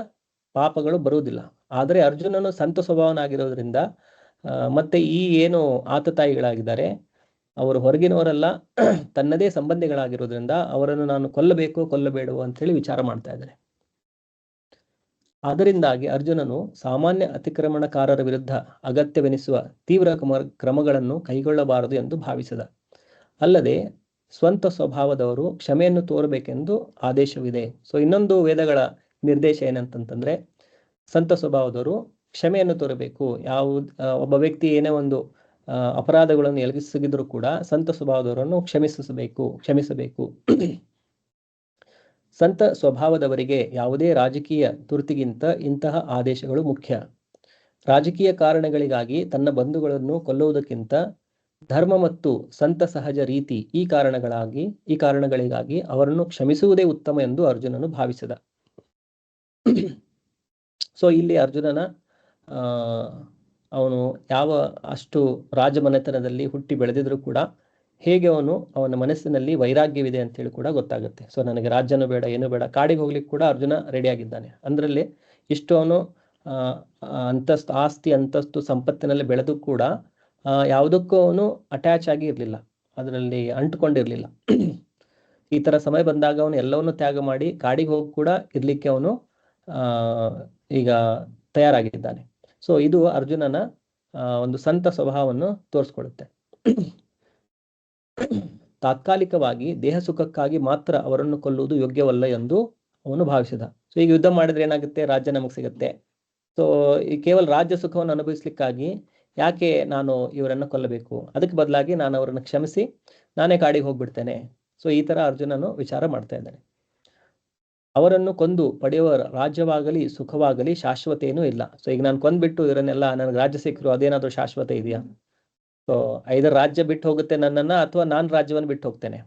ಪಾಪಗಳು ಬರುವುದಿಲ್ಲ. ಆದರೆ ಅರ್ಜುನನು ಸಂತ ಸ್ವಭಾವನಾಗಿರೋದ್ರಿಂದ ಮತ್ತೆ ಈ ಏನು ಆತತಾಯಿಗಳಾಗಿದ್ದಾರೆ ಅವರು ಹೊರಗಿನವರೆಲ್ಲ ತನ್ನದೇ ಸಂಬಂಧಿಗಳಾಗಿರೋದ್ರಿಂದ ಅವರನ್ನು ನಾನು ಕೊಲ್ಲಬೇಡುವ ಅಂತ ಹೇಳಿ ವಿಚಾರ ಮಾಡ್ತಾ ಇದ್ದಾರೆ. ಅದರಿಂದಾಗಿ ಅರ್ಜುನನು ಸಾಮಾನ್ಯ ಅತಿಕ್ರಮಣಕಾರರ ವಿರುದ್ಧ ಅಗತ್ಯವೆನಿಸುವ ತೀವ್ರ ಕ್ರಮಗಳನ್ನು ಕೈಗೊಳ್ಳಬಾರದು ಎಂದು ಭಾವಿಸಿದ. ಅಲ್ಲದೆ ಸ್ವಂತ ಸ್ವಭಾವದವರು ಕ್ಷಮೆಯನ್ನು ತೋರಬೇಕೆಂದು ಆದೇಶವಿದೆ. ಸೊ ಇನ್ನೊಂದು ವೇದಗಳ ನಿರ್ದೇಶ ಏನಂತಂತಂದ್ರೆ ಸಂತ ಸ್ವಭಾವದವರು ಕ್ಷಮೆಯನ್ನು ತೋರಬೇಕು. ಒಬ್ಬ ವ್ಯಕ್ತಿ ಏನೇ ಒಂದು ಅಪರಾಧಗಳನ್ನು ಎಸಗಿದ್ರು ಕೂಡ ಸಂತ ಸ್ವಭಾವದವರನ್ನು ಕ್ಷಮಿಸಬೇಕು. ಸಂತ ಸ್ವಭಾವದವರಿಗೆ ಯಾವುದೇ ರಾಜಕೀಯ ತುರ್ತಿಗಿಂತ ಇಂತಹ ಆದೇಶಗಳು ಮುಖ್ಯ. ರಾಜಕೀಯ ಕಾರಣಗಳಿಗಾಗಿ ತನ್ನ ಬಂಧುಗಳನ್ನು ಕೊಲ್ಲುವುದಕ್ಕಿಂತ ಧರ್ಮ ಮತ್ತು ಸಂತ ಸಹಜ ರೀತಿ ಈ ಕಾರಣಗಳಿಗಾಗಿ ಅವರನ್ನು ಕ್ಷಮಿಸುವುದೇ ಉತ್ತಮ ಎಂದು ಅರ್ಜುನನು ಭಾವಿಸಿದ. ಸೊ ಇಲ್ಲಿ ಅರ್ಜುನನ ಅವನು ಯಾವ ಅಷ್ಟು ರಾಜಮನೆತನದಲ್ಲಿ ಹುಟ್ಟಿ ಬೆಳೆದಿದ್ರು ಕೂಡ ಹೇಗೆ ಅವನ ಮನಸ್ಸಿನಲ್ಲಿ ವೈರಾಗ್ಯವಿದೆ ಅಂತ ಹೇಳಿ ಕೂಡ ಗೊತ್ತಾಗುತ್ತೆ. ಸೊ ನನಗೆ ರಾಜ್ಯನೂ ಬೇಡ, ಏನು ಬೇಡ, ಕಾಡಿಗೆ ಹೋಗ್ಲಿಕ್ಕೆ ಕೂಡ ಅರ್ಜುನ ರೆಡಿ ಆಗಿದ್ದಾನೆ. ಅಂದ್ರಲ್ಲಿ ಇಷ್ಟು ಅವನು ಅಂತಸ್ತು ಸಂಪತ್ತಿನಲ್ಲಿ ಬೆಳೆದು ಕೂಡ ಯಾವುದಕ್ಕೂ ಅವನು ಅಟ್ಯಾಚ್ ಆಗಿ ಇರಲಿಲ್ಲ, ಅದರಲ್ಲಿ ಅಂಟುಕೊಂಡಿರ್ಲಿಲ್ಲ. ಈ ತರ ಸಮಯ ಬಂದಾಗ ಅವನು ಎಲ್ಲವನ್ನೂ ತ್ಯಾಗ ಮಾಡಿ ಕಾಡಿಗೆ ಹೋಗಿ ಕೂಡ ಇರ್ಲಿಕ್ಕೆ ಅವನು ಈಗ ತಯಾರಾಗಿದ್ದಾನೆ. ಸೊ ಇದು ಅರ್ಜುನನ ಒಂದು ಸಂತ ಸ್ವಭಾವವನ್ನು ತೋರಿಸ್ಕೊಳ್ಳುತ್ತೆ. ತಾತ್ಕಾಲಿಕವಾಗಿ ದೇಹ ಸುಖಕ್ಕಾಗಿ ಮಾತ್ರ ಅವರನ್ನು ಕೊಲ್ಲುವುದು ಯೋಗ್ಯವಲ್ಲ ಎಂದು ಅವನು ಭಾವಿಸಿದ. ಸೊ ಈಗ ಯುದ್ಧ ಮಾಡಿದ್ರೆ ಏನಾಗುತ್ತೆ, ರಾಜ್ಯ ನಮಗೆ ಸಿಗುತ್ತೆ. ಸೊ ಈ ಕೇವಲ ರಾಜ್ಯ ಸುಖವನ್ನು ಅನುಭವಿಸ್ಲಿಕ್ಕಾಗಿ ಯಾಕೆ ನಾನು ಇವರನ್ನು ಕೊಲ್ಲಬೇಕು, ಅದಕ್ಕೆ ಬದಲಾಗಿ ನಾನು ಅವರನ್ನು ಕ್ಷಮಿಸಿ ನಾನೇ ಕಾಡಿಗೆ ಹೋಗ್ಬಿಡ್ತೇನೆ. ಸೊ ಈ ತರ ಅರ್ಜುನನು ವಿಚಾರ ಮಾಡ್ತಾ ಇದ್ದಾನೆ. ಅವರನ್ನು ಕೊಂದು ಪಡೆಯುವ ರಾಜ್ಯವಾಗಲಿ ಸುಖವಾಗಲಿ ಶಾಶ್ವತ ಏನೂ ಇಲ್ಲ. ಸೊ ಈಗ ನಾನು ಕೊಂದ್ಬಿಟ್ಟು ಇವರನ್ನೆಲ್ಲ ನನಗೆ ರಾಜ್ಯ ಸಿಕ್ಕರು ಅದೇನಾದ್ರೂ ಶಾಶ್ವತ ಇದೆಯಾ? ಸೊ ಐದರ ರಾಜ್ಯ ಬಿಟ್ಟು ಹೋಗುತ್ತೆ ನನ್ನನ್ನ, ಅಥವಾ ನಾನು ರಾಜ್ಯವನ್ನು ಬಿಟ್ಟು ಹೋಗ್ತೇನೆ.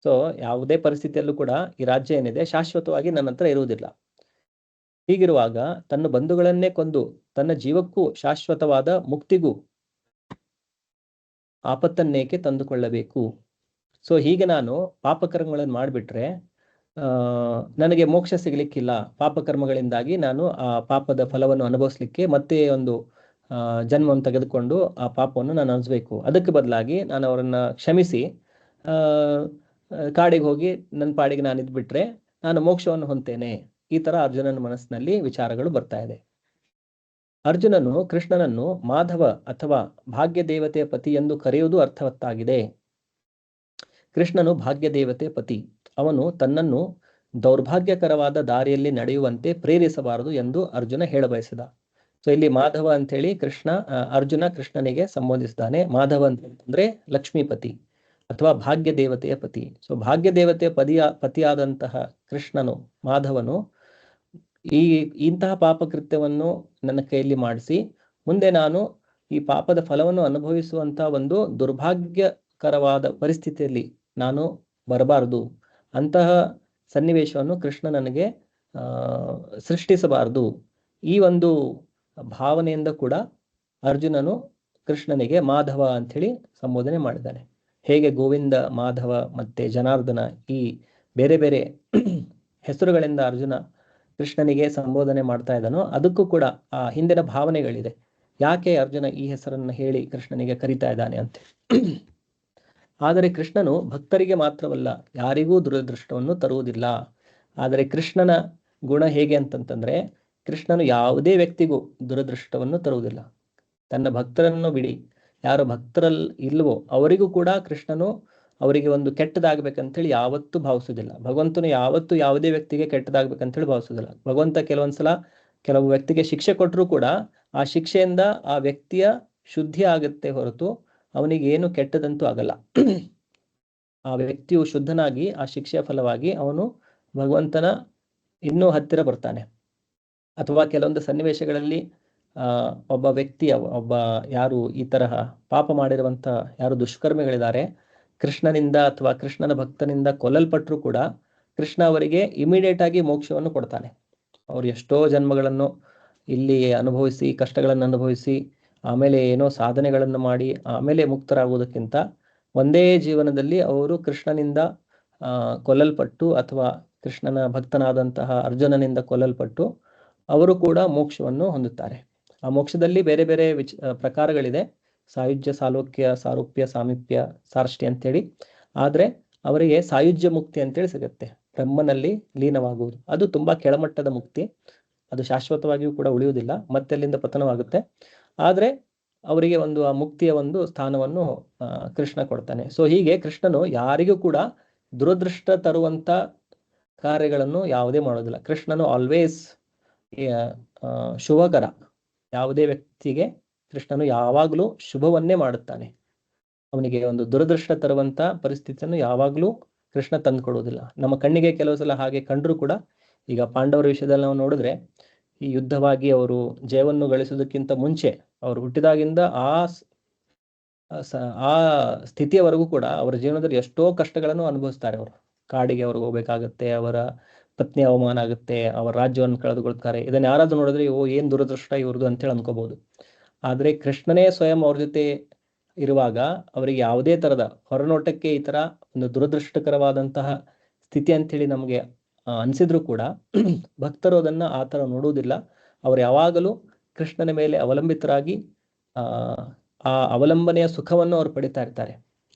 ಸೊ ಯಾವುದೇ ಪರಿಸ್ಥಿತಿಯಲ್ಲೂ ಕೂಡ ಈ ರಾಜ್ಯ ಏನಿದೆ ಶಾಶ್ವತವಾಗಿ ನನ್ನ ಹತ್ರ ಇರುವುದಿಲ್ಲ. ಹೀಗಿರುವಾಗ ತನ್ನ ಬಂಧುಗಳನ್ನೇ ಕೊಂದು ತನ್ನ ಜೀವಕ್ಕೂ ಶಾಶ್ವತವಾದ ಮುಕ್ತಿಗೂ ಆಪತ್ತನ್ನೇಕೆ ತಂದುಕೊಳ್ಳಬೇಕು? ಸೊ ಹೀಗೆ ನಾನು ಪಾಪಕರ್ಮಗಳನ್ನು ಮಾಡಿಬಿಟ್ರೆ ನನಗೆ ಮೋಕ್ಷ ಸಿಗಲಿಕ್ಕಿಲ್ಲ. ಪಾಪಕರ್ಮಗಳಿಂದಾಗಿ ನಾನು ಆ ಪಾಪದ ಫಲವನ್ನು ಅನುಭವಿಸ್ಲಿಕ್ಕೆ ಮತ್ತೆ ಒಂದು ಜನ್ಮವನ್ನು ತೆಗೆದುಕೊಂಡು ಆ ಪಾಪವನ್ನು ನಾನು ಅನಿಸ್ಬೇಕು. ಅದಕ್ಕೆ ಬದಲಾಗಿ ನಾನು ಅವರನ್ನ ಕ್ಷಮಿಸಿ ಕಾಡಿಗೆ ಹೋಗಿ ನನ್ನ ಪಾಡಿಗೆ ನಾನು ಇದ್ಬಿಟ್ರೆ ನಾನು ಮೋಕ್ಷವನ್ನು ಹೊಂದ್ತೇನೆ. ಈ ತರ ಅರ್ಜುನನ ಮನಸ್ಸಿನಲ್ಲಿ ವಿಚಾರಗಳು ಬರ್ತಾ ಇದೆ. ಅರ್ಜುನನು ಕೃಷ್ಣನನ್ನು ಮಾಧವ ಅಥವಾ ಭಾಗ್ಯ ದೇವತೆಯ ಪತಿ ಎಂದು ಕರೆಯುವುದು ಅರ್ಥವತ್ತಾಗಿದೆ. ಕೃಷ್ಣನು ಭಾಗ್ಯ ದೇವತೆ ಪತಿ. ಅವನು ತನ್ನನ್ನು ದೌರ್ಭಾಗ್ಯಕರವಾದ ದಾರಿಯಲ್ಲಿ ನಡೆಯುವಂತೆ ಪ್ರೇರಿಸಬಾರದು ಎಂದು ಅರ್ಜುನ ಹೇಳಬಯಸಿದ. ಸೊ ಇಲ್ಲಿ ಮಾಧವ ಅಂತ ಹೇಳಿ ಅರ್ಜುನ ಕೃಷ್ಣನಿಗೆ ಸಂಬೋಧಿಸಿದ್ದಾನೆ. ಮಾಧವ ಅಂತಂದ್ರೆ ಲಕ್ಷ್ಮೀಪತಿ ಅಥವಾ ಭಾಗ್ಯ ದೇವತೆಯ ಪತಿ. ಸೊ ಭಾಗ್ಯ ದೇವತೆಯ ಪತಿಯಾದಂತಹ ಕೃಷ್ಣನು, ಮಾಧವನು ಇಂತಹ ಪಾಪಕೃತ್ಯವನ್ನು ನನ್ನ ಕೈಯಲ್ಲಿ ಮಾಡಿಸಿ ಮುಂದೆ ನಾನು ಈ ಪಾಪದ ಫಲವನ್ನು ಅನುಭವಿಸುವಂತಹ ಒಂದು ದುರ್ಭಾಗ್ಯಕರವಾದ ಪರಿಸ್ಥಿತಿಯಲ್ಲಿ ನಾನು ಬರಬಾರದು. ಅಂತಹ ಸನ್ನಿವೇಶವನ್ನು ಕೃಷ್ಣ ನನಗೆ ಸೃಷ್ಟಿಸಬಾರದು. ಈ ಒಂದು ಭಾವನೆಯಿಂದ ಕೂಡ ಅರ್ಜುನನು ಕೃಷ್ಣನಿಗೆ ಮಾಧವ ಅಂಥೇಳಿ ಸಂಬೋಧನೆ ಮಾಡಿದ್ದಾನೆ. ಹೇಗೆ ಗೋವಿಂದ, ಮಾಧವ ಮತ್ತೆ ಜನಾರ್ದನ ಈ ಬೇರೆ ಬೇರೆ ಹೆಸರುಗಳಿಂದ ಅರ್ಜುನ ಕೃಷ್ಣನಿಗೆ ಸಂಬೋಧನೆ ಮಾಡ್ತಾ ಇದ್ದಾನೋ ಅದಕ್ಕೂ ಕೂಡ ಆ ಹಿಂದಿನ ಭಾವನೆಗಳಿದೆ. ಯಾಕೆ ಅರ್ಜುನ ಈ ಹೆಸರನ್ನು ಹೇಳಿ ಕೃಷ್ಣನಿಗೆ ಕರೀತಾ ಇದ್ದಾನೆ ಅಂತ. ಆದರೆ ಕೃಷ್ಣನು ಭಕ್ತರಿಗೆ ಮಾತ್ರವಲ್ಲ ಯಾರಿಗೂ ದುರದೃಷ್ಟವನ್ನು ತರುವುದಿಲ್ಲ. ಆದರೆ ಕೃಷ್ಣನ ಗುಣ ಹೇಗೆ ಅಂತಂತಂದ್ರೆ ಕೃಷ್ಣನು ಯಾವುದೇ ವ್ಯಕ್ತಿಗೂ ದುರದೃಷ್ಟವನ್ನು ತರುವುದಿಲ್ಲ. ತನ್ನ ಭಕ್ತರನ್ನು ಬಿಡಿ, ಯಾರು ಭಕ್ತರಲ್ಲಿ ಇಲ್ವೋ ಅವರಿಗೂ ಕೂಡ ಕೃಷ್ಣನು ಅವರಿಗೆ ಒಂದು ಕೆಟ್ಟದಾಗಬೇಕಂತೇಳಿ ಯಾವತ್ತೂ ಭಾವಿಸೋದಿಲ್ಲ. ಭಗವಂತನು ಯಾವತ್ತೂ ಯಾವುದೇ ವ್ಯಕ್ತಿಗೆ ಕೆಟ್ಟದಾಗಬೇಕಂತೇಳಿ ಭಾವಿಸೋದಿಲ್ಲ. ಭಗವಂತ ಕೆಲವೊಂದ್ಸಲ ಕೆಲವು ವ್ಯಕ್ತಿಗೆ ಶಿಕ್ಷೆ ಕೊಟ್ಟರೂ ಕೂಡ ಆ ಶಿಕ್ಷೆಯಿಂದ ಆ ವ್ಯಕ್ತಿಯ ಶುದ್ಧಿ ಆಗುತ್ತೆ ಹೊರತು ಅವನಿಗೆ ಏನು ಕೆಟ್ಟದಂತೂ ಆಗಲ್ಲ. ಆ ವ್ಯಕ್ತಿಯು ಶುದ್ಧನಾಗಿ ಆ ಶಿಕ್ಷೆಯ ಫಲವಾಗಿ ಅವನು ಭಗವಂತನ ಇನ್ನೂ ಹತ್ತಿರ ಬರ್ತಾನೆ. ಅಥವಾ ಕೆಲವೊಂದು ಸನ್ನಿವೇಶಗಳಲ್ಲಿ ಒಬ್ಬ ವ್ಯಕ್ತಿಯ ಯಾರು ಈ ತರಹ ಪಾಪ ಮಾಡಿರುವಂತ ಯಾರು ದುಷ್ಕರ್ಮಿಗಳಿದ್ದಾರೆ, ಕೃಷ್ಣನಿಂದ ಅಥವಾ ಕೃಷ್ಣನ ಭಕ್ತನಿಂದ ಕೊಲ್ಲಲ್ಪಟ್ಟರೂ ಕೂಡ ಕೃಷ್ಣ ಅವರಿಗೆ ಇಮಿಡಿಯೇಟ್ ಆಗಿ ಮೋಕ್ಷವನ್ನು ಕೊಡ್ತಾನೆ. ಅವರು ಎಷ್ಟೋ ಜನ್ಮಗಳನ್ನು ಇಲ್ಲಿ ಅನುಭವಿಸಿ, ಕಷ್ಟಗಳನ್ನು ಅನುಭವಿಸಿ, ಆಮೇಲೆ ಏನೋ ಸಾಧನೆಗಳನ್ನು ಮಾಡಿ ಆಮೇಲೆ ಮುಕ್ತರಾಗುವುದಕ್ಕಿಂತ ಒಂದೇ ಜೀವನದಲ್ಲಿ ಅವರು ಕೃಷ್ಣನಿಂದ ಕೊಲ್ಲಲ್ಪಟ್ಟು ಅಥವಾ ಕೃಷ್ಣನ ಭಕ್ತನಾದಂತಹ ಅರ್ಜುನನಿಂದ ಕೊಲ್ಲಲ್ಪಟ್ಟು ಅವರು ಕೂಡ ಮೋಕ್ಷವನ್ನು ಹೊಂದುತ್ತಾರೆ. ಆ ಮೋಕ್ಷದಲ್ಲಿ ಬೇರೆ ಬೇರೆ ಪ್ರಕಾರಗಳಿದೆ. ಸಾಯುಜ್ಯ, ಸಾಲೋಕ್ಯ, ಸಾರೂಪ್ಯ, ಸಾಮೀಪ್ಯ, ಸಾರ್ಷ್ಟಿ ಅಂತೇಳಿ. ಆದ್ರೆ ಅವರಿಗೆ ಸಾಯುಜ್ಯ ಮುಕ್ತಿ ಅಂತೇಳಿ ಸಿಗುತ್ತೆ, ಬ್ರಹ್ಮನಲ್ಲಿ ಲೀನವಾಗುವುದು. ಅದು ತುಂಬಾ ಕೆಳಮಟ್ಟದ ಮುಕ್ತಿ, ಅದು ಶಾಶ್ವತವಾಗಿಯೂ ಕೂಡ ಉಳಿಯುವುದಿಲ್ಲ, ಮತ್ತೆ ಅಲ್ಲಿಂದ ಪತನವಾಗುತ್ತೆ. ಆದ್ರೆ ಅವರಿಗೆ ಒಂದು ಆ ಮುಕ್ತಿಯ ಒಂದು ಸ್ಥಾನವನ್ನು ಕೃಷ್ಣ ಕೊಡ್ತಾನೆ. ಸೊ ಹೀಗೆ ಕೃಷ್ಣನು ಯಾರಿಗೂ ಕೂಡ ದುರದೃಷ್ಟ ತರುವಂತ ಕಾರ್ಯಗಳನ್ನು ಯಾವುದೇ ಮಾಡೋದಿಲ್ಲ. ಕೃಷ್ಣನು ಆಲ್ವೇಸ್ ಶುಭಕರ. ಯಾವುದೇ ವ್ಯಕ್ತಿಗೆ ಕೃಷ್ಣನು ಯಾವಾಗಲೂ ಶುಭವನ್ನೇ ಮಾಡುತ್ತಾನೆ. ಅವನಿಗೆ ಒಂದು ದುರದೃಷ್ಟ ತರುವಂತ ಪರಿಸ್ಥಿತಿಯನ್ನು ಯಾವಾಗಲೂ ಕೃಷ್ಣ ತಂದುಕೊಡುವುದಿಲ್ಲ. ನಮ್ಮ ಕಣ್ಣಿಗೆ ಕೆಲವು ಸಲ ಹಾಗೆ ಕಂಡ್ರೂ ಕೂಡ, ಈಗ ಪಾಂಡವರ ವಿಷಯದಲ್ಲಿ ನಾವು ನೋಡಿದ್ರೆ, ಈ ಯುದ್ಧವಾಗಿ ಅವರು ಜಯವನ್ನು ಗಳಿಸುವುದಕ್ಕಿಂತ ಮುಂಚೆ ಅವರು ಹುಟ್ಟಿದಾಗಿಂದ ಆ ಸ್ಥಿತಿಯವರೆಗೂ ಕೂಡ ಅವರ ಜೀವನದಲ್ಲಿ ಎಷ್ಟೋ ಕಷ್ಟಗಳನ್ನು ಅನುಭವಿಸ್ತಾರೆ. ಅವರು ಕಾಡಿಗೆ ಅವ್ರಿಗೆ ಹೋಗ್ಬೇಕಾಗತ್ತೆ, ಅವರ ಪತ್ನಿ ಅವಮಾನ ಆಗುತ್ತೆ, ಅವರ ರಾಜ್ಯವನ್ನು ಕಳೆದುಕೊಳ್ತಾರೆ. ಇದನ್ನ ಯಾರಾದ್ರೂ ನೋಡಿದ್ರೆ ಏನ್ ದುರದೃಷ್ಟ ಇವ್ರದ್ದು ಅಂತೇಳಿ ಅನ್ಕೋಬಹುದು. ಆದ್ರೆ ಕೃಷ್ಣನೇ ಸ್ವಯಂ ಅವ್ರ ಜೊತೆ ಇರುವಾಗ ಅವರಿಗೆ ಯಾವುದೇ ತರದ ಹೊರನೋಟಕ್ಕೆ ಈ ತರ ಒಂದು ದುರದೃಷ್ಟಕರವಾದಂತಹ ಸ್ಥಿತಿ ಅಂತೇಳಿ ನಮ್ಗೆ ಅನ್ಸಿದ್ರು ಕೂಡ ಭಕ್ತರು ಅದನ್ನ ಆ ತರ ನೋಡುವುದಿಲ್ಲ. ಅವ್ರು ಯಾವಾಗಲೂ ಕೃಷ್ಣನ ಮೇಲೆ ಅವಲಂಬಿತರಾಗಿ ಆ ಅವಲಂಬನೆಯ ಸುಖವನ್ನು ಅವ್ರು ಪಡಿತಾ ಇರ್ತಾರೆ.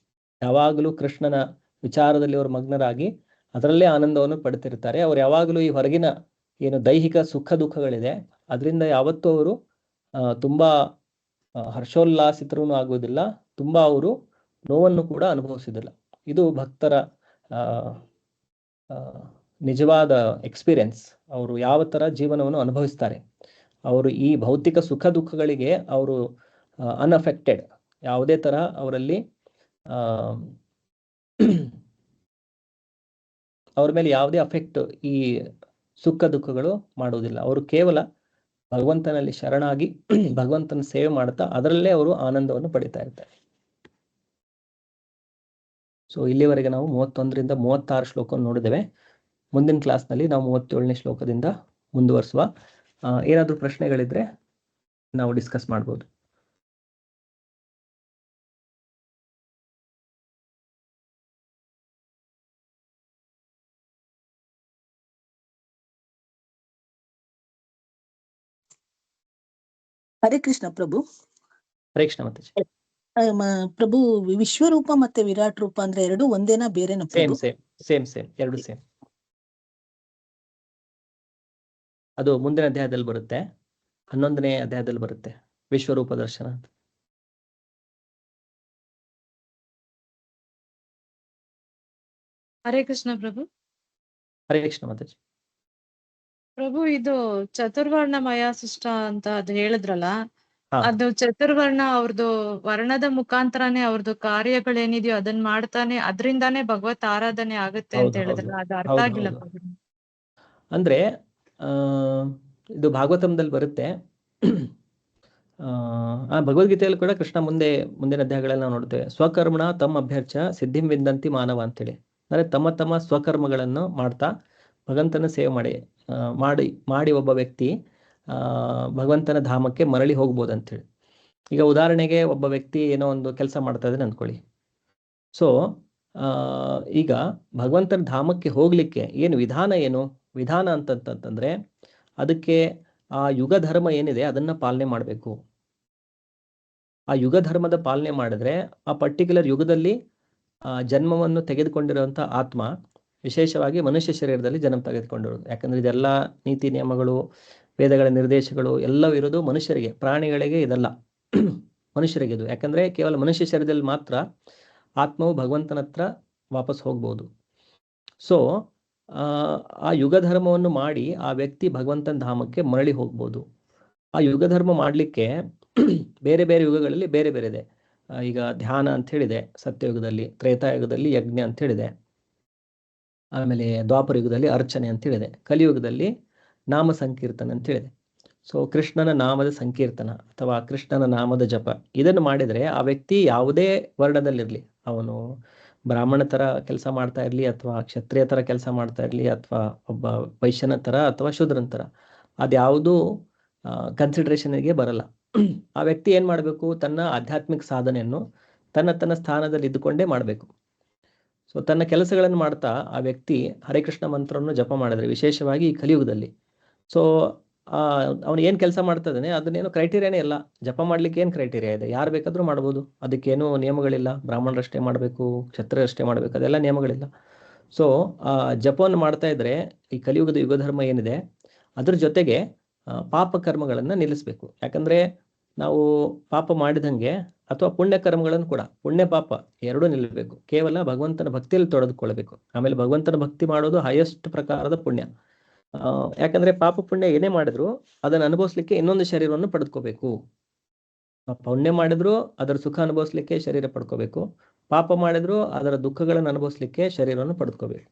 ಯಾವಾಗಲೂ ಕೃಷ್ಣನ ವಿಚಾರದಲ್ಲಿ ಅವರು ಮಗ್ನರಾಗಿ ಅದರಲ್ಲೇ ಆನಂದವನ್ನು ಪಡ್ತಿರ್ತಾರೆ. ಅವ್ರು ಯಾವಾಗಲೂ ಈ ಹೊರಗಿನ ಏನು ದೈಹಿಕ ಸುಖ ದುಃಖಗಳಿದೆ ಅದರಿಂದ ಯಾವತ್ತೂ ಅವರು ತುಂಬಾ ಹರ್ಷೋಲ್ಲಾಸಿತರೂ ಆಗುವುದಿಲ್ಲ, ತುಂಬಾ ಅವರು ನೋವನ್ನು ಕೂಡ ಅನುಭವಿಸುವುದಿಲ್ಲ. ಇದು ಭಕ್ತರ ನಿಜವಾದ ಎಕ್ಸ್ಪೀರಿಯನ್ಸ್. ಅವರು ಯಾವ ತರ ಜೀವನವನ್ನು ಅನುಭವಿಸ್ತಾರೆ, ಅವರು ಈ ಭೌತಿಕ ಸುಖ ದುಃಖಗಳಿಗೆ ಅವರು ಅನ್ಅಫೆಕ್ಟೆಡ್, ಯಾವುದೇ ತರ ಅವರಲ್ಲಿ ಅವ್ರ ಮೇಲೆ ಯಾವುದೇ ಅಫೆಕ್ಟ್ ಈ ಸುಖ ದುಃಖಗಳು ಮಾಡುವುದಿಲ್ಲ. ಅವರು ಕೇವಲ ಭಗವಂತನಲ್ಲಿ ಶರಣಾಗಿ ಭಗವಂತನ ಸೇವೆ ಮಾಡ್ತಾ ಅದರಲ್ಲೇ ಅವರು ಆನಂದವನ್ನು ಪಡಿತಾ ಇರ್ತಾರೆ. ಸೊ ಇಲ್ಲಿವರೆಗೆ ನಾವು 31ರಿಂದ 36 ಶ್ಲೋಕವನ್ನು ನೋಡಿದ್ದೇವೆ. ಮುಂದಿನ ಕ್ಲಾಸ್ನಲ್ಲಿ ನಾವು 37ನೇ ಶ್ಲೋಕದಿಂದ ಮುಂದುವರಿಸುವ. ಏನಾದರೂ ಪ್ರಶ್ನೆಗಳಿದ್ರೆ ನಾವು ಡಿಸ್ಕಸ್ ಮಾಡ್ಬೋದು. ಹರೇ ಕೃಷ್ಣ ಪ್ರಭು. ಹರೇ ಕೃಷ್ಣ ಮಾತಾಜಿ. ಪ್ರಭು, ವಿಶ್ವರೂಪ ಮತ್ತೆ ವಿರಾಟ್ ರೂಪ ಅಂದ್ರೆ ಎರಡು ಒಂದೇನಾ ಬೇರೆನಾ ಪ್ರಭು? ಸೇಮ್ ಎರಡು ಸೇಮ್. ಅದು ಮುಂದಿನ ಅಧ್ಯಾಯದಲ್ಲಿ ಬರುತ್ತೆ, 11ನೇ ಅಧ್ಯಾಯದಲ್ಲಿ ಬರುತ್ತೆ ವಿಶ್ವರೂಪ ದರ್ಶನ ಅಂತ. ಹರೇ ಕೃಷ್ಣ ಪ್ರಭು. ಹರೇ ಕೃಷ್ಣ ಮಾತಾಜಿ. ಪ್ರಭು, ಇದು ಚತುರ್ವರ್ಣಮಯ ಸೃಷ್ಟ ಅಂತ ಅದು ಹೇಳಿದ್ರಲ್ಲ, ಅದು ಚತುರ್ವರ್ಣ ಅವ್ರದ್ದು ವರ್ಣದ ಮುಖಾಂತರನೇ ಅವ್ರದ್ದು ಕಾರ್ಯಗಳೇನಿದೆಯೋ ಅದನ್ನ ಮಾಡ್ತಾನೆ, ಅದರಿಂದಾನೇ ಭಗವತ್ ಆರಾಧನೆ ಆಗುತ್ತೆ ಅಂತ ಹೇಳಿದ್ರಲ್ಲ, ಅದು ಅರ್ಥ ಆಗಿಲ್ಲ ಪ್ರಭು. ಅಂದ್ರೆ ಇದು ಭಾಗವತಂದಲ್ಲಿ ಬರುತ್ತೆ. ಭಗವದ್ಗೀತೆಯಲ್ಲಿ ಕೂಡ ಕೃಷ್ಣ ಮುಂದಿನ ಅಧ್ಯಾಯಗಳಲ್ಲಿ ನಾವು ನೋಡ್ತೇವೆ. ಸ್ವಕರ್ಮಣ ತಮ್ಮ ಅಭ್ಯರ್ಚ ಸಿದ್ಧಿಂ ವಿಂದಂತಿ ಮಾನವ ಅಂತೇಳಿ. ಅಂದ್ರೆ ತಮ್ಮ ಸ್ವಕರ್ಮಗಳನ್ನು ಮಾಡ್ತಾ ಭಗವಂತನ ಸೇವೆ ಮಾಡಿ ಒಬ್ಬ ವ್ಯಕ್ತಿ ಭಗವಂತನ ಧಾಮಕ್ಕೆ ಮರಳಿ ಹೋಗ್ಬೋದು ಅಂತೇಳಿ. ಈಗ ಉದಾಹರಣೆಗೆ ಒಬ್ಬ ವ್ಯಕ್ತಿ ಏನೋ ಒಂದು ಕೆಲಸ ಮಾಡ್ತಾ ಇದ್ದಾನೆ ಅಂದ್ಕೊಳ್ಳಿ. ಸೊ ಈಗ ಭಗವಂತನ ಧಾಮಕ್ಕೆ ಹೋಗ್ಲಿಕ್ಕೆ ಏನು ವಿಧಾನ ಅಂತಂತಂದ್ರೆ ಅದಕ್ಕೆ ಆ ಯುಗ ಧರ್ಮ ಏನಿದೆ ಅದನ್ನ ಪಾಲನೆ ಮಾಡಬೇಕು. ಆ ಯುಗ ಧರ್ಮದ ಪಾಲನೆ ಮಾಡಿದ್ರೆ ಆ ಪರ್ಟಿಕ್ಯುಲರ್ ಯುಗದಲ್ಲಿ ಜನ್ಮವನ್ನು ತೆಗೆದುಕೊಂಡಿರುವಂತ ಆತ್ಮ ವಿಶೇಷವಾಗಿ ಮನುಷ್ಯ ಶರೀರದಲ್ಲಿ ಜನ್ಮ ತೆಗೆದುಕೊಂಡಿರೋದು. ಯಾಕಂದ್ರೆ ಇದೆಲ್ಲ ನೀತಿ ನಿಯಮಗಳು, ವೇದಗಳ ನಿರ್ದೇಶಗಳು ಎಲ್ಲವೂ ಇರೋದು ಮನುಷ್ಯರಿಗೆ, ಪ್ರಾಣಿಗಳಿಗೆ ಇದಲ್ಲ. ಮನುಷ್ಯರಿಗೆ ಇದು. ಯಾಕಂದ್ರೆ ಕೇವಲ ಮನುಷ್ಯ ಶರೀರದಲ್ಲಿ ಮಾತ್ರ ಆತ್ಮವು ಭಗವಂತನ ಹತ್ರ ವಾಪಸ್ ಹೋಗ್ಬೋದು. ಸೊ ಆ ಯುಗ ಧರ್ಮವನ್ನು ಮಾಡಿ ಆ ವ್ಯಕ್ತಿ ಭಗವಂತನ ಧಾಮಕ್ಕೆ ಮರಳಿ ಹೋಗ್ಬೋದು. ಆ ಯುಗ ಧರ್ಮ ಮಾಡಲಿಕ್ಕೆ ಬೇರೆ ಬೇರೆ ಯುಗಗಳಲ್ಲಿ ಬೇರೆ ಬೇರೆ ಇದೆ. ಈಗ ಧ್ಯಾನ ಅಂತ ಹೇಳಿದೆ ಸತ್ಯಯುಗದಲ್ಲಿ, ತ್ರೇತಾಯುಗದಲ್ಲಿ ಯಜ್ಞ ಅಂತ ಹೇಳಿದೆ, ಆಮೇಲೆ ದ್ವಾಪರ ಯುಗದಲ್ಲಿ ಅರ್ಚನೆ ಅಂತ ಹೇಳಿದೆ, ಕಲಿಯುಗದಲ್ಲಿ ನಾಮ ಸಂಕೀರ್ತನ ಅಂತ ಹೇಳಿದೆ. ಸೊ ಕೃಷ್ಣನ ನಾಮದ ಸಂಕೀರ್ತನ ಅಥವಾ ಕೃಷ್ಣನ ನಾಮದ ಜಪ ಇದನ್ನು ಮಾಡಿದರೆ ಆ ವ್ಯಕ್ತಿ ಯಾವುದೇ ವರ್ಣದಲ್ಲಿರಲಿ, ಅವನು ಬ್ರಾಹ್ಮಣ ಥರ ಕೆಲಸ ಮಾಡ್ತಾ ಇರಲಿ ಅಥವಾ ಕ್ಷತ್ರಿಯ ಥರ ಕೆಲಸ ಮಾಡ್ತಾ ಇರಲಿ ಅಥವಾ ಒಬ್ಬ ವೈಶ್ಯನ ಥರ ಅಥವಾ ಶೂದ್ರನ ಥರ, ಅದ್ಯಾವುದೂ ಕನ್ಸಿಡರೇಷನ್ಗೆ ಬರಲ್ಲ. ಆ ವ್ಯಕ್ತಿ ಏನು ಮಾಡಬೇಕು, ತನ್ನ ಆಧ್ಯಾತ್ಮಿಕ ಸಾಧನೆಯನ್ನು ತನ್ನ ಸ್ಥಾನದಲ್ಲಿ ಇದ್ದುಕೊಂಡೇ ಮಾಡಬೇಕು. ಸೊ ತನ್ನ ಕೆಲಸಗಳನ್ನು ಮಾಡ್ತಾ ಆ ವ್ಯಕ್ತಿ ಹರೇ ಕೃಷ್ಣ ಮಂತ್ರವನ್ನು ಜಪ ಮಾಡಿದ್ರೆ, ವಿಶೇಷವಾಗಿ ಈ ಕಲಿಯುಗದಲ್ಲಿ, ಸೊ ಅವನು ಏನು ಕೆಲಸ ಮಾಡ್ತಾ ಇದ್ದಾನೆ ಅದನ್ನೇನು ಕ್ರೈಟೀರಿಯಾನೇ ಇಲ್ಲ. ಜಪ ಮಾಡ್ಲಿಕ್ಕೆ ಏನು ಕ್ರೈಟೀರಿಯಾ ಇದೆ? ಯಾರು ಬೇಕಾದರೂ ಮಾಡ್ಬೋದು, ಅದಕ್ಕೇನು ನಿಯಮಗಳಿಲ್ಲ. ಬ್ರಾಹ್ಮಣರಷ್ಟೇ ಮಾಡಬೇಕು, ಕ್ಷತ್ರಿಯರಷ್ಟೇ ಮಾಡಬೇಕು, ಅದೆಲ್ಲ ನಿಯಮಗಳಿಲ್ಲ. ಸೊ ಜಪವನ್ನು ಮಾಡ್ತಾ ಇದ್ರೆ ಈ ಕಲಿಯುಗದ ಯುಗಧರ್ಮ ಏನಿದೆ ಅದ್ರ ಜೊತೆಗೆ ಪಾಪ ಕರ್ಮಗಳನ್ನು ನಿಲ್ಲಿಸಬೇಕು. ಯಾಕಂದ್ರೆ ನಾವು ಪಾಪ ಮಾಡಿದಂಗೆ ಅಥವಾ ಪುಣ್ಯ ಕರ್ಮಗಳನ್ನು ಕೂಡ, ಪುಣ್ಯ ಪಾಪ ಎರಡೂ ನಿಲ್ಲಬೇಕು. ಕೇವಲ ಭಗವಂತನ ಭಕ್ತಿಯಲ್ಲಿ ತೊಡೆದುಕೊಳ್ಬೇಕು. ಆಮೇಲೆ ಭಗವಂತನ ಭಕ್ತಿ ಮಾಡೋದು ಹೈಯೆಸ್ಟ್ ಪ್ರಕಾರದ ಪುಣ್ಯ. ಯಾಕಂದ್ರೆ ಪಾಪ ಪುಣ್ಯ ಏನೇ ಮಾಡಿದ್ರು ಅದನ್ನು ಅನುಭವಿಸ್ಲಿಕ್ಕೆ ಇನ್ನೊಂದು ಶರೀರವನ್ನು ಪಡೆದುಕೋಬೇಕು. ಪುಣ್ಯ ಮಾಡಿದ್ರು ಅದರ ಸುಖ ಅನುಭವಿಸ್ಲಿಕ್ಕೆ ಶರೀರ ಪಡ್ಕೋಬೇಕು, ಪಾಪ ಮಾಡಿದ್ರು ಅದರ ದುಃಖಗಳನ್ನು ಅನುಭವಿಸ್ಲಿಕ್ಕೆ ಶರೀರವನ್ನು ಪಡೆದುಕೋಬೇಕು.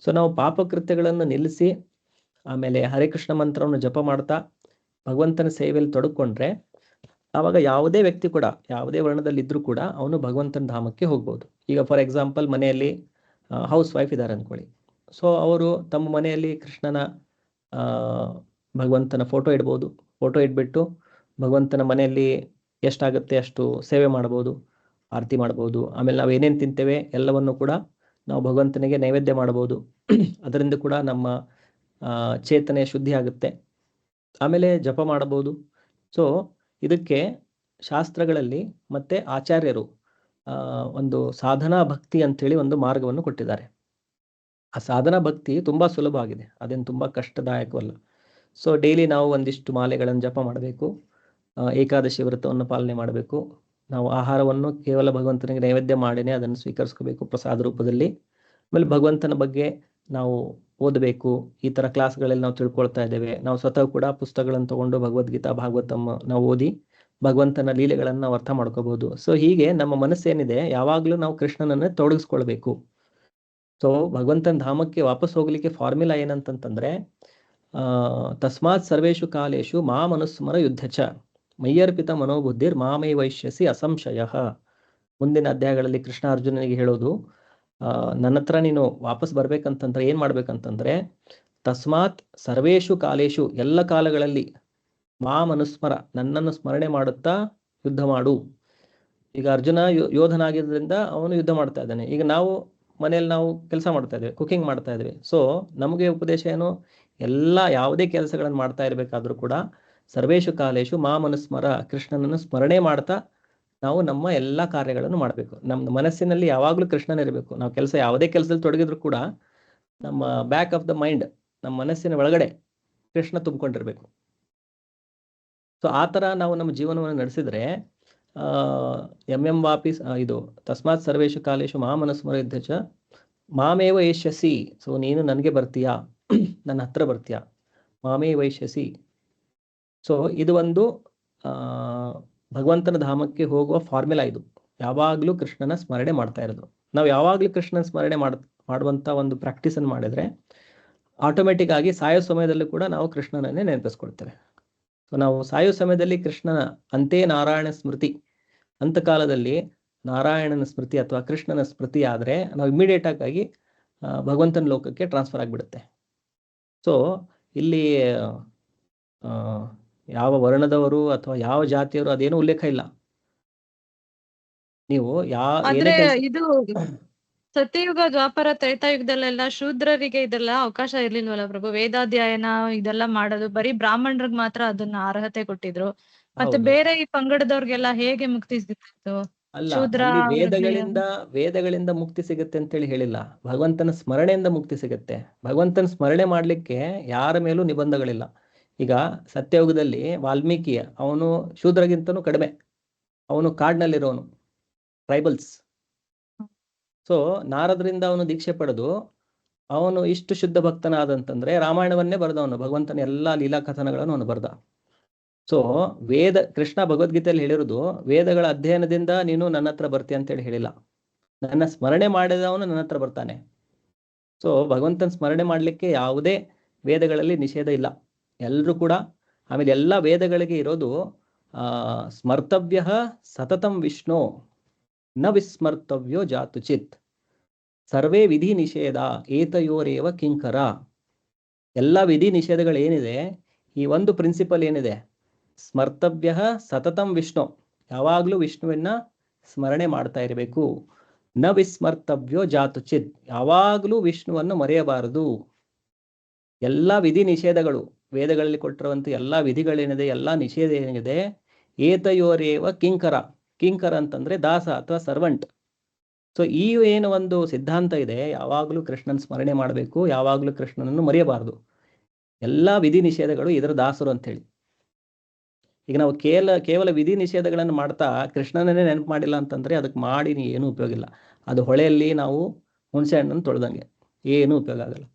ಸೊ ನಾವು ಪಾಪ ಕೃತ್ಯಗಳನ್ನು ನಿಲ್ಲಿಸಿ ಆಮೇಲೆ ಹರೇ ಕೃಷ್ಣ ಮಂತ್ರವನ್ನು ಜಪ ಮಾಡ್ತಾ ಭಗವಂತನ ಸೇವೆಯಲ್ಲಿ ತೊಡಕೊಂಡ್ರೆ ಆವಾಗ ಯಾವುದೇ ವ್ಯಕ್ತಿ ಕೂಡ, ಯಾವುದೇ ವರ್ಣದಲ್ಲಿ ಇದ್ರೂ ಕೂಡ ಅವನು ಭಗವಂತನ ಧಾಮಕ್ಕೆ ಹೋಗ್ಬೋದು. ಈಗ ಫಾರ್ ಎಕ್ಸಾಂಪಲ್ ಮನೆಯಲ್ಲಿ ಹೌಸ್ ವೈಫ್ ಇದ್ದಾರೆ ಅಂದ್ಕೊಳ್ಳಿ. ಸೊ ಅವರು ತಮ್ಮ ಮನೆಯಲ್ಲಿ ಕೃಷ್ಣನ ಭಗವಂತನ ಫೋಟೋ ಇಡ್ಬೋದು. ಫೋಟೋ ಇಟ್ಬಿಟ್ಟು ಭಗವಂತನ ಮನೆಯಲ್ಲಿ ಎಷ್ಟಾಗುತ್ತೆ ಅಷ್ಟು ಸೇವೆ ಮಾಡ್ಬೋದು, ಆರತಿ ಮಾಡ್ಬೋದು. ಆಮೇಲೆ ನಾವು ಏನೇನು ತಿಂತೇವೆ ಎಲ್ಲವನ್ನು ಕೂಡ ನಾವು ಭಗವಂತನಿಗೆ ನೈವೇದ್ಯ ಮಾಡ್ಬೋದು. ಅದರಿಂದ ಕೂಡ ನಮ್ಮ ಚೇತನೆ ಶುದ್ಧಿ ಆಗುತ್ತೆ. ಆಮೇಲೆ ಜಪ ಮಾಡಬಹುದು. ಸೊ ಇದಕ್ಕೆ ಶಾಸ್ತ್ರಗಳಲ್ಲಿ ಮತ್ತೆ ಆಚಾರ್ಯರು ಒಂದು ಸಾಧನಾ ಭಕ್ತಿ ಅಂತೇಳಿ ಒಂದು ಮಾರ್ಗವನ್ನು ಕೊಟ್ಟಿದ್ದಾರೆ. ಆ ಸಾಧನಾ ಭಕ್ತಿ ತುಂಬಾ ಸುಲಭ ಆಗಿದೆ, ಅದೇನು ತುಂಬಾ ಕಷ್ಟದಾಯಕವಲ್ಲ. ಸೊ ಡೈಲಿ ನಾವು ಒಂದಿಷ್ಟು ಮಾಲೆಗಳನ್ನು ಜಪ ಮಾಡಬೇಕು, ಏಕಾದಶಿ ವ್ರತವನ್ನು ಪಾಲನೆ ಮಾಡಬೇಕು. ನಾವು ಆಹಾರವನ್ನು ಕೇವಲ ಭಗವಂತನಿಗೆ ನೈವೇದ್ಯ ಮಾಡಿನೇ ಅದನ್ನು ಸ್ವೀಕರಿಸ್ಕೋಬೇಕು ಪ್ರಸಾದ ರೂಪದಲ್ಲಿ. ಆಮೇಲೆ ಭಗವಂತನ ಬಗ್ಗೆ ನಾವು ಓದಬೇಕು. ಈ ಥರ ಕ್ಲಾಸ್ಗಳಲ್ಲಿ ನಾವು ತಿಳ್ಕೊಳ್ತಾ ಇದ್ದೇವೆ. ನಾವು ಸ್ವತಃ ಕೂಡ ಪುಸ್ತಕಗಳನ್ನು ತಗೊಂಡು ಭಗವದ್ಗೀತಾ ಭಾಗವತಮ್ ನಾವು ಓದಿ ಭಗವಂತನ ಲೀಲೆಗಳನ್ನು ನಾವು ಅರ್ಥ ಮಾಡ್ಕೋಬಹುದು. ಸೊ ಹೀಗೆ ನಮ್ಮ ಮನಸ್ಸೇನಿದೆ ಯಾವಾಗಲೂ ನಾವು ಕೃಷ್ಣನನ್ನೇ ತೊಡಗಿಸ್ಕೊಳ್ಬೇಕು. ಸೊ ಭಗವಂತನ ಧಾಮಕ್ಕೆ ವಾಪಸ್ ಹೋಗ್ಲಿಕ್ಕೆ ಫಾರ್ಮುಲಾ ಏನಂತಂತಂದ್ರೆ ತಸ್ಮಾತ್ ಸರ್ವೇಷು ಕಾಲೇಶು ಮಾಮನುಸ್ಮರ ಯುದ್ಧಚ ಮಯ್ಯರ್ಪಿತ ಮನೋಬುದ್ಧಿರ್ ಮಾಮೈ ವೈಶ್ಯಸಿ ಅಸಂಶಯ. ಮುಂದಿನ ಅಧ್ಯಾಯಗಳಲ್ಲಿ ಕೃಷ್ಣ ಅರ್ಜುನನಿಗೆ ಹೇಳೋದು, ನನ್ನ ಹತ್ರ ನೀನು ವಾಪಸ್ ಬರ್ಬೇಕಂತಂದ್ರೆ ಏನ್ ಮಾಡ್ಬೇಕಂತಂದ್ರೆ ತಸ್ಮಾತ್ ಸರ್ವೇಷು ಕಾಲೇಶು ಎಲ್ಲ ಕಾಲಗಳಲ್ಲಿ ಮಾಮನುಸ್ಮರ ನನ್ನನ್ನು ಸ್ಮರಣೆ ಮಾಡುತ್ತಾ ಯುದ್ಧ ಮಾಡು. ಈಗ ಅರ್ಜುನ ಯೋಧನಾಗಿದ್ದರಿಂದ ಅವನು ಯುದ್ಧ ಮಾಡ್ತಾ ಇದ್ದಾನೆ. ಈಗ ನಾವು ಮನೆಯಲ್ಲಿ ನಾವು ಕೆಲಸ ಮಾಡ್ತಾ ಇದ್ದೇವೆ, ಕುಕಿಂಗ್ ಮಾಡ್ತಾ ಇದ್ದೇವೆ. ಸೊ ನಮಗೆ ಉಪದೇಶ ಏನು, ಯಾವುದೇ ಕೆಲಸಗಳನ್ನು ಮಾಡ್ತಾ ಇರಬೇಕಾದ್ರೂ ಕೂಡ ಸರ್ವೇಷು ಕಾಲೇಶು ಮಾಮನುಸ್ಮರ, ಕೃಷ್ಣನನ್ನು ಸ್ಮರಣೆ ಮಾಡ್ತಾ ನಾವು ನಮ್ಮ ಎಲ್ಲ ಕಾರ್ಯಗಳನ್ನು ಮಾಡಬೇಕು. ನಮ್ಮ ಮನಸ್ಸಿನಲ್ಲಿ ಯಾವಾಗಲೂ ಕೃಷ್ಣನ ಇರಬೇಕು. ನಾವು ಯಾವುದೇ ಕೆಲಸದಲ್ಲಿ ತೊಡಗಿದ್ರು ಕೂಡ ನಮ್ಮ ಬ್ಯಾಕ್ ಆಫ್ ದ ಮೈಂಡ್, ನಮ್ಮ ಮನಸ್ಸಿನ ಒಳಗಡೆ ಕೃಷ್ಣ ತುಂಬಿಕೊಂಡಿರ್ಬೇಕು. ಸೊ ಆ ಥರ ನಾವು ನಮ್ಮ ಜೀವನವನ್ನು ನಡೆಸಿದ್ರೆ ವಾಪಿ ಇದು ತಸ್ಮಾತ್ ಸರ್ವೇಷು ಕಾಲೇಶು ಮಾಮನುಸ್ಮರ ಯುದ್ಧಚ ಮಾಮೇವ ಏಷ್ಯಸಿ. ಸೊ ನೀನು ನನಗೆ ಬರ್ತೀಯಾ, ನನ್ನ ಹತ್ರ ಬರ್ತೀಯಾ, ಮಾಮೇ ವೈಶ್ಯಸಿ. ಸೊ ಇದು ಒಂದು ಭಗವಂತನ ಧಾಮಕ್ಕೆ ಹೋಗುವ ಫಾರ್ಮುಲಾ. ಇದು ಯಾವಾಗಲೂ ಕೃಷ್ಣನ ಸ್ಮರಣೆ ಮಾಡ್ತಾ ಇರೋದು. ನಾವು ಯಾವಾಗಲೂ ಕೃಷ್ಣನ ಸ್ಮರಣೆ ಮಾಡುವಂಥ ಒಂದು ಪ್ರಾಕ್ಟೀಸನ್ನು ಮಾಡಿದರೆ ಆಟೋಮೆಟಿಕ್ ಆಗಿ ಸಾಯೋ ಸಮಯದಲ್ಲೂ ಕೂಡ ನಾವು ಕೃಷ್ಣನನ್ನೇ ನೆನಪಿಸ್ಕೊಳ್ತೇವೆ. ಸೊ ನಾವು ಸಾಯೋ ಸಮಯದಲ್ಲಿ ಕೃಷ್ಣನ ಅಂತೆ ನಾರಾಯಣ ಸ್ಮೃತಿ, ಅಂತಕಾಲದಲ್ಲಿ ನಾರಾಯಣನ ಸ್ಮೃತಿ ಅಥವಾ ಕೃಷ್ಣನ ಸ್ಮೃತಿ ಆದರೆ ನಾವು ಇಮಿಡಿಯೇಟ್ ಆಗಿ ಭಗವಂತನ ಲೋಕಕ್ಕೆ ಟ್ರಾನ್ಸ್ಫರ್ ಆಗಿಬಿಡುತ್ತೆ. ಸೊ ಇಲ್ಲಿ ಯಾವ ವರ್ಣದವರು ಅಥವಾ ಯಾವ ಜಾತಿಯವರು ಅದೇನು ಉಲ್ಲೇಖ ಇಲ್ಲ. ನೀವು ಆದ್ರೆ ಇದು ಸತ್ಯಯುಗ ದ್ವಾಪರ ತ್ರೇತಾಯುಗದಲ್ಲೆಲ್ಲ ಶೂದ್ರರಿಗೆ ಇದೆಲ್ಲ ಅವಕಾಶ ಇರ್ಲಿಲ್ವಲ್ಲ ಪ್ರಭು? ವೇದಾಧ್ಯಯನ ಇದೆಲ್ಲ ಮಾಡೋದು ಬರೀ ಬ್ರಾಹ್ಮಣರಿಗೆ ಮಾತ್ರ ಅದನ್ನ ಅರ್ಹತೆ ಕೊಟ್ಟಿದ್ರು. ಮತ್ತೆ ಬೇರೆ ಈ ಪಂಗಡದವ್ರಿಗೆಲ್ಲ ಹೇಗೆ ಮುಕ್ತಿ ಸಿಗ್ತಿತ್ತು? ಅಲ್ಲ, ಶೂದ್ರ ವೇದಗಳಿಂದ ಮುಕ್ತಿ ಸಿಗುತ್ತೆ ಅಂತೇಳಿ ಹೇಳಿಲ್ಲ. ಭಗವಂತನ ಸ್ಮರಣೆಯಿಂದ ಮುಕ್ತಿ ಸಿಗುತ್ತೆ. ಭಗವಂತನ ಸ್ಮರಣೆ ಮಾಡ್ಲಿಕ್ಕೆ ಯಾರ ಮೇಲೂ ನಿಬಂಧಗಳಿಲ್ಲ. ಈಗ ಸತ್ಯಯುಗದಲ್ಲಿ ವಾಲ್ಮೀಕಿ ಅವನು ಶೂದ್ರಗಿಂತನೂ ಕಡಿಮೆ, ಅವನು ಕಾಡ್ನಲ್ಲಿರೋನು, ಟ್ರೈಬಲ್ಸ್. ಸೊ ನಾರದರಿಂದ ಅವನು ದೀಕ್ಷೆ ಪಡೆದು ಅವನು ಇಷ್ಟು ಶುದ್ಧ ಭಕ್ತನಾದಂತಂದ್ರೆ ರಾಮಾಯಣವನ್ನೇ ಬರೆದವನು, ಭಗವಂತನ ಎಲ್ಲಾ ಲೀಲಾ ಕಥನಗಳನ್ನು ಅವನು ಬರೆದ. ಸೊ ಕೃಷ್ಣ ಭಗವದ್ಗೀತೆಯಲ್ಲಿ ಹೇಳಿರೋದು, ವೇದಗಳ ಅಧ್ಯಯನದಿಂದ ನೀನು ನನ್ನ ಹತ್ರ ಬರ್ತೀಯ ಅಂತೇಳಿ ಹೇಳಿಲ್ಲ, ನನ್ನ ಸ್ಮರಣೆ ಮಾಡಿದವನು ನನ್ನ ಹತ್ರ ಬರ್ತಾನೆ. ಸೊ ಭಗವಂತನ ಸ್ಮರಣೆ ಮಾಡಲಿಕ್ಕೆ ಯಾವುದೇ ವೇದಗಳಲ್ಲಿ ನಿಷೇಧ ಇಲ್ಲ, ಎಲ್ಲರೂ ಕೂಡ. ಆಮೇಲೆ ಎಲ್ಲ ವೇದಗಳಿಗೆ ಇರೋದು ಸ್ಮರ್ತವ್ಯ ಸತತಂ ವಿಷ್ಣು ನ ವಿಸ್ಮರ್ತವ್ಯೋ ಜಾತುಚಿತ್ ಸರ್ವೇ ವಿಧಿ ನಿಷೇಧ ಏತಯೋರೇವ ಕಿಂಕರ. ಎಲ್ಲ ವಿಧಿ ನಿಷೇಧಗಳೇನಿದೆ, ಈ ಒಂದು ಪ್ರಿನ್ಸಿಪಲ್ ಏನಿದೆ, ಸ್ಮರ್ತವ್ಯ ಸತತಂ ವಿಷ್ಣು, ಯಾವಾಗಲೂ ವಿಷ್ಣುವನ್ನ ಸ್ಮರಣೆ ಮಾಡ್ತಾ ಇರಬೇಕು. ನ ವಿಸ್ಮರ್ತವ್ಯೋ ಜಾತುಚಿತ್, ಯಾವಾಗಲೂ ವಿಷ್ಣುವನ್ನು ಮರೆಯಬಾರದು. ಎಲ್ಲ ವಿಧಿ ನಿಷೇಧಗಳು, ವೇದಗಳಲ್ಲಿ ಕೊಟ್ಟಿರುವಂಥ ಎಲ್ಲ ವಿಧಿಗಳೇನಿದೆ, ಎಲ್ಲ ನಿಷೇಧ ಏನಿದೆ, ಏತಯೋರೇವ ಕಿಂಕರ. ಕಿಂಕರ ಅಂತಂದ್ರೆ ದಾಸ ಅಥವಾ ಸರ್ವಂಟ್. ಸೊ ಈ ಏನು ಒಂದು ಸಿದ್ಧಾಂತ ಇದೆ, ಯಾವಾಗಲೂ ಕೃಷ್ಣನ ಸ್ಮರಣೆ ಮಾಡಬೇಕು, ಯಾವಾಗಲೂ ಕೃಷ್ಣನನ್ನು ಮರೆಯಬಾರದು. ಎಲ್ಲ ವಿಧಿ ನಿಷೇಧಗಳು ಇದರ ದಾಸರು ಅಂತೇಳಿ. ಈಗ ನಾವು ಕೇವಲ ವಿಧಿ ನಿಷೇಧಗಳನ್ನು ಮಾಡ್ತಾ ಕೃಷ್ಣನನ್ನೇ ನೆನಪು ಮಾಡಿಲ್ಲ ಅಂತಂದ್ರೆ ಅದಕ್ಕೆ ಮಾಡಿ ಏನೂ ಉಪಯೋಗ ಇಲ್ಲ. ಅದು ಹೊಳೆಯಲ್ಲಿ ನಾವು ಹುಣಸೆ ಹಣ್ಣನ್ನು ತೊಳೆದಂಗೆ, ಏನೂ ಉಪಯೋಗ ಆಗಲ್ಲ.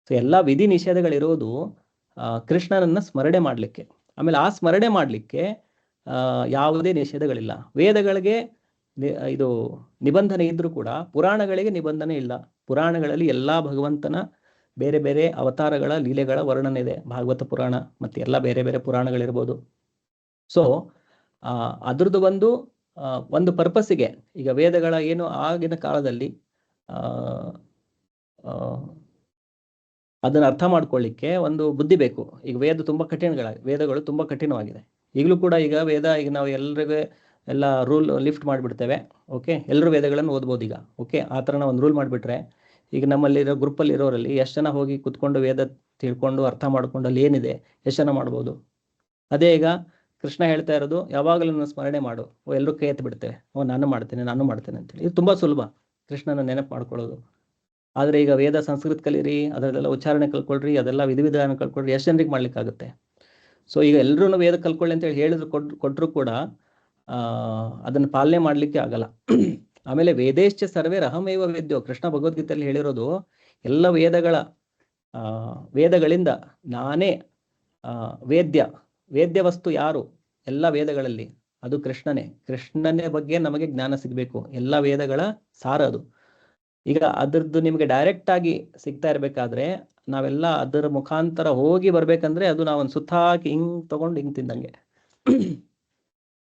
ಸೊ ಎಲ್ಲ ವಿಧಿ ನಿಷೇಧಗಳಿರೋದು ಕೃಷ್ಣನನ್ನ ಸ್ಮರಣೆ ಮಾಡಲಿಕ್ಕೆ. ಆಮೇಲೆ ಆ ಸ್ಮರಣೆ ಮಾಡಲಿಕ್ಕೆ ಯಾವುದೇ ನಿಷೇಧಗಳಿಲ್ಲ. ವೇದಗಳಿಗೆ ಇದು ನಿಬಂಧನೆ ಇದ್ರೂ ಕೂಡ ಪುರಾಣಗಳಿಗೆ ನಿಬಂಧನೆ ಇಲ್ಲ. ಪುರಾಣಗಳಲ್ಲಿ ಎಲ್ಲ ಭಗವಂತನ ಬೇರೆ ಬೇರೆ ಅವತಾರಗಳ ಲೀಲೆಗಳ ವರ್ಣನೆ ಇದೆ, ಭಾಗವತ ಪುರಾಣ ಮತ್ತೆ ಎಲ್ಲ ಬೇರೆ ಬೇರೆ ಪುರಾಣಗಳಿರ್ಬೋದು. ಸೊ ಅದ್ರದ್ದು ಒಂದು ಪರ್ಪಸ್ಸಿಗೆ, ಈಗ ವೇದಗಳ ಏನು ಆಗಿನ ಕಾಲದಲ್ಲಿ ಅದನ್ನು ಅರ್ಥ ಮಾಡ್ಕೊಳ್ಳಿಕ್ಕೆ ಒಂದು ಬುದ್ಧಿ ಬೇಕು. ಈಗ ವೇದಗಳು ತುಂಬಾ ಕಠಿಣವಾಗಿದೆ. ಈಗಲೂ ಕೂಡ ಈಗ ನಾವು ಎಲ್ರಿಗೂ ಎಲ್ಲ ರೂಲ್ ಲಿಫ್ಟ್ ಮಾಡಿಬಿಡ್ತೇವೆ. ಓಕೆ, ಎಲ್ಲರೂ ವೇದಗಳನ್ನು ಓದ್ಬೋದು ಈಗ. ಓಕೆ, ಆ ಥರ ನಾವು ಒಂದು ರೂಲ್ ಮಾಡಿಬಿಟ್ರೆ ಈಗ ನಮ್ಮಲ್ಲಿರೋ ಗ್ರೂಪಲ್ಲಿ ಇರೋರಲ್ಲಿ ಎಷ್ಟು ಜನ ಹೋಗಿ ಕುತ್ಕೊಂಡು ವೇದ ತಿಳ್ಕೊಂಡು ಅರ್ಥ ಮಾಡ್ಕೊಂಡು ಅಲ್ಲಿ ಏನಿದೆ ಎಷ್ಟು ಜನ ಮಾಡ್ಬೋದು. ಅದೇ ಈಗ ಕೃಷ್ಣ ಹೇಳ್ತಾ ಇರೋದು, ಯಾವಾಗಲೂ ನನ್ನ ಸ್ಮರಣೆ ಮಾಡು. ಎಲ್ಲರೂ ಕೈ ಎತ್ತಿ ಬಿಡ್ತೇವೆ, ನಾನು ಮಾಡ್ತೇನೆ ಅಂತೇಳಿ. ಇದು ತುಂಬಾ ಸುಲಭ ಕೃಷ್ಣನ ನೆನಪು ಮಾಡ್ಕೊಳ್ಳೋದು. ಆದರೆ ಈಗ ವೇದ ಸಂಸ್ಕೃತ ಕಲೀರಿ, ಅದರಲ್ಲೆಲ್ಲ ಉಚ್ಚಾರಣೆ ಕಲ್ಕೊಳ್ರಿ, ಅದೆಲ್ಲ ವಿಧಾನ ಕಲ್ಕೊಳ್ರಿ, ಎಷ್ಟು ಜನರಿಗೆ ಮಾಡ್ಲಿಕ್ಕಾಗುತ್ತೆ? ಸೊ ಈಗ ಎಲ್ಲರೂ ವೇದ ಕಲ್ಕೊಳ್ಳಿ ಅಂತೇಳಿ ಹೇಳಿದ್ರು ಕೊಟ್ಟರು ಕೂಡ ಅದನ್ನು ಪಾಲನೆ ಮಾಡಲಿಕ್ಕೆ ಆಗಲ್ಲ. ಆಮೇಲೆ ವೇದೇಶ್ಚ ಸರ್ವೇ ಅಹಮೇವ ವೇದ್ಯೋ, ಕೃಷ್ಣ ಭಗವದ್ಗೀತೆಯಲ್ಲಿ ಹೇಳಿರೋದು, ಎಲ್ಲ ವೇದಗಳಿಂದ ನಾನೇ ವೇದ್ಯ ವಸ್ತು ಯಾರು ಎಲ್ಲ ವೇದಗಳಲ್ಲಿ, ಅದು ಕೃಷ್ಣನೇ ಬಗ್ಗೆ ನಮಗೆ ಜ್ಞಾನ ಸಿಗಬೇಕು. ಎಲ್ಲ ವೇದಗಳ ಸಾರ ಅದು. ಈಗ ಅದರದ್ದು ನಿಮಗೆ ಡೈರೆಕ್ಟ್ ಆಗಿ ಸಿಗ್ತಾ ಇರ್ಬೇಕಾದ್ರೆ ನಾವೆಲ್ಲ ಅದರ ಮುಖಾಂತರ ಹೋಗಿ ಬರ್ಬೇಕಂದ್ರೆ ಅದು ನಾವೊಂದು ಸುತ್ತ ಹಾಕಿ ಹಿಂಗ್ ತಗೊಂಡು ಹಿಂಗ್ ತಿಂದಂಗೆ.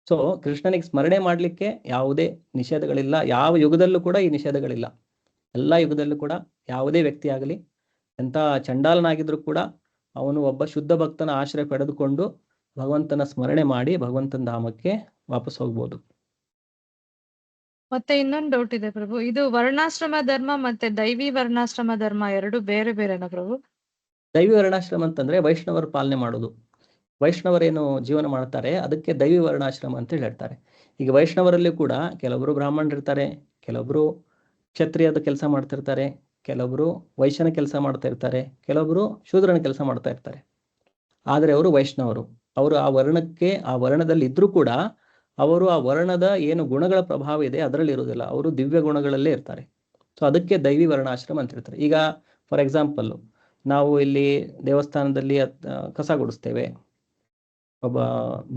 ಸೊ ಕೃಷ್ಣನಿಗೆ ಸ್ಮರಣೆ ಮಾಡ್ಲಿಕ್ಕೆ ಯಾವುದೇ ನಿಷೇಧಗಳಿಲ್ಲ. ಯಾವ ಯುಗದಲ್ಲೂ ಕೂಡ ಈ ನಿಷೇಧಗಳಿಲ್ಲ. ಎಲ್ಲ ಯುಗದಲ್ಲೂ ಕೂಡ ಯಾವುದೇ ವ್ಯಕ್ತಿ ಆಗಲಿ, ಎಂಥ ಚಂಡಾಲನಾಗಿದ್ರು ಕೂಡ ಅವನು ಒಬ್ಬ ಶುದ್ಧ ಭಕ್ತನ ಆಶ್ರಯ ಪಡೆದುಕೊಂಡು ಭಗವಂತನ ಸ್ಮರಣೆ ಮಾಡಿ ಭಗವಂತನ ಧಾಮಕ್ಕೆ ವಾಪಸ್ ಹೋಗ್ಬೋದು. ಮತ್ತೆ ಇನ್ನೊಂದು ಡೌಟ್ ಇದೆ ಪ್ರಭು, ಇದು ವರ್ಣಾಶ್ರಮ ಧರ್ಮ ಮತ್ತೆ ದೈವಿ ವರ್ಣಾಶ್ರಮ ಧರ್ಮ ಎರಡು ಬೇರೆ ಬೇರೆನಾ ಪ್ರಭು? ದೈವಿ ವರ್ಣಾಶ್ರಮ ಅಂತಂದ್ರೆ ವೈಷ್ಣವರು ಪಾಲನೆ ಮಾಡೋದು. ವೈಷ್ಣವರೇನು ಜೀವನ ಮಾಡ್ತಾರೆ ಅದಕ್ಕೆ ದೈವಿ ವರ್ಣಾಶ್ರಮ ಅಂತ ಹೇಳ್ತಾರೆ. ಈಗ ವೈಷ್ಣವರಲ್ಲಿ ಕೂಡ ಕೆಲವರು ಬ್ರಾಹ್ಮಣರಿರ್ತಾರೆ, ಕೆಲವೊಬ್ರು ಕ್ಷತ್ರಿಯದ ಕೆಲಸ ಮಾಡ್ತಿರ್ತಾರೆ, ಕೆಲವೊಬ್ರು ವೈಶ್ಯನ ಕೆಲಸ ಮಾಡ್ತಾ ಇರ್ತಾರೆ, ಕೆಲವೊಬ್ರು ಶೂದ್ರನ ಕೆಲಸ ಮಾಡ್ತಾ ಇರ್ತಾರೆ. ಆದರೆ ಅವರು ವೈಷ್ಣವರು. ಅವರು ಆ ವರ್ಣದಲ್ಲಿ ಇದ್ರೂ ಕೂಡ ಅವರು ಆ ವರ್ಣದ ಏನು ಗುಣಗಳ ಪ್ರಭಾವ ಇದೆ ಅದರಲ್ಲಿ ಇರುವುದಿಲ್ಲ, ಅವರು ದಿವ್ಯ ಗುಣಗಳಲ್ಲೇ ಇರ್ತಾರೆ. ಸೊ ಅದಕ್ಕೆ ದೈವಿ ವರ್ಣಾಶ್ರಮ ಅಂತ ಹೇಳ್ತಾರೆ. ಈಗ ಫಾರ್ ಎಕ್ಸಾಂಪಲ್, ನಾವು ಇಲ್ಲಿ ದೇವಸ್ಥಾನದಲ್ಲಿ ಕಸ ಗುಡಿಸ್ತೇವೆ. ಒಬ್ಬ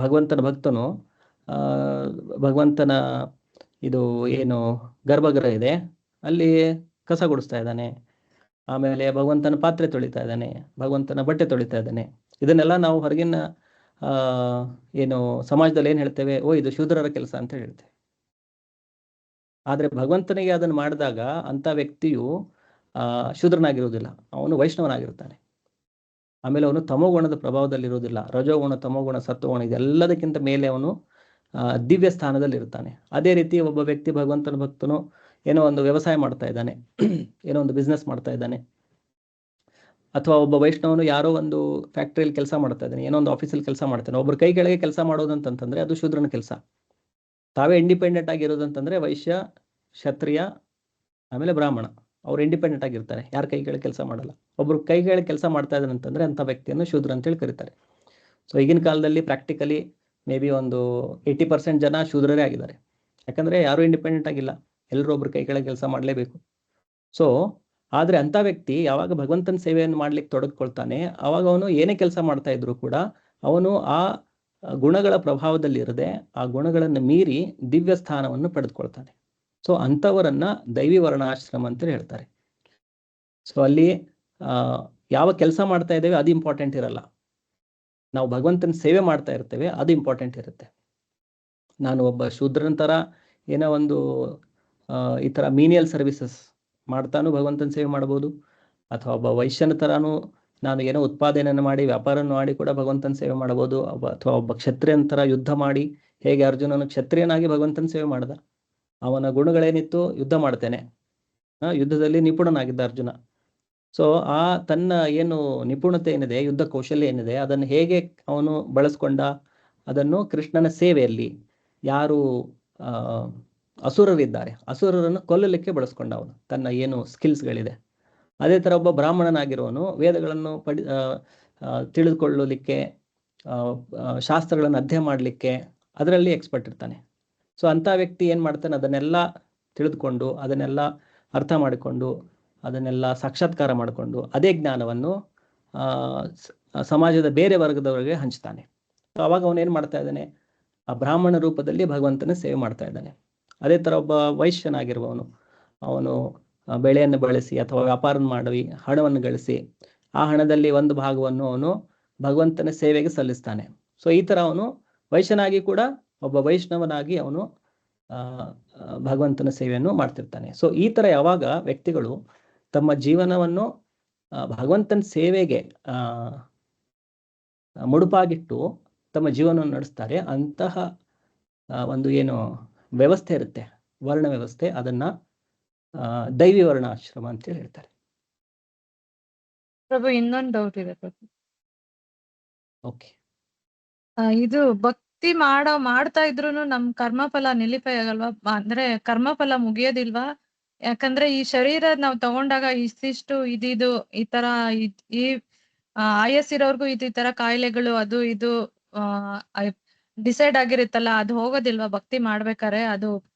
ಭಗವಂತನ ಭಕ್ತನು ಭಗವಂತನ ಇದು ಏನು ಗರ್ಭಗೃಹ ಇದೆ ಅಲ್ಲಿ ಕಸ ಗುಡಿಸ್ತಾ ಇದ್ದಾನೆ, ಆಮೇಲೆ ಭಗವಂತನ ಪಾತ್ರೆ ತೊಳಿತಾ ಇದ್ದಾನೆ, ಭಗವಂತನ ಬಟ್ಟೆ ತೊಳಿತಾ ಇದ್ದಾನೆ. ಇದನ್ನೆಲ್ಲ ನಾವು ಹೊರಗಿನ ಏನು ಸಮಾಜದಲ್ಲಿ ಏನ್ ಹೇಳ್ತೇವೆ, ಇದು ಶೂದ್ರರ ಕೆಲಸ ಅಂತ ಹೇಳ್ತೇವೆ. ಆದ್ರೆ ಭಗವಂತನಿಗೆ ಅದನ್ನು ಮಾಡಿದಾಗ ಅಂತ ವ್ಯಕ್ತಿಯು ಶೂದ್ರನಾಗಿರುವುದಿಲ್ಲ, ಅವನು ವೈಷ್ಣವನಾಗಿರ್ತಾನೆ. ಆಮೇಲೆ ಅವನು ತಮೋಗುಣದ ಪ್ರಭಾವದಲ್ಲಿರುವುದಿಲ್ಲ, ರಜೋಗುಣ, ತಮೋಗುಣ, ಸತ್ವಗುಣ ಇದೆಲ್ಲದಕ್ಕಿಂತ ಮೇಲೆ ಅವನು ದಿವ್ಯ ಸ್ಥಾನದಲ್ಲಿ ಇರ್ತಾನೆ. ಅದೇ ರೀತಿ ಒಬ್ಬ ವ್ಯಕ್ತಿ ಭಗವಂತನ ಭಕ್ತನು ಏನೋ ಒಂದು ವ್ಯವಸಾಯ ಮಾಡ್ತಾ ಇದ್ದಾನೆ, ಏನೋ ಒಂದು ಬಿಸ್ನೆಸ್ ಮಾಡ್ತಾ ಇದ್ದಾನೆ, ಅಥವಾ ಒಬ್ಬ ವೈಷ್ಣವನು ಯಾರೋ ಒಂದು ಫ್ಯಾಕ್ಟ್ರಿಯಲ್ಲಿ ಕೆಲಸ ಮಾಡ್ತಾ ಇದ್ದಾನೆ, ಏನೋ ಒಂದು ಆಫೀಸಲ್ಲಿ ಕೆಲಸ ಮಾಡ್ತಾನೆ. ಒಬ್ಬರ ಕೈ ಕೆಳಗೆ ಕೆಲಸ ಮಾಡೋದಂತಂದ್ರೆ ಅದು ಶೂದ್ರನ ಕೆಲಸ. ತಾವೇ ಇಂಡಿಪೆಂಡೆಂಟ್ ಆಗಿರೋದಂತಂದ್ರೆ ವೈಶ್ಯ, ಕ್ಷತ್ರಿಯ, ಆಮೇಲೆ ಬ್ರಾಹ್ಮಣ, ಅವ್ರು ಇಂಡಿಪೆಂಡೆಂಟ್ ಆಗಿರ್ತಾರೆ, ಯಾರ ಕೈ ಕೆಳಗೆ ಕೆಲಸ ಮಾಡಲ್ಲ. ಒಬ್ರು ಕೈ ಕೆಳಗೆ ಕೆಲಸ ಮಾಡ್ತಾ ಇದ್ದಾನೆ ಅಂತಂದ್ರೆ ಅಂತ ವ್ಯಕ್ತಿಯನ್ನು ಶೂದ್ರ ಅಂತೇಳಿ ಕರೀತಾರೆ. ಸೊ ಈಗಿನ ಕಾಲದಲ್ಲಿ ಪ್ರಾಕ್ಟಿಕಲಿ ಮೇ ಬಿ ಒಂದು 80% ಜನ ಶೂದ್ರರೇ ಆಗಿದ್ದಾರೆ. ಯಾಕಂದರೆ ಯಾರೂ ಇಂಡಿಪೆಂಡೆಂಟ್ ಆಗಿಲ್ಲ, ಎಲ್ಲರೂ ಒಬ್ರು ಕೈ ಕೆಳಗೆ ಕೆಲಸ ಮಾಡಲೇಬೇಕು. ಸೊ ಆದರೆ ಅಂಥ ವ್ಯಕ್ತಿ ಯಾವಾಗ ಭಗವಂತನ ಸೇವೆಯನ್ನು ಮಾಡ್ಲಿಕ್ಕೆ ತೊಡಗಿಕೊಳ್ತಾನೆ, ಆವಾಗ ಅವನು ಏನೇ ಕೆಲಸ ಮಾಡ್ತಾ ಇದ್ರು ಕೂಡ ಅವನು ಆ ಗುಣಗಳ ಪ್ರಭಾವದಲ್ಲಿ ಇರದೆ ಆ ಗುಣಗಳನ್ನು ಮೀರಿ ದಿವ್ಯ ಸ್ಥಾನವನ್ನು ಪಡೆದುಕೊಳ್ತಾನೆ. ಸೊ ಅಂಥವರನ್ನ ದೈವಿ ವರ್ಣಾಶ್ರಮ ಅಂತ ಹೇಳ್ತಾರೆ. ಸೊ ಅಲ್ಲಿ ಯಾವ ಕೆಲಸ ಮಾಡ್ತಾ ಇದ್ದೇವೆ ಅದು ಇಂಪಾರ್ಟೆಂಟ್ ಇರಲ್ಲ, ನಾವು ಭಗವಂತನ ಸೇವೆ ಮಾಡ್ತಾ ಇರ್ತೇವೆ ಅದು ಇಂಪಾರ್ಟೆಂಟ್ ಇರುತ್ತೆ. ನಾನು ಒಬ್ಬ ಶೂದ್ರನ ಥರ ಏನೋ ಒಂದು ಈ ಥರ ಮೀನಿಯಲ್ ಸರ್ವಿಸಸ್ ಮಾಡ್ತಾನು ಭಗವಂತನ ಸೇವೆ ಮಾಡ್ಬೋದು, ಅಥವಾ ಒಬ್ಬ ವೈಶ್ಯನ ಥರನೂ ನಾನು ಏನೋ ಉತ್ಪಾದನೆಯನ್ನು ಮಾಡಿ ವ್ಯಾಪಾರವನ್ನು ಮಾಡಿ ಕೂಡ ಭಗವಂತನ ಸೇವೆ ಮಾಡ್ಬೋದು. ಅಥವಾ ಒಬ್ಬ ಕ್ಷತ್ರಿಯನ ಥರ ಯುದ್ಧ ಮಾಡಿ, ಹೇಗೆ ಅರ್ಜುನನು ಕ್ಷತ್ರಿಯನಾಗಿ ಭಗವಂತನ ಸೇವೆ ಮಾಡ್ದ, ಅವನ ಗುಣಗಳೇನಿತ್ತು, ಯುದ್ಧ ಮಾಡ್ತೇನೆ, ಯುದ್ಧದಲ್ಲಿ ನಿಪುಣನಾಗಿದ್ದ ಅರ್ಜುನ. ಸೊ ಆ ತನ್ನ ಏನು ನಿಪುಣತೆ ಏನಿದೆ, ಯುದ್ಧ ಕೌಶಲ್ಯ ಏನಿದೆ, ಅದನ್ನು ಹೇಗೆ ಅವನು ಬಳಸ್ಕೊಂಡ, ಅದನ್ನು ಕೃಷ್ಣನ ಸೇವೆಯಲ್ಲಿ ಯಾರು ಅಸುರರಿದ್ದಾರೆ ಅಸುರರನ್ನು ಕೊಲ್ಲಲಿಕ್ಕೆ ಬಳಸ್ಕೊಂಡ ಅವನು ತನ್ನ ಏನು ಸ್ಕಿಲ್ಸ್ಗಳಿದೆ. ಅದೇ ಥರ ಒಬ್ಬ ಬ್ರಾಹ್ಮಣನಾಗಿರೋನು ವೇದಗಳನ್ನು ತಿಳಿದುಕೊಳ್ಳಲಿಕ್ಕೆ, ಶಾಸ್ತ್ರಗಳನ್ನು ಅಧ್ಯಯನ ಮಾಡಲಿಕ್ಕೆ ಅದರಲ್ಲಿ ಎಕ್ಸ್ಪರ್ಟ್ ಇರ್ತಾನೆ. ಸೊ ಅಂಥ ವ್ಯಕ್ತಿ ಏನು ಮಾಡ್ತಾನೆ, ಅದನ್ನೆಲ್ಲ ತಿಳಿದುಕೊಂಡು ಅದನ್ನೆಲ್ಲ ಅರ್ಥ ಮಾಡಿಕೊಂಡು ಅದನ್ನೆಲ್ಲ ಸಾಕ್ಷಾತ್ಕಾರ ಮಾಡಿಕೊಂಡು ಅದೇ ಜ್ಞಾನವನ್ನು ಸಮಾಜದ ಬೇರೆ ವರ್ಗದವರಿಗೆ ಹಂಚ್ತಾನೆ. ಸೊ ಅವಾಗ ಅವನೇನು ಮಾಡ್ತಾ ಇದ್ದಾನೆ, ಆ ಬ್ರಾಹ್ಮಣ ರೂಪದಲ್ಲಿ ಭಗವಂತನ ಸೇವೆ ಮಾಡ್ತಾ ಇದ್ದಾನೆ. ಅದೇ ಥರ ಒಬ್ಬ ವೈಶ್ಯನಾಗಿರುವವನು, ಅವನು ಬೆಳೆಯನ್ನು ಬೆಳೆಸಿ ಅಥವಾ ವ್ಯಾಪಾರ ಮಾಡಿ ಹಣವನ್ನು ಗಳಿಸಿ ಆ ಹಣದಲ್ಲಿ ಒಂದು ಭಾಗವನ್ನು ಅವನು ಭಗವಂತನ ಸೇವೆಗೆ ಸಲ್ಲಿಸ್ತಾನೆ. ಸೊ ಈ ಥರ ಅವನು ವೈಶ್ಯನಾಗಿ ಕೂಡ ಒಬ್ಬ ವೈಷ್ಣವನಾಗಿ ಅವನು ಭಗವಂತನ ಸೇವೆಯನ್ನು ಮಾಡ್ತಿರ್ತಾನೆ. ಸೊ ಈ ಥರ ಯಾವಾಗ ವ್ಯಕ್ತಿಗಳು ತಮ್ಮ ಜೀವನವನ್ನು ಭಗವಂತನ ಸೇವೆಗೆ ಮುಡುಪಾಗಿಟ್ಟು ತಮ್ಮ ಜೀವನವನ್ನು ನಡೆಸ್ತಾರೆ, ಅಂತಹ ಒಂದು ಏನು ವ್ಯವಸ್ಥೆ ಇರುತ್ತೆ, ವರ್ಣ ವ್ಯವಸ್ಥೆ, ಅದನ್ನ ದೈವಿ ವರ್ಣಾಶ್ರಮ ಅಂತ ಹೇಳ್ತಾರೆ. ಪ್ರಭು ಇನ್ನೊಂದು ಡೌಟ್ ಇದೆ ಪ್ರಭು. ಓಕೆ, ಇದು ಭಕ್ತಿ ಮಾಡ್ತಾ ಇದ್ರೂನು ನಮ್ ಕರ್ಮಫಲ ನಿಲಿಪೆ ಆಗಲ್ವಾ? ಅಂದ್ರೆ ಕರ್ಮಫಲ ಮುಗಿಯೋದಿಲ್ವಾ? ಯಾಕಂದ್ರೆ ಈ ಶರೀರ ನಾವು ತಗೊಂಡಾಗ ಇಷ್ಟಿಷ್ಟು ಇದಿದು ಈ ತರ ಈ ಆಯಸ್ಸಿರೋರ್ಗು ಈ ತರ ಕಾಯಿಲೆಗಳು ಅದು ಇದು ಡಿಸೈಡ್ ಆಗಿರುತ್ತಲ್ಲ, ಅದು ಹೋಗೋದಿಲ್ವಾ ಭಕ್ತಿ ಮಾಡ್ಬೇಕಾರೆ? ಅದು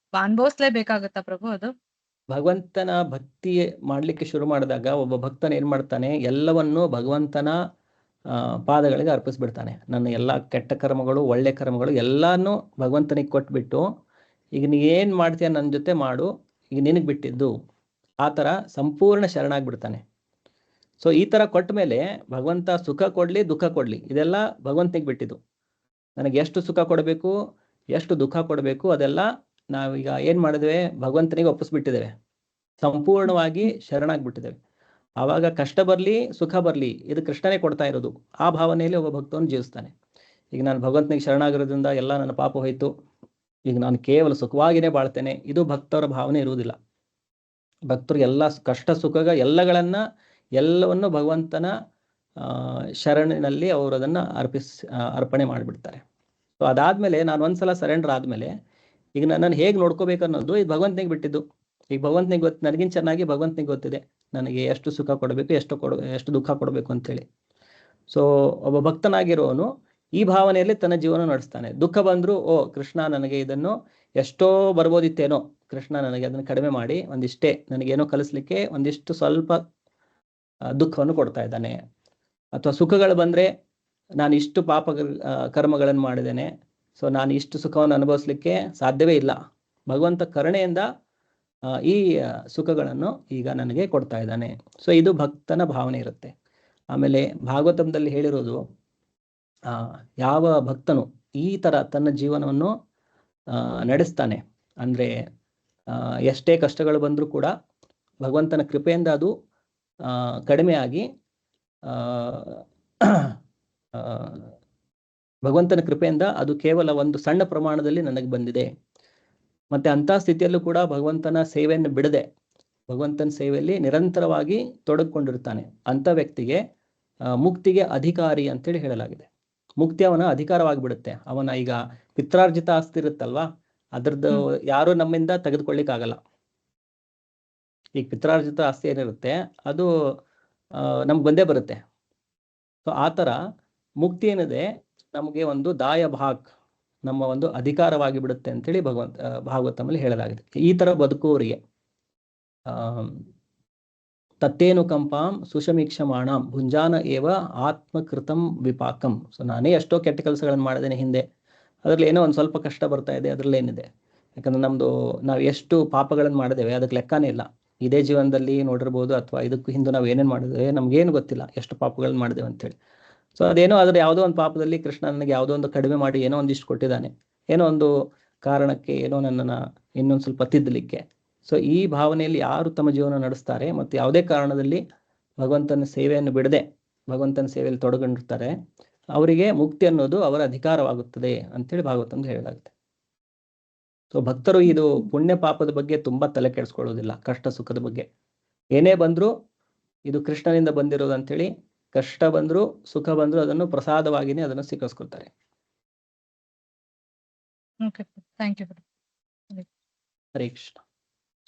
ಅನುಭವಿಸ್ಲೇಬೇಕಾಗತ್ತಾ ಪ್ರಭು? ಅದು ಭಗವಂತನ ಭಕ್ತಿ ಮಾಡ್ಲಿಕ್ಕೆ ಶುರು ಮಾಡಿದಾಗ ಒಬ್ಬ ಭಕ್ತನ ಏನ್ ಮಾಡ್ತಾನೆ, ಎಲ್ಲವನ್ನೂ ಭಗವಂತನ ಪಾದಗಳಿಗೆ ಅರ್ಪಿಸ್ಬಿಡ್ತಾನೆ. ನನ್ನ ಎಲ್ಲ ಕೆಟ್ಟ ಕರ್ಮಗಳು ಒಳ್ಳೆ ಕರ್ಮಗಳು ಎಲ್ಲಾನು ಭಗವಂತನಿಗೆ ಕೊಟ್ಬಿಟ್ಟು, ಈಗ ನೀ ಏನ್ ಮಾಡ್ತೀಯ ನನ್ನ ಜೊತೆ ಮಾಡು, ಈಗ ನಿನಗೆ ಬಿಟ್ಟಿದ್ದು, ಆ ಥರ ಸಂಪೂರ್ಣ ಶರಣಾಗ್ಬಿಡ್ತಾನೆ. ಸೊ ಈ ಥರ ಕೊಟ್ಟ ಮೇಲೆ ಭಗವಂತ ಸುಖ ಕೊಡ್ಲಿ ದುಃಖ ಕೊಡ್ಲಿ ಇದೆಲ್ಲ ಭಗವಂತನಿಗೆ ಬಿಟ್ಟಿದ್ದು. ನನಗೆ ಎಷ್ಟು ಸುಖ ಕೊಡಬೇಕು ಎಷ್ಟು ದುಃಖ ಕೊಡಬೇಕು ಅದೆಲ್ಲ ನಾವೀಗ ಏನು ಮಾಡಿದ್ದೇವೆ, ಭಗವಂತನಿಗೆ ಒಪ್ಪಿಸ್ಬಿಟ್ಟಿದ್ದೇವೆ, ಸಂಪೂರ್ಣವಾಗಿ ಶರಣಾಗ್ಬಿಟ್ಟಿದ್ದೇವೆ. ಆವಾಗ ಕಷ್ಟ ಬರಲಿ ಸುಖ ಬರಲಿ ಇದು ಕೃಷ್ಣನೇ ಕೊಡ್ತಾ ಇರೋದು, ಆ ಭಾವನೆಯಲ್ಲಿ ಒಬ್ಬ ಭಕ್ತವನ್ನು ಜೀವಿಸ್ತಾನೆ. ಈಗ ನಾನು ಭಗವಂತನಿಗೆ ಶರಣಾಗಿರೋದ್ರಿಂದ ಎಲ್ಲ ನನ್ನ ಪಾಪ ಹೋಯ್ತು, ಈಗ ನಾನು ಕೇವಲ ಸುಖವಾಗಿಯೇ ಬಾಳ್ತೇನೆ, ಇದು ಭಕ್ತರ ಭಾವನೆ ಇರುವುದಿಲ್ಲ. ಭಕ್ತರು ಎಲ್ಲ ಕಷ್ಟ ಸುಖ ಎಲ್ಲವನ್ನು ಭಗವಂತನ ಶರಣಿನಲ್ಲಿ ಅವರು ಅದನ್ನು ಅರ್ಪಣೆ ಮಾಡಿಬಿಡ್ತಾರೆ. ಸೊ ಅದಾದಮೇಲೆ ನಾನು ಒಂದ್ಸಲ ಸರೆಂಡರ್ ಆದಮೇಲೆ ಈಗ ನನ್ನನ್ನು ಹೇಗೆ ನೋಡ್ಕೋಬೇಕು ಅನ್ನೋದು ಇದು ಭಗವಂತನಿಗೆ ಬಿಟ್ಟಿದ್ದು. ಈಗ ಭಗವಂತನಿಗೆ ಗೊತ್ತು, ನನಗಿಂತ ಚೆನ್ನಾಗಿ ಭಗವಂತನಿಗೆ ಗೊತ್ತಿದೆ ನನಗೆ ಎಷ್ಟು ಸುಖ ಕೊಡಬೇಕು ಎಷ್ಟು ದುಃಖ ಕೊಡಬೇಕು ಅಂತೇಳಿ. ಸೊ ಒಬ್ಬ ಭಕ್ತನಾಗಿರೋನು ಈ ಭಾವನೆಯಲ್ಲಿ ತನ್ನ ಜೀವನ ನಡೆಸ್ತಾನೆ. ದುಃಖ ಬಂದರೂ ಓ ಕೃಷ್ಣ ನನಗೆ ಇದನ್ನು ಎಷ್ಟೋ ಬರ್ಬೋದಿತ್ತೇನೋ, ಕೃಷ್ಣ ನನಗೆ ಅದನ್ನು ಕಡಿಮೆ ಮಾಡಿ ಒಂದಿಷ್ಟೇ ನನಗೇನೋ ಕಲಿಸ್ಲಿಕ್ಕೆ ಒಂದಿಷ್ಟು ಸ್ವಲ್ಪ ದುಃಖವನ್ನು ಕೊಡ್ತಾ ಇದ್ದಾನೆ. ಅಥವಾ ಸುಖಗಳು ಬಂದರೆ ನಾನು ಇಷ್ಟು ಪಾಪ ಕರ್ಮಗಳನ್ನು ಮಾಡಿದ್ದೇನೆ, ಸೊ ನಾನು ಇಷ್ಟು ಸುಖವನ್ನು ಅನುಭವಿಸ್ಲಿಕ್ಕೆ ಸಾಧ್ಯವೇ ಇಲ್ಲ, ಭಗವಂತ ಕರುಣೆಯಿಂದ ಈ ಸುಖಗಳನ್ನು ಈಗ ನನಗೆ ಕೊಡ್ತಾ ಇದ್ದಾನೆ. ಸೊ ಇದು ಭಕ್ತನ ಭಾವನೆ ಇರುತ್ತೆ. ಆಮೇಲೆ ಭಾಗವತದಲ್ಲಿ ಹೇಳಿರೋದು, ಯಾವ ಭಕ್ತನು ಈ ಥರ ತನ್ನ ಜೀವನವನ್ನು ನಡೆಸ್ತಾನೆ ಅಂದರೆ ಎಷ್ಟೇ ಕಷ್ಟಗಳು ಬಂದರೂ ಕೂಡ ಭಗವಂತನ ಕೃಪೆಯಿಂದ ಅದು ಕಡಿಮೆಯಾಗಿ ಭಗವಂತನ ಕೃಪೆಯಿಂದ ಅದು ಕೇವಲ ಒಂದು ಸಣ್ಣ ಪ್ರಮಾಣದಲ್ಲಿ ನನಗೆ ಬಂದಿದೆ. ಮತ್ತೆ ಅಂಥ ಸ್ಥಿತಿಯಲ್ಲೂ ಕೂಡ ಭಗವಂತನ ಸೇವೆಯನ್ನು ಬಿಡದೆ ಭಗವಂತನ ಸೇವೆಯಲ್ಲಿ ನಿರಂತರವಾಗಿ ತೊಡಗಿಕೊಂಡಿರ್ತಾನೆ. ಅಂಥ ವ್ಯಕ್ತಿಗೆ ಮುಕ್ತಿಗೆ ಅಧಿಕಾರಿ ಅಂತೇಳಿ ಹೇಳಲಾಗಿದೆ. ಮುಕ್ತಿ ಅವನ ಅಧಿಕಾರವಾಗಿಬಿಡುತ್ತೆ. ಅವನ ಈಗ ಪಿತ್ರಾರ್ಜಿತ ಆಸ್ತಿ ಇರುತ್ತಲ್ವಾ, ಅದ್ರದ್ದು ಯಾರು ನಮ್ಮಿಂದ ತೆಗೆದುಕೊಳ್ಳಿಕ್ಕಾಗಲ್ಲ. ಈಗ ಪಿತ್ರಾರ್ಜಿತ ಆಸ್ತಿ ಏನಿರುತ್ತೆ ಅದು ನಮ್ಗೆ ಬಂದೇ ಬರುತ್ತೆ. ಸೊ ಆ ಥರ ಮುಕ್ತಿ ಏನಿದೆ ನಮಗೆ ಒಂದು ದಾಯ ಭಾಗ್ ನಮ್ಮ ಒಂದು ಅಧಿಕಾರವಾಗಿ ಬಿಡುತ್ತೆ ಅಂತೇಳಿ ಭಾಗವತಮಲ್ಲಿ ಹೇಳಲಾಗಿದೆ. ಈ ತರ ಬದುಕುವವರಿಗೆ ತತ್ತೇನು ಕಂಪಾಂ ಸುಶಮೀಕ್ಷಮಾಣಂ ಭುಂಜಾನ ಏವ ಆತ್ಮಕೃತಂ ವಿಪಾಕಂ. ಸೊ ನಾನೇ ಎಷ್ಟೋ ಕೆಟ್ಟ ಕೆಲಸಗಳನ್ನು ಮಾಡಿದ್ದೇನೆ ಹಿಂದೆ, ಅದರಲ್ಲಿ ಏನೋ ಒಂದು ಸ್ವಲ್ಪ ಕಷ್ಟ ಬರ್ತಾ ಇದೆ, ಅದರಲ್ಲಿ ಏನಿದೆ? ಯಾಕಂದ್ರೆ ನಾವು ಎಷ್ಟು ಪಾಪಗಳನ್ನು ಮಾಡಿದ್ದೇವೆ ಅದಕ್ಕೆ ಲೆಕ್ಕನೇ ಇಲ್ಲ. ಇದೇ ಜೀವನದಲ್ಲಿ ನೋಡಿರ್ಬೋದು, ಅಥವಾ ಇದಕ್ಕೂ ಹಿಂದೆ ನಾವು ಏನೇನು ಮಾಡಿದ್ದೇವೆ ನಮ್ಗೇನು ಗೊತ್ತಿಲ್ಲ, ಎಷ್ಟು ಪಾಪಗಳನ್ನು ಮಾಡಿದ್ದೇವೆ ಅಂತೇಳಿ. ಸೊ ಅದೇನೋ ಅದ್ರ ಯಾವುದೋ ಒಂದು ಪಾಪದಲ್ಲಿ ಕೃಷ್ಣ ನನಗೆ ಯಾವುದೋ ಒಂದು ಕಡಿಮೆ ಮಾಡಿ ಏನೋ ಒಂದಿಷ್ಟು ಕೊಟ್ಟಿದ್ದಾನೆ, ಏನೋ ಒಂದು ಕಾರಣಕ್ಕೆ, ಏನೋ ನನ್ನನ್ನು ಇನ್ನೊಂದು ಸ್ವಲ್ಪ ತಿದ್ದಲಿಕ್ಕೆ. ಸೊ ಈ ಭಾವನೆಯಲ್ಲಿ ಯಾರು ತಮ್ಮ ಜೀವನ ನಡೆಸ್ತಾರೆ ಮತ್ತು ಯಾವುದೇ ಕಾರಣದಲ್ಲಿ ಭಗವಂತನ ಸೇವೆಯನ್ನು ಬಿಡದೆ ಭಗವಂತನ ಸೇವೆಯಲ್ಲಿ ತೊಡಗಿರ್ತಾರೆ, ಅವರಿಗೆ ಮುಕ್ತಿ ಅನ್ನೋದು ಅವರ ಅಧಿಕಾರವಾಗುತ್ತದೆ ಅಂತೇಳಿ ಭಾಗವತಂದು ಹೇಳಲಾಗುತ್ತೆ. ಸೊ ಭಕ್ತರು ಇದು ಪುಣ್ಯ ಪಾಪದ ಬಗ್ಗೆ ತುಂಬಾ ತಲೆ ಕೆಡಿಸ್ಕೊಳ್ಳೋದಿಲ್ಲ, ಕಷ್ಟ ಸುಖದ ಬಗ್ಗೆ ಏನೇ ಬಂದ್ರು ಇದು ಕೃಷ್ಣನಿಂದ ಬಂದಿರೋದು ಅಂತೇಳಿ, ಕಷ್ಟ ಬಂದ್ರು ಸುಖ ಬಂದ್ರು ಅದನ್ನು ಪ್ರಸಾದವಾಗಿನೇ ಅದನ್ನು ಸ್ವೀಕರಿಸ್ಕೊಳ್ತಾರೆ. ಹರೇ ಕೃಷ್ಣ.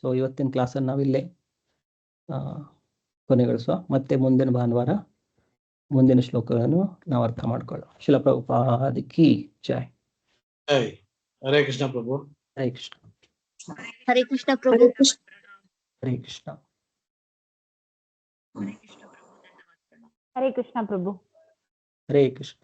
ಸೊ ಇವತ್ತಿನ ಕ್ಲಾಸನ್ನು ನಾವಿಲ್ಲೇ ಕೊನೆಗೊಳಿಸುವ. ಮತ್ತೆ ಮುಂದಿನ ಭಾನುವಾರ ಮುಂದಿನ ಶ್ಲೋಕಗಳನ್ನು ನಾವು ಅರ್ಥ ಮಾಡ್ಕೊಳ್ಳೋಣ. ಶಿಲ ಪ್ರಭುಪಾದ ಕಿ ಜೈ. ಹರೇ ಕೃಷ್ಣ ಪ್ರಭು. ಹರೇ ಕೃಷ್ಣ. ಹರೇ ಕೃಷ್ಣ ಪ್ರಭು. ಹರೇ ಕೃಷ್ಣ. ಹರೇ ಕೃಷ್ಣ ಪ್ರಭು. ಹರೇ ಕೃಷ್ಣ.